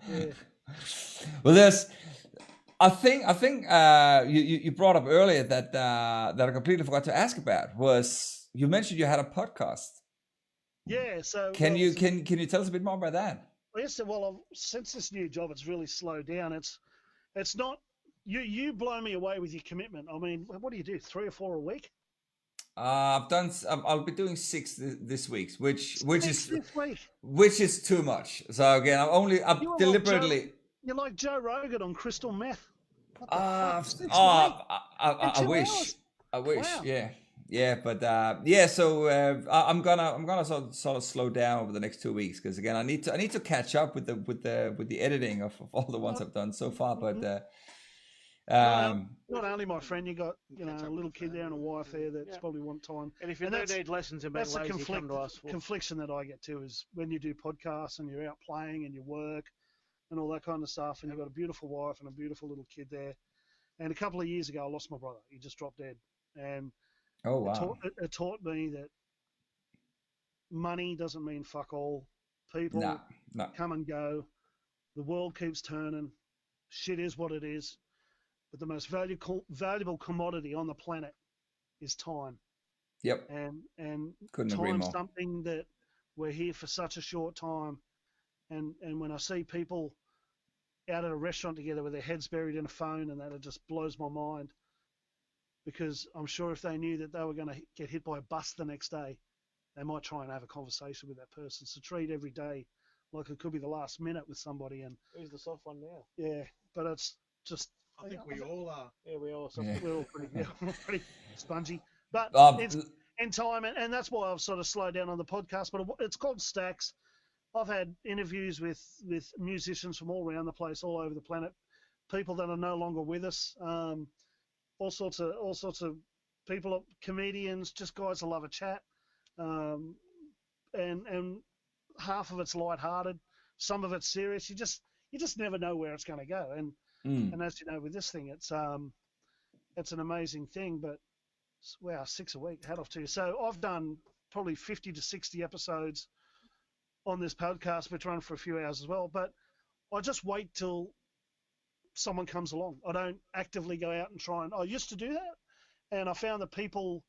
yeah. Well, I think you brought up earlier that that I completely forgot to ask about was you mentioned you had a podcast. Yeah. So Can you tell us a bit more about that? yes. Well, since this new job, it's really slowed down. It's not. You blow me away with your commitment. I mean, what do you do? 3 or 4 a week? I've done. I'll be doing 6 this week, which Six is this week. which is too much. So again, I'm You were deliberately. You're like Joe Rogan on crystal meth. What the Uh, fuck? 6 uh, weeks? I, In 2 wish. hours? I wish. Wow. Yeah, but yeah. So I'm gonna sort of slow down over the next 2 weeks because again, I need to catch up with the editing of all the ones I've done so far. But Not only, my friend, you got a little kid there and a wife there that's probably want time. And if you that's- do need lessons about That's the lazy, come to us. confliction that I get too is when you do podcasts and you're out playing and you work and all that kind of stuff, and you've got a beautiful wife and a beautiful little kid there. And a couple of years ago, I lost my brother. He just dropped dead, and oh wow, it taught me that money doesn't mean fuck all. People no, come and go. The world keeps turning. Shit is what it is. But the most valuable commodity on the planet is time. yep, And couldn't agree time's more. something that we're here for such a short time. And when I see people out at a restaurant together with their heads buried in a phone, and that, it just blows my mind. Because I'm sure if they knew that they were going to get hit by a bus the next day, they might try and have a conversation with that person. So treat every day like it could be the last minute with somebody. And Who's the soft one now? yeah, but it's just. I think we all are. Yeah, we all soft. Yeah. We're all pretty spongy. But Um, it's in time, and that's why I've sort of slowed down on the podcast. But it's called Stacks. I've had interviews with musicians from all around the place, all over the planet, people that are no longer with us, all sorts of people, comedians, just guys that love a chat, and half of it's lighthearted, some of it's serious. You just never know where it's going to go, and as you know with this thing, it's an amazing thing. But wow, 6 a week, hat off to you. So I've done probably 50 to 60 episodes on this podcast, which run for a few hours as well. But I just wait till someone comes along. I don't actively go out and try and. I used to do that, and I found that people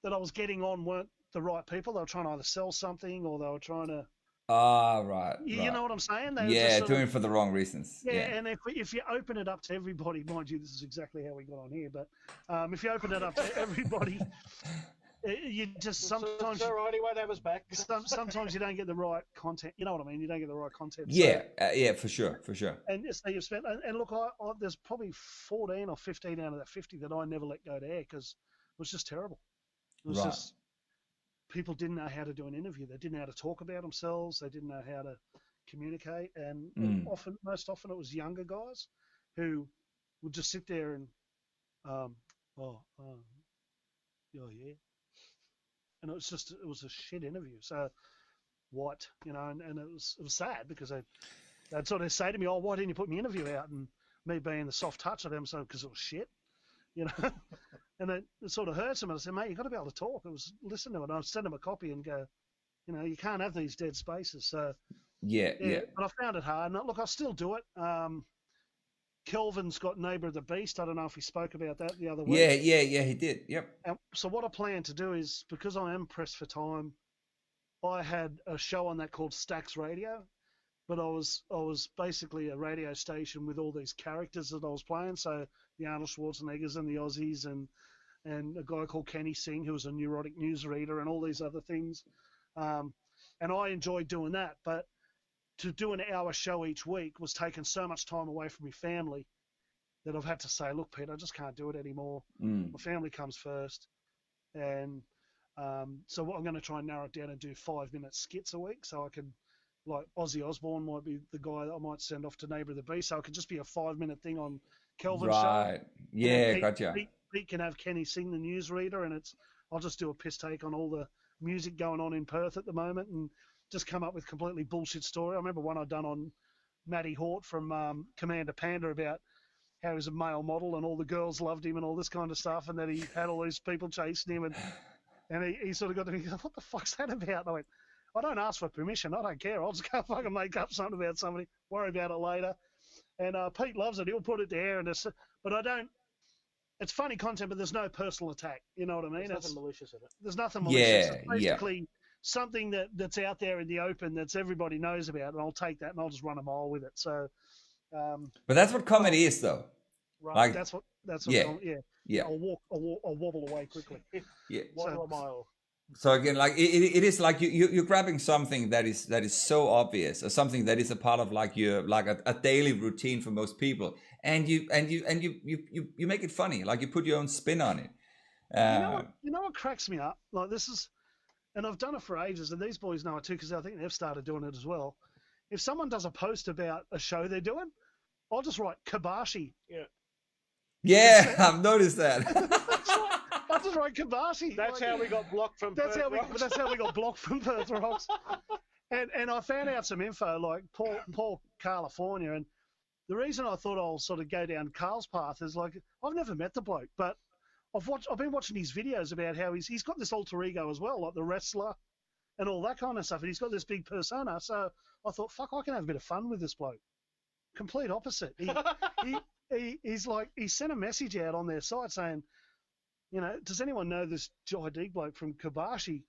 that I was getting on weren't the right people. They were trying to either sell something or they were trying to. Right. You know what I'm saying? They were Yeah, just doing it for the wrong reasons. Yeah, Yeah. and if you open it up to everybody, mind you, this is exactly how we got on here. But if you open it up to everybody, you just sometimes. So righty, won't have us back. Sometimes you don't get the right content. You know what I mean? You don't get the right content. Yeah, yeah, for sure. And so you've spent. And look, there's probably 14 or 15 out of that 50 that I never let go to air because it was just terrible. It was just people didn't know how to do an interview. They didn't know how to talk about themselves. They didn't know how to communicate. And most often it was younger guys who would just sit there and, yeah. And it was a shit interview. So what, and it was sad because they'd sort of say to me, oh, why didn't you put my interview out? And me being the soft touch of them, so because it was shit, and it sort of hurts them. And I said, mate, you've got to be able to talk. It was listen to it. And I'd send them a copy and go, you can't have these dead spaces. So yeah. But I found it hard. And look, I still do it. Kelvin's got Neighbour of the Beast. I don't know if he spoke about that the other week. Yeah, he did. Yep. And so what I plan to do is, because I am pressed for time, I had a show on that called Stacks Radio, but I was basically a radio station with all these characters that I was playing. So the Arnold Schwarzeneggers and the Aussies and a guy called Kenny Singh, who was a neurotic newsreader, and all these other things. And I enjoyed doing that, but to do an hour show each week was taking so much time away from my family that I've had to say, look, Pete, I just can't do it anymore. My family comes first. And so I'm going to try and narrow it down and do 5-minute skits a week. So I can, like Ozzy Osbourne might be the guy that I might send off to Neighbour of the Beast. So it could just be a 5-minute thing on Kelvin's show. Right. Yeah, gotcha. Pete can have Kenny Sing the newsreader, and I'll just do a piss take on all the music going on in Perth at the moment and just come up with completely bullshit story. I remember one I'd done on Matty Hort from Commander Panda about how he was a male model and all the girls loved him and all this kind of stuff, and that he had all these people chasing him, and he sort of got to me, what the fuck's that about? And I went, I don't ask for permission. I don't care. I'll just go fucking make up something about somebody, worry about it later. And Pete loves it. He'll put it to air, but I don't. It's funny content, but there's no personal attack. You know what I mean? There's nothing malicious in it. There's nothing malicious. Yeah, it's basically something that's out there in the open that everybody knows about, and I'll take that and I'll just run a mile with it. So, but that's what comedy is, though. right, Like, that's what yeah. I'll wobble away quickly. Yeah. Waddle a mile. So again, like it is like you're grabbing something that is so obvious, or something that is a part of like your like a daily routine for most people, and you make it funny, like you put your own spin on it. You know what cracks me up? Like this is, and I've done it for ages, and these boys know it too because I think they've started doing it as well. If someone does a post about a show they're doing, I'll just write Kobashi. Yeah, I've noticed that. I just write Kobashi. That's how we got blocked from Perth Rocks. That's how we got blocked from Perth Rocks. And I found out some info like Paul California, and the reason I thought I'll sort of go down Carl's path is like I've never met the bloke, but I've been watching his videos about how he's got this alter ego as well, like the wrestler and all that kind of stuff, and he's got this big persona. So I thought, fuck, I can have a bit of fun with this bloke. Complete opposite. He's like he sent a message out on their site saying, you know, does anyone know this JD bloke from Kobashi?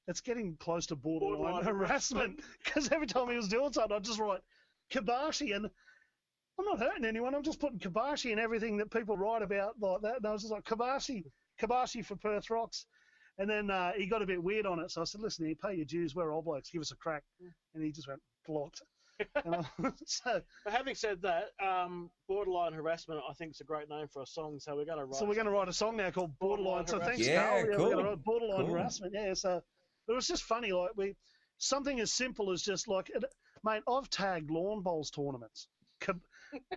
It's getting close to borderline harassment because every time he was doing something, I'd just write Kobashi, and I'm not hurting anyone. I'm just putting Kobashi in everything that people write about like that. And I was just like, Kobashi for Perth Rocks. And then he got a bit weird on it. So I said, listen, you pay your dues. We're old blokes. Give us a crack. And he just went, blocked. But having said that, borderline harassment, I think, is a great name for a song. So we're going to write. So we're going to write a song now called Borderline. So thanks, yeah, Carl. Yeah, cool. we're going to write Borderline Harassment. Yeah. So it was just funny. Like something as simple as just like, mate, I've tagged lawn bowls tournaments.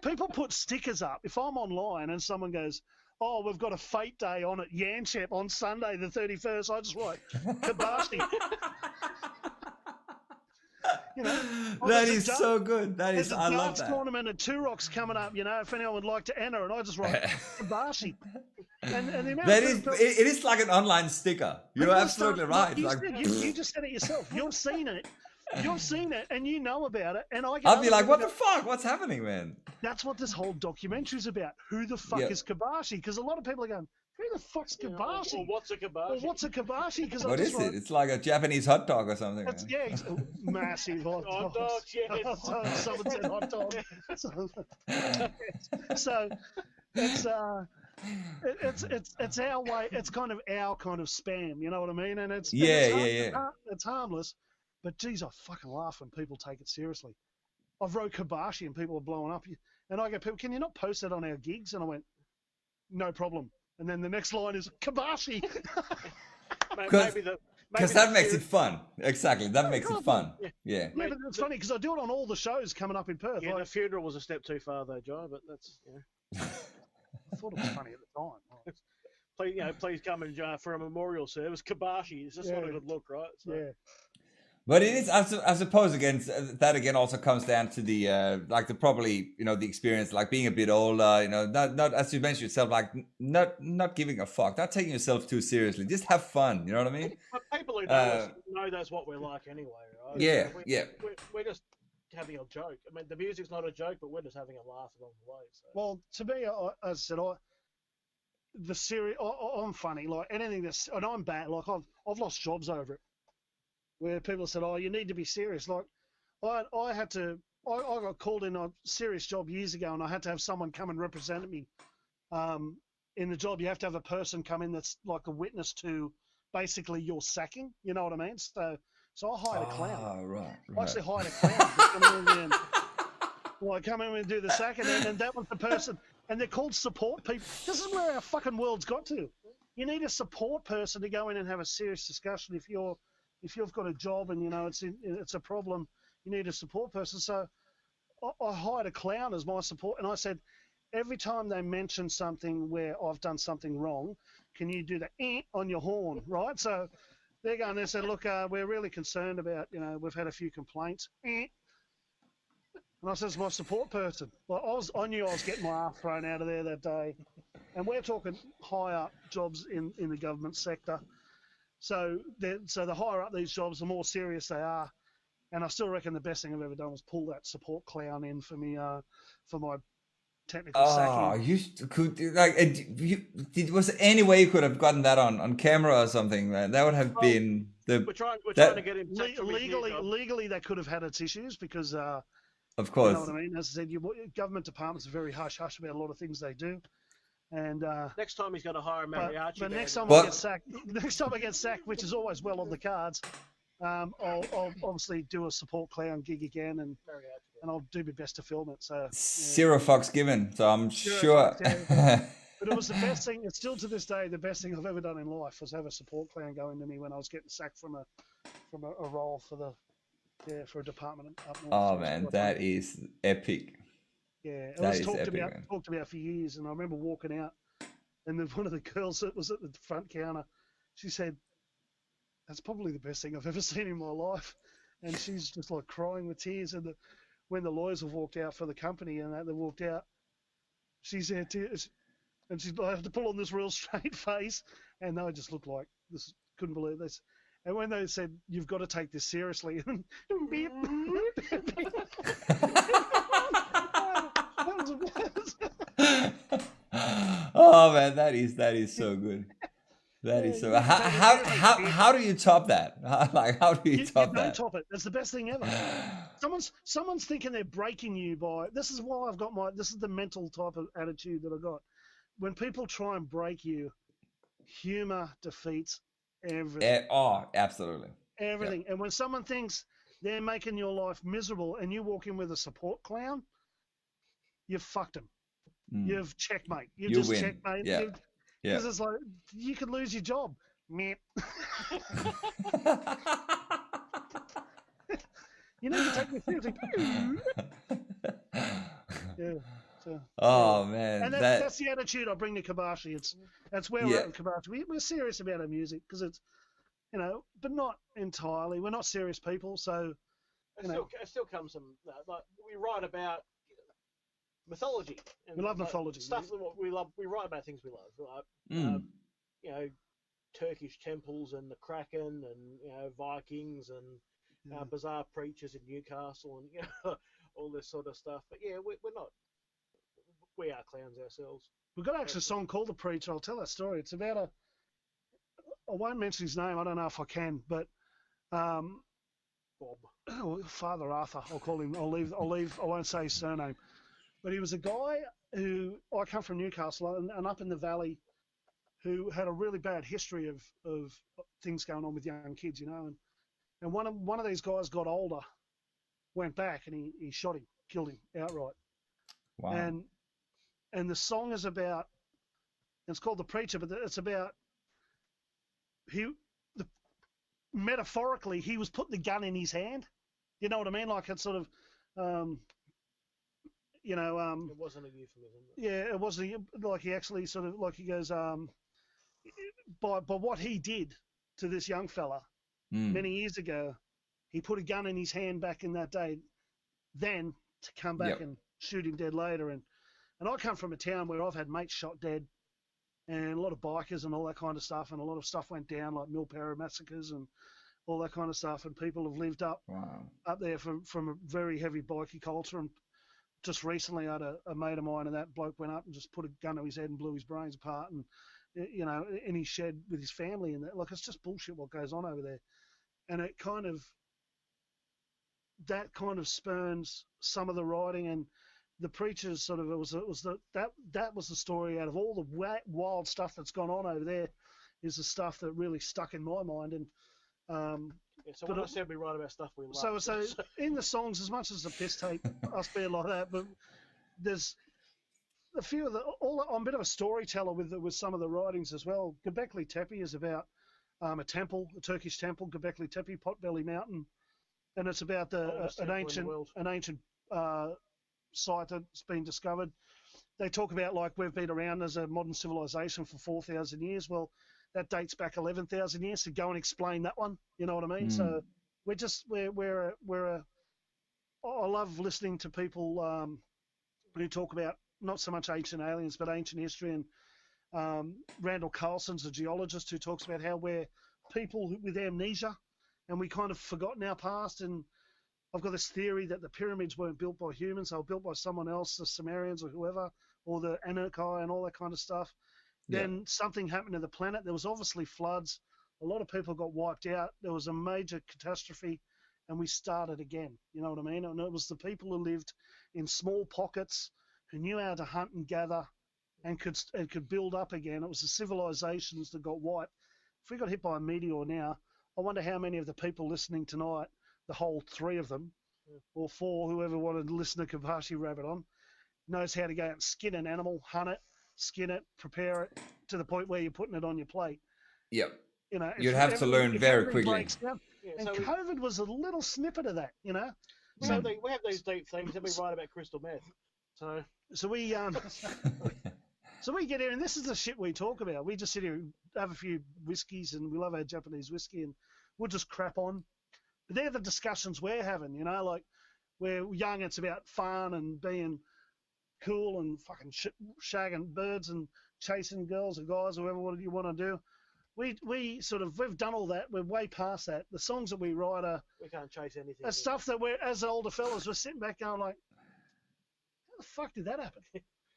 People put stickers up. If I'm online and someone goes, oh, we've got a fate day on at Yanchep on Sunday the 31st, I just write Kobashi. You know, that is so good. That is, I love that. Tournament at Two Rocks coming up. You know, if anyone would like to enter, and I just write Kobashi. And the amount that is, it is like an online sticker. You're absolutely right. You just said it yourself. You've seen it. You've seen it, and you know about it. And I'll be like, what the fuck? What's happening, man? That's what this whole documentary is about. Who the fuck is Kobashi? Because a lot of people are going, who the fuck's Kobashi? Or what's a Kobashi? Or what's a Kobashi? What is it? It's like a Japanese hot dog or something. It's massive hot dogs. Hot dogs, yes. Someone said hot dog. So it's our way. It's kind of our kind of spam. You know what I mean? And it's it's harmless. But geez, I fucking laugh when people take it seriously. I've wrote Kobashi and people are blowing up. And I go, people, can you not post that on our gigs? And I went, no problem. And then the next line is Kobashi. Because that makes it fun. Exactly. That makes it fun. Yeah. But it's funny because I do it on all the shows coming up in Perth. Yeah, the funeral was a step too far though, Joe, but that's, I thought it was funny at the time. Please come and for a memorial service. Kobashi. It's just not a good look, right? So. Yeah. But it is, I suppose, again, that again also comes down to the probably, the experience, like being a bit older, not as you mentioned yourself, like not giving a fuck, not taking yourself too seriously, just have fun, you know what I mean? But people who know us know that's what we're like anyway, right? Yeah, We're just having a joke. I mean, the music's not a joke, but we're just having a laugh along the way. So. Well, to me, as I said, the series, I'm funny, like anything that's, and I'm bad, like I've lost jobs over it. Where people said, oh, you need to be serious. Like, I got called in a serious job years ago, and I had to have someone come and represent me. In the job, you have to have a person come in that's like a witness to basically your sacking. You know what I mean? So I hired a clown. Right. I actually hired a clown to come in and come in and do the sacking, and that was the person. And they're called support people. This is where our fucking world's got to. You need a support person to go in and have a serious discussion if you've got a job and it's a problem, you need a support person. So I hired a clown as my support, and I said, every time they mention something where I've done something wrong, can you do the on your horn, right? So they're going. They said, look, we're really concerned about, we've had a few complaints. And I said, it's my support person. Like I knew I was getting my ass thrown out of there that day. And we're talking high up jobs in the government sector. So the higher up these jobs, the more serious they are. And I still reckon the best thing I've ever done was pull that support clown in for me for my technical Oh, sacking. you could like was there any way you could have gotten that on camera or something, man? That would have Well, been the We're trying to that get him sacked from his new job. Legally, that could have had its issues because of you know what course. I mean. As I said, government departments are very hush hush about a lot of things they do. And Next time he's going to hire a mariachi but band. next time But- I get sacked, which is always well on the cards, I'll obviously do a support clown gig again, and I'll do my best to film it. So Zero fucks given. So I'm Zero sure. fucks, yeah. But it was the best thing. It's still to this day the best thing I've ever done in life was have a support clown go into me when I was getting sacked from a role for a department up north. Oh So it was man, quite that fun. is epic. Yeah, it That was is talked epic, about man. for years, and I remember walking out, and one of the girls that was at the front counter, she said, "That's probably the best thing I've ever seen in my life," and she's just like crying with tears. And when the lawyers have walked out for the company and they walked out, she's there tears, and she's like, I have to pull on this real straight face, and they just looked like this. Couldn't believe this. And when they said, "You've got to take this seriously," beep, beep, beep. Oh man, that is so good. That is so. Yeah, How do you top that? Like how do you you top don't that? top it. That's the best thing ever. Someone's thinking they're breaking you by. This is why I've got this is the mental type of attitude that I got. When people try and break you, humor defeats everything. Oh, absolutely. Everything. And when someone thinks they're making your life miserable and you walk in with a support clown, you've fucked them. You've checkmate. You've You just win. checkmate. Yeah. Yeah. Because it's like, you could lose your job. Meh. You need to take me seriously. Yeah. So, Oh yeah. man, And that's the attitude I bring to Kobashi. That's where we're at with Kobashi. We're serious about our music because it's, but not entirely. We're not serious people, so It still comes from like we write about mythology. And, we love mythology. Stuff that we love. We write about things we love. Like, Turkish temples and the Kraken and Vikings and bizarre preachers in Newcastle and all this sort of stuff. But yeah, we're not. We are clowns ourselves. We've got actually a song called The Preacher. I'll tell that story. It's about I won't mention his name. I don't know if I can, but Bob. Father Arthur. I'll call him. I'll leave. I won't say his surname. But he was a guy who I come from Newcastle and up in the valley, who had a really bad history of things going on with young kids, And one of these guys got older, went back, and he shot him, killed him outright. wow. And the song is about. It's called The Preacher, but it's about metaphorically, he was putting the gun in his hand. You know what I mean? Like it's sort of, It wasn't a euphemism. yeah, it wasn't like he actually sort of like he goes, by what he did to this young fella many years ago, he put a gun in his hand back in that day, then to come back and shoot him dead later. And I come from a town where I've had mates shot dead, and a lot of bikers and all that kind of stuff, and a lot of stuff went down like Milpera massacres and all that kind of stuff, and people have lived up there from a very heavy bikie culture. And just recently I had a mate of mine, and that bloke went up and just put a gun to his head and blew his brains apart, and in his shed with his family, and like it's just bullshit what goes on over there. And it kind of spurns some of the writing, and the Preachers sort of that was the story out of all the wild stuff that's gone on over there, is the stuff that really stuck in my mind. And so when I said we write about stuff we love. So in the songs, as much as the piss tape, us being like that, but there's a few of I'm a bit of a storyteller with some of the writings as well. Göbekli Tepe is about a temple, a Turkish temple, Göbekli Tepe, Potbelly Mountain, and it's about an ancient site that's been discovered. They talk about like we've been around as a modern civilization for 4,000 years. Well, that dates back 11,000 years. So go and explain that one. You know what I mean? So we're I love listening to people who talk about not so much ancient aliens, but ancient history. And Randall Carlson's a geologist who talks about how we're people with amnesia, and we kind of forgotten our past. And I've got this theory that the pyramids weren't built by humans; they were built by someone else, the Sumerians or whoever, or the Anunnaki and all that kind of stuff. Yeah. Then something happened to the planet. There was obviously floods. A lot of people got wiped out. There was a major catastrophe, and we started again. You know what I mean? And it was the people who lived in small pockets, who knew how to hunt and gather, and could build up again. It was the civilizations that got wiped. If we got hit by a meteor now, I wonder how many of the people listening tonight, the whole 3 of them, or 4, whoever wanted to listen to Kobashi Rabbit on, knows how to go out and skin an animal, hunt it, skin it, prepare it to the point where you're putting it on your plate. Yep. You know, You'd have to learn very quickly. Down, and so COVID was a little snippet of that. You know, we have these deep things, and we write about crystal meth. So we so we get here, and this is the shit we talk about. We just sit here, have a few whiskeys, and we love our Japanese whiskey, and we'll just crap on. But they're the discussions we're having. You know, like we're young, it's about fun and being cool and fucking shagging birds and chasing girls or guys or whatever you want to do. We've done all that. We're way past that. The songs that we write we can't chase anything. Are stuff that we're, as older fellas, we're sitting back going like, how the fuck did that happen?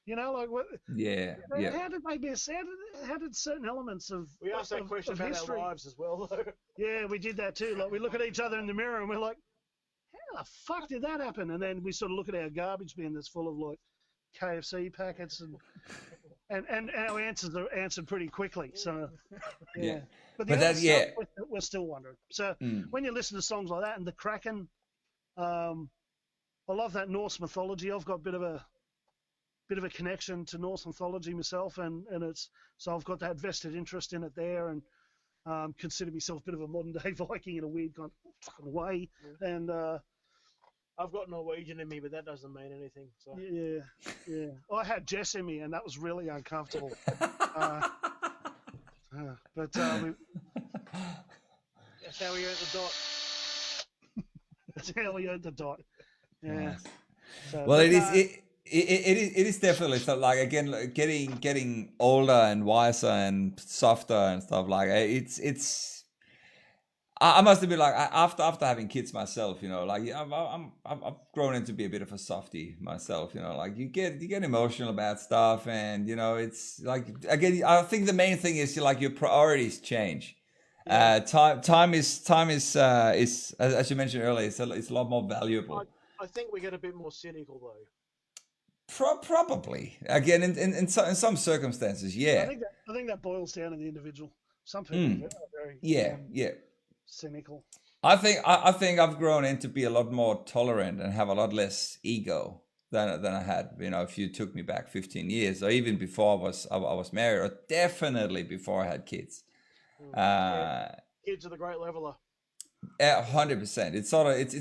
You know, like what? Yeah. How did they miss? How did certain elements of we asked that question about history, our lives as well, though. Yeah, we did that too. Like we look at each other in the mirror and we're like, how the fuck did that happen? And then we sort of look at our garbage bin that's full of like KFC packets and our answers are answered pretty quickly. So yeah. But we're still wondering. So when you listen to songs like that and the Kraken, I love that Norse mythology. I've got a bit of a connection to Norse mythology myself, and it's so I've got that vested interest in it there, and consider myself a bit of a modern day Viking in a weird kind of fucking way. And I've got Norwegian in me, but that doesn't mean anything. So. Yeah. I had Jess in me, and that was really uncomfortable. But that's how we earned the dot. That's how we earned the dot. Yeah. Nice. So, well, it is definitely so. Like again, getting older and wiser and softer and stuff like it's. I must admit, like after having kids myself, you know, like I've grown into be a bit of a softie myself, you know, like you get emotional about stuff, and you know, it's like again, I think the main thing is like your priorities change. Yeah. Time is as you mentioned earlier, it's a lot more valuable. I think we get a bit more cynical though. Probably again in some circumstances, yeah. I think that boils down to the individual. Some people are very cynical. I think I've grown into be a lot more tolerant and have a lot less ego than I had. You know, if you took me back 15 years, or even before I was married, or definitely before I had kids. Kids are the great leveler. 100%. It's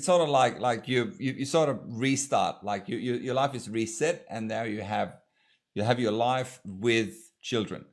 sort of like you sort of restart. Like your life is reset, and now you have your life with children.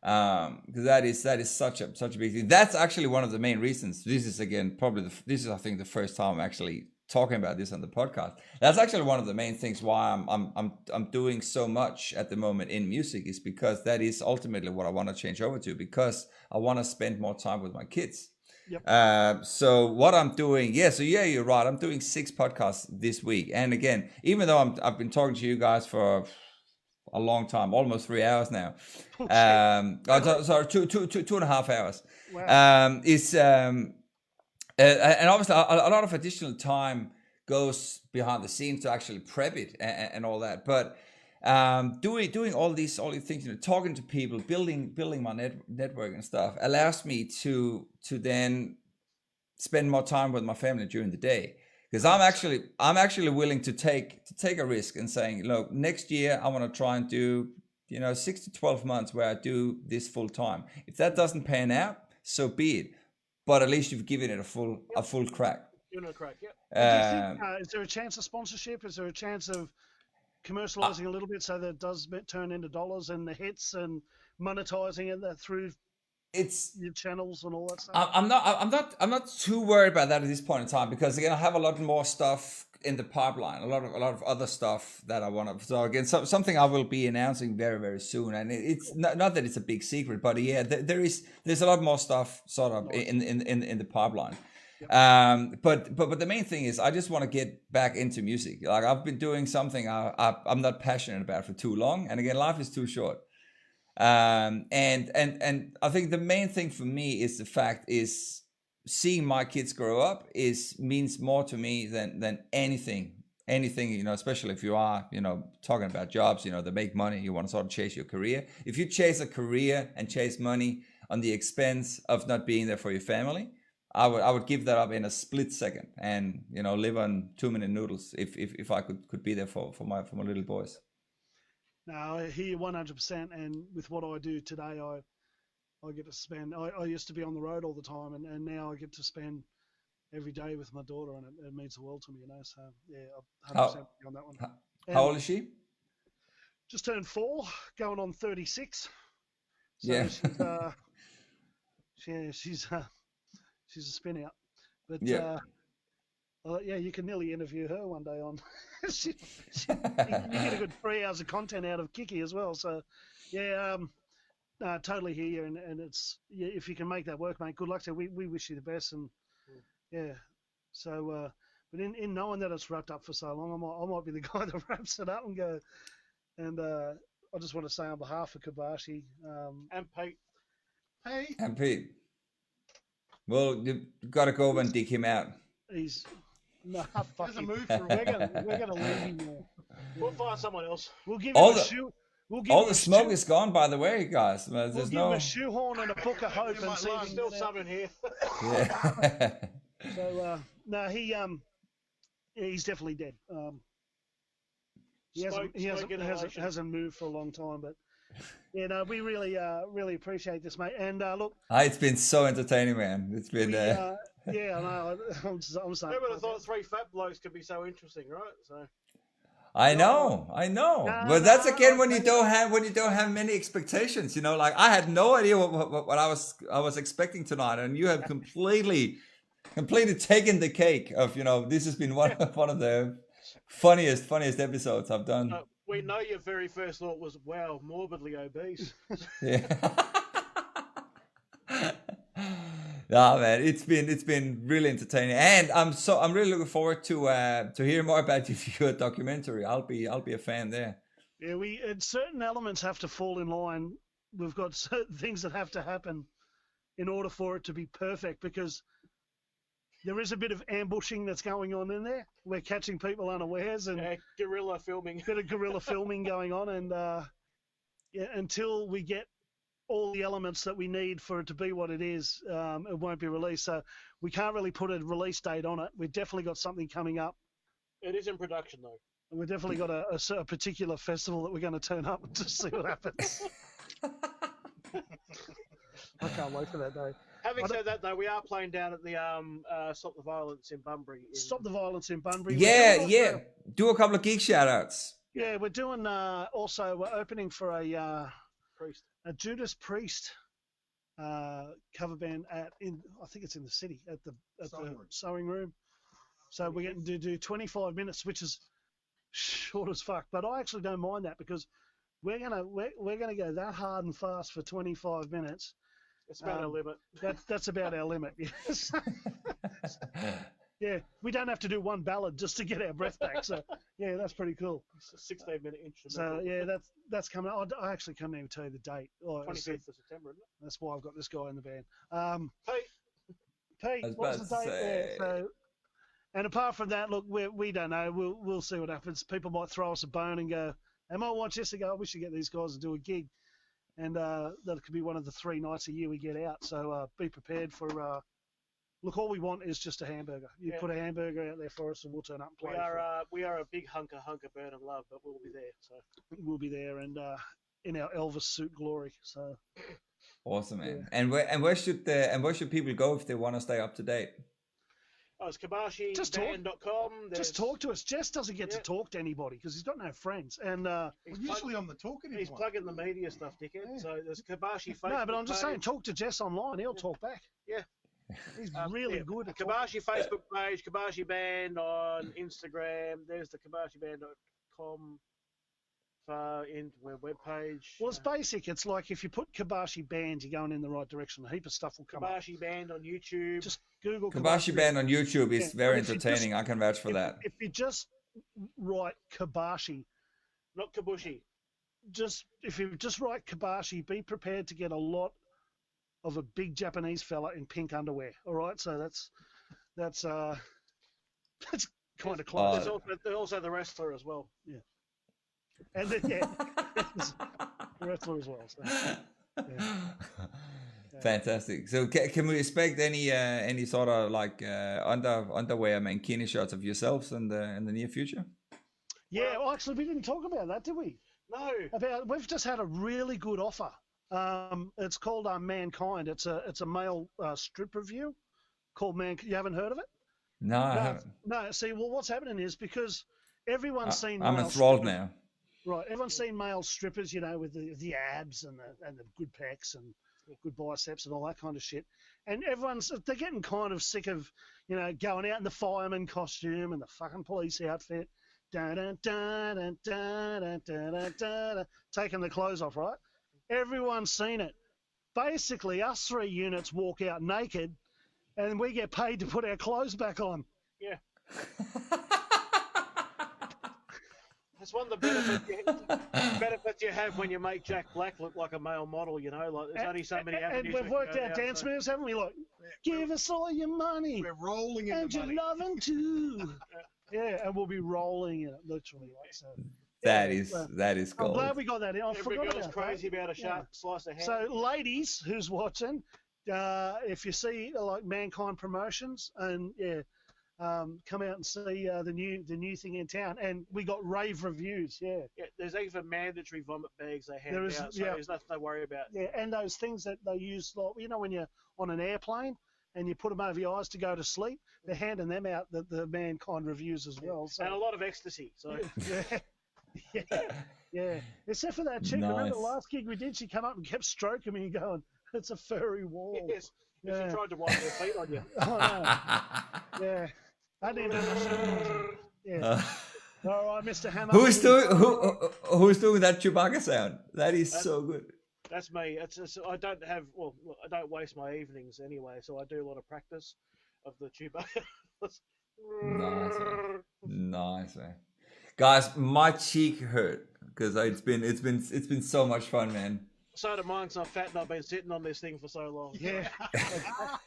Because that is such a big thing. That's actually one of the main reasons. This is again probably this is I think the first time I'm actually talking about this on the podcast. That's actually one of the main things why I'm doing so much at the moment in music, is because that is ultimately what I want to change over to, because I want to spend more time with my kids. Yep. So what I'm doing, you're right. I'm doing 6 podcasts this week, and again, even though I've been talking to you guys for a long time, almost 3 hours now. Sorry, 2.5 hours. Wow. And obviously a lot of additional time goes behind the scenes to actually prep it and all that. But doing all these things, you know, talking to people, building my network and stuff allows me to then spend more time with my family during the day. Because I'm actually willing to take a risk and saying, look, next year I want to try and do, you know, 6 to 12 months where I do this full time. If that doesn't pan out, so be it. But at least you've given it a full crack. Given it a crack, yeah. Do you think, is there a chance of sponsorship? Is there a chance of commercializing a little bit so that it does turn into dollars and the hits and monetizing it through it's your channels and all that stuff? I'm not too worried about that at this point in time, because again I have a lot more stuff in the pipeline, a lot of other stuff that I want to. So again, something I will be announcing very soon, and it's not that it's a big secret, but yeah, there's a lot more stuff sort of in the pipeline. But the main thing is I just want to get back into music. Like I've been doing something I'm not passionate about for too long, and again, life is too short. And I think the main thing for me is the fact is seeing my kids grow up means more to me than anything, especially if you are, talking about jobs, that make money. You want to sort of chase your career. If you chase a career and chase money on the expense of not being there for your family, I would give that up in a split second, and live on 2-minute noodles if I could be there for my little boys. No, I hear you 100%. And with what I do today, I get to spend. I used to be on the road all the time, and now I get to spend every day with my daughter, and it means the world to me. So yeah, I'm 100% on that one. How old is she? Just turned 4, going on 36. So Yeah. she's a spin out. But yeah. Yeah, you can nearly interview her one day on. you get a good 3 hours of content out of Kiki as well. So, yeah, totally hear you. And it's if you can make that work, mate, good luck to you. We wish you the best. And yeah, so but in knowing that it's wrapped up for so long, I might be the guy that wraps it up and go. And I just want to say on behalf of Kobashi And Pete. Hey, And Pete. Well, you've got to go over and dig him out. He's fuck there's a him. move for We're gonna leave him there. We'll find someone else. We'll give All him the- a shoe. We'll give All him the a smoke shoe- is gone, by the way, guys. There's We'll give no. him a shoehorn and a book of hope, You and might see if laugh. he Still can get out. some in here. Yeah. So no, he's definitely dead. He hasn't moved for a long time, but yeah, no, we really appreciate this, mate. And look, It's been so entertaining, man. It's been. yeah, I know. I'm saying. Who would have thought 3 fat blokes could be so interesting, right? So I know. But that's again when you don't have many expectations. Like I had no idea what I was expecting tonight, and you have completely taken the cake of this has been one of the funniest episodes I've done. we know your very first thought was, wow, morbidly obese. Yeah. Nah, man, it's been really entertaining, and I'm really looking forward to hear more about your documentary. I'll be a fan there. Yeah, and certain elements have to fall in line. We've got certain things that have to happen in order for it to be perfect, because there is a bit of ambushing that's going on in there. We're catching people unawares, and Guerrilla filming. bit of guerrilla filming going on, and until we get all the elements that we need for it to be what it is, it won't be released. So we can't really put a release date on it. We've definitely got something coming up. It is in production, though. And we've definitely got a particular festival that we're going to turn up to see what happens. I can't wait for that day. Having said that, though, we are playing down at the Stop the Violence in Bunbury. Stop the Violence in Bunbury. Yeah. Do a couple of geek shout-outs. Yeah, we're doing also, we're opening for a Judas Priest cover band I think it's in the city at the sewing room. So we're getting to do 25 minutes, which is short as fuck. But I actually don't mind that, because we're gonna go that hard and fast for 25 minutes. It's about our limit. That's about our limit. Yes. Yeah, we don't have to do one ballad just to get our breath back. So yeah, that's pretty cool. It's a 16-minute instrumental. So yeah, that's coming. I actually can't even tell you the date. 25th of September, isn't it? That's why I've got this guy in the band. I Pete, was what's about the to date say. there? So, and apart from that, look, we don't know. We'll see what happens. People might throw us a bone and go, "Hey, might watch this." And go, "I wish you get these guys to do a gig," and that could be one of the 3 nights a year we get out. So be prepared for. Look, all we want is just a hamburger. You put a hamburger out there for us, and we'll turn up and play. We are a big hunker burn of love, but we'll be there. So we'll be there, and in our Elvis suit glory. So awesome, man. Yeah. And where should people go if they want to stay up to date? Oh, it's KobashiBand.com. Just talk to us. Jess doesn't get to talk to anybody because he's got no friends. And He's usually on the talkative he's one. plugging the media stuff, dickhead. Yeah. So there's Kobashi Facebook no, but I'm just saying, page. talk to Jess online. He'll talk back. Yeah. He's really good at talking. Kobashi Facebook page, Kobashi Band on Instagram. There's the KobashiBand.com webpage. Well, it's basic. It's like if you put Kobashi Band, you're going in the right direction. A heap of stuff will come up. Kobashi Band on YouTube. Just Google Kobashi Band on YouTube is very If you entertaining. I can vouch for that. If you just write Kobashi, Not Kabushi. if you just write Kobashi, be prepared to get a lot of a big Japanese fella in pink underwear. All right, so that's that's kind of close. There's also the wrestler as well. And then, the wrestler as well. So, Fantastic. So can we expect any sort of like underwear mankini shots of yourselves in the near future? Yeah, well, actually, we didn't talk about that, did we? No. We've just had a really good offer. It's called Mankind. It's a male strip review called Mankind. You haven't heard of it? No, I haven't. No. See, well, what's happening is because everyone's seen. I'm male enthralled strippers, now. Right, everyone's seen male strippers, with the abs and the good pecs and good biceps and all that kind of shit. And they're getting kind of sick of, going out in the fireman costume and the fucking police outfit, taking the clothes off, right? Everyone's seen it. Basically, us 3 units walk out naked, and we get paid to put our clothes back on. Yeah. That's one of the benefits you have when you make Jack Black look like a male model, Like, there's only so many avenues. And we've worked out dance moves, haven't we? Like, give us all your money. We're rolling in and the money. your loving too. Yeah, and we'll be rolling in it, literally. Like, so. That is I'm gold. glad we got that in. I Every forgot girl's about crazy that. about a sharp slice of ham. So, ladies who's watching, if you see like Mankind promotions, and come out and see the new thing in town. And we got rave reviews. Yeah, there's even mandatory vomit bags they hand out, so there's nothing to worry about. Yeah, and those things that they use, like, when you're on an airplane and you put them over your eyes to go to sleep, they're handing them out, the Mankind reviews as well. So. And a lot of ecstasy. So. Yeah. Except for that chick. Nice. Remember the last gig we did? She came up and kept stroking me and going, "It's a furry wall." Yes. Yeah. She tried to wipe her feet on you. Oh, no. Yeah. I didn't have Yeah. All right, Mr. Hammer. Who's doing that Chewbacca sound? That is so good. That's me. I don't waste my evenings anyway, so I do a lot of practice of the Chewbacca. Nice, man. Guys, my cheek hurt because it's been so much fun, man. So do mine, because I'm fat and I've been sitting on this thing for so long. Yeah.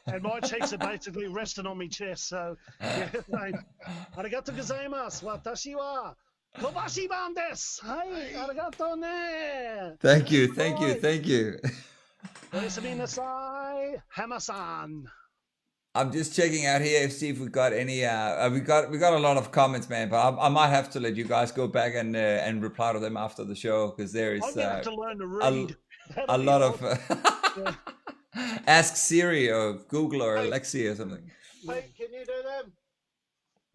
And my cheeks are basically resting on my chest, so yeah, mate. Arigato gozaimasu. Watashi wa Kobashi ban desu. Hai, arigato ne. Thank you. Oyasumi nasai, Hammer-san. I'm just checking out here see if we got any. We got a lot of comments, man. But I might have to let you guys go back and reply to them after the show because there is. I'm gonna have to learn to read. A lot of. Ask Siri or Google or Alexa or something. Hey, can you do them?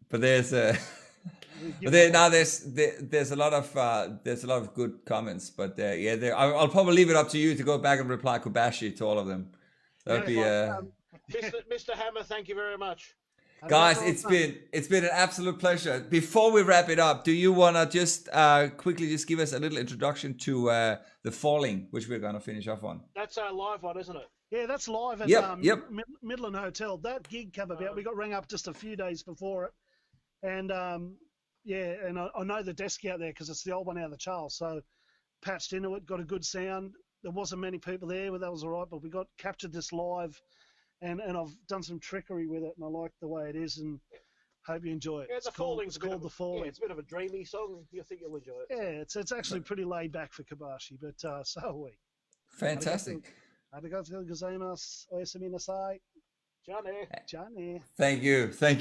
But there's there's a lot of good comments. But I'll probably leave it up to you to go back and reply Kobashi to all of them. That would be. Mr. Hammer, thank you very much. Guys, it's been an absolute pleasure. Before we wrap it up, do you wanna just quickly just give us a little introduction to the Falling, which we're gonna finish off on? That's our live one, isn't it? Yeah, that's live at Midland Hotel. That gig came about. We got rang up just a few days before it, and and I know the desk out there because it's the old one out of the Charles. So patched into it, got a good sound. There wasn't many people there, but that was all right. But we captured this live. And I've done some trickery with it, and I like the way it is, and hope you enjoy it. Yeah, it's called The Falling. Yeah, it's a bit of a dreamy song. You think you'll enjoy it. Yeah, it's actually pretty laid back for Kobashi, but so are we. Fantastic. Arigatou gozaimasu. Oyasumi nasai. Johnny. Thank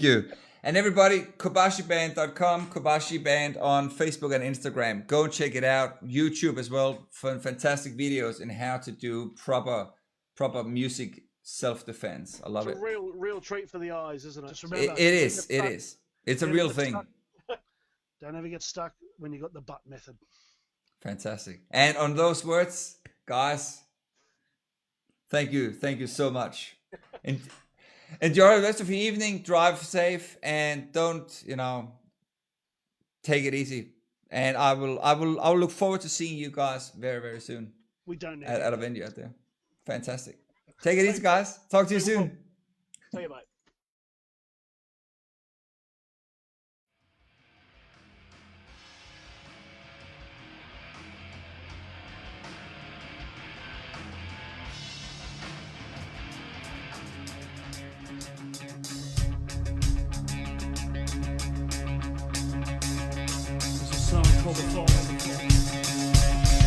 you. And everybody, KobashiBand.com, Kobashi Band on Facebook and Instagram. Go and check it out. YouTube as well for fantastic videos in how to do proper music self-defense. I love It's it. a real treat for the eyes, isn't it? Just remember, It is. It is. It's a Never real get thing. stuck. Don't ever get stuck when you got the butt method. Fantastic. And on those words, guys, thank you. Thank you so much. And enjoy the rest of your evening. Drive safe and don't, take it easy. And I will look forward to seeing you guys very, very soon We don't need at a venue out there. Fantastic. Take it easy, guys. Talk to you soon. See you, mate. There's a song called The Fall of the Fall.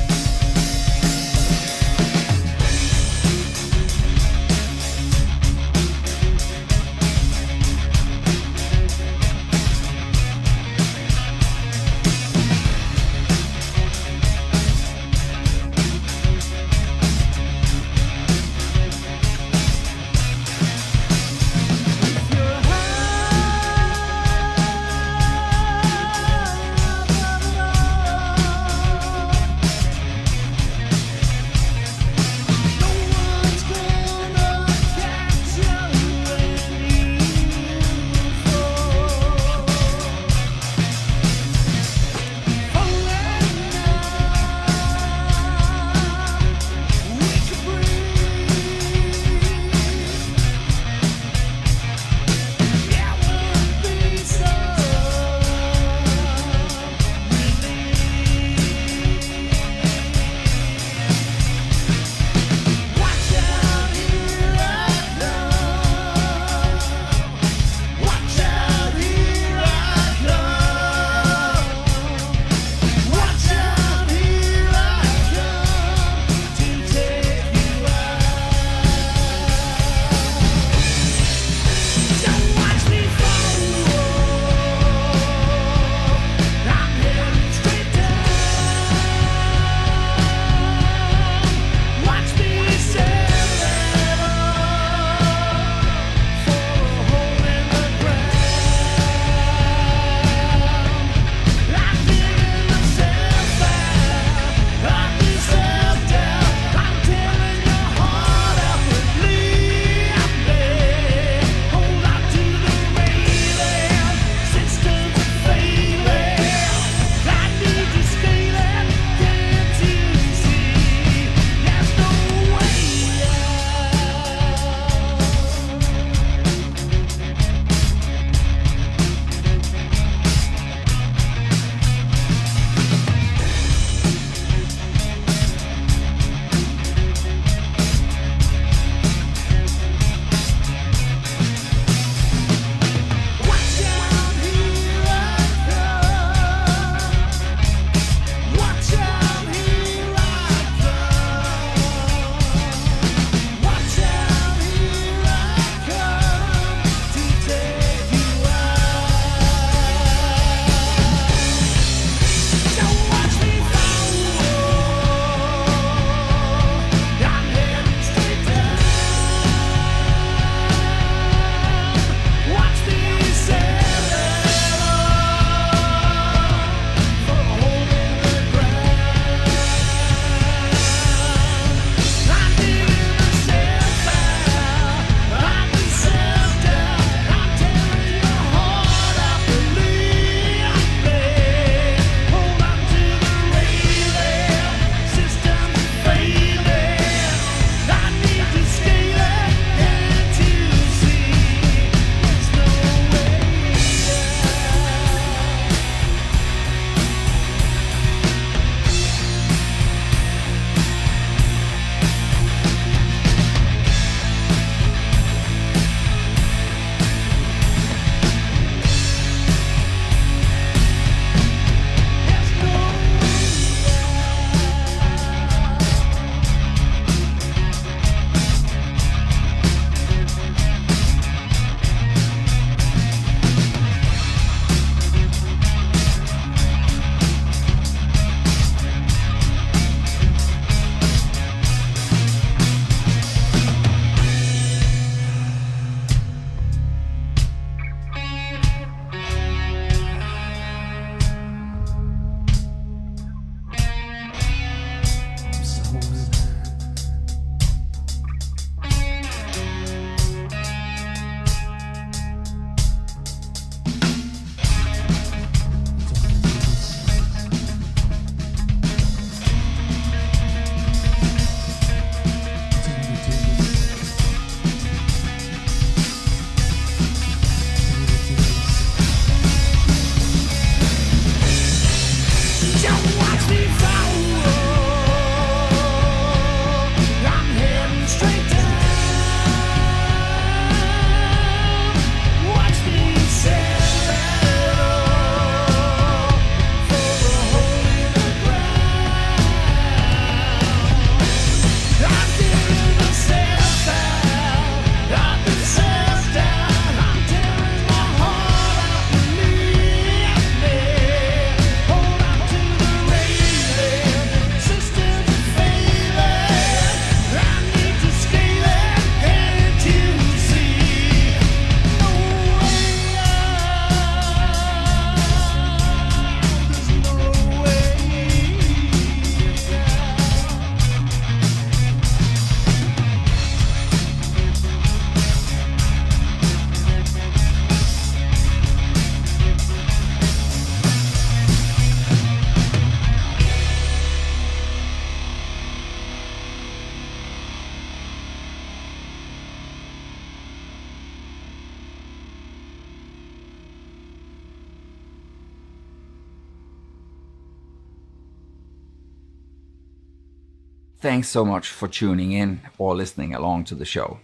thanks so much for tuning in or listening along to the show.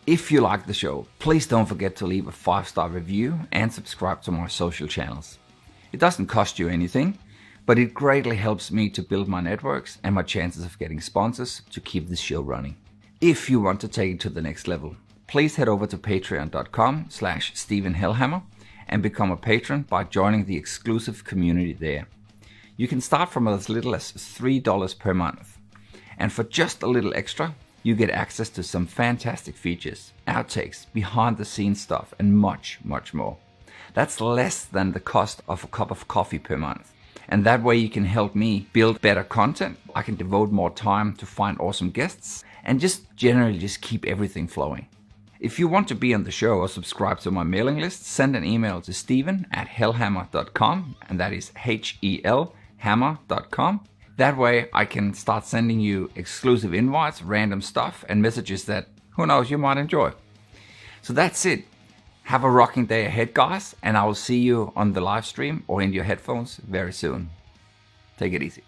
If you like the show, please don't forget to leave a 5-star review and subscribe to my social channels. It doesn't cost you anything, but it greatly helps me to build my networks and my chances of getting sponsors to keep this show running. If you want to take it to the next level, please head over to patreon.com/StephenHellhammer and become a patron by joining the exclusive community there. You can start from as little as $3 per month. And for just a little extra, you get access to some fantastic features, outtakes, behind the scenes stuff, and much, much more. That's less than the cost of a cup of coffee per month. And that way you can help me build better content. I can devote more time to find awesome guests and just generally just keep everything flowing. If you want to be on the show or subscribe to my mailing list, send an email to steven@hellhammer.com, and that is HELHammer.com. That way I can start sending you exclusive invites, random stuff, and messages that, who knows, you might enjoy. So that's it. Have a rocking day ahead, guys, and I will see you on the live stream or in your headphones very soon. Take it easy.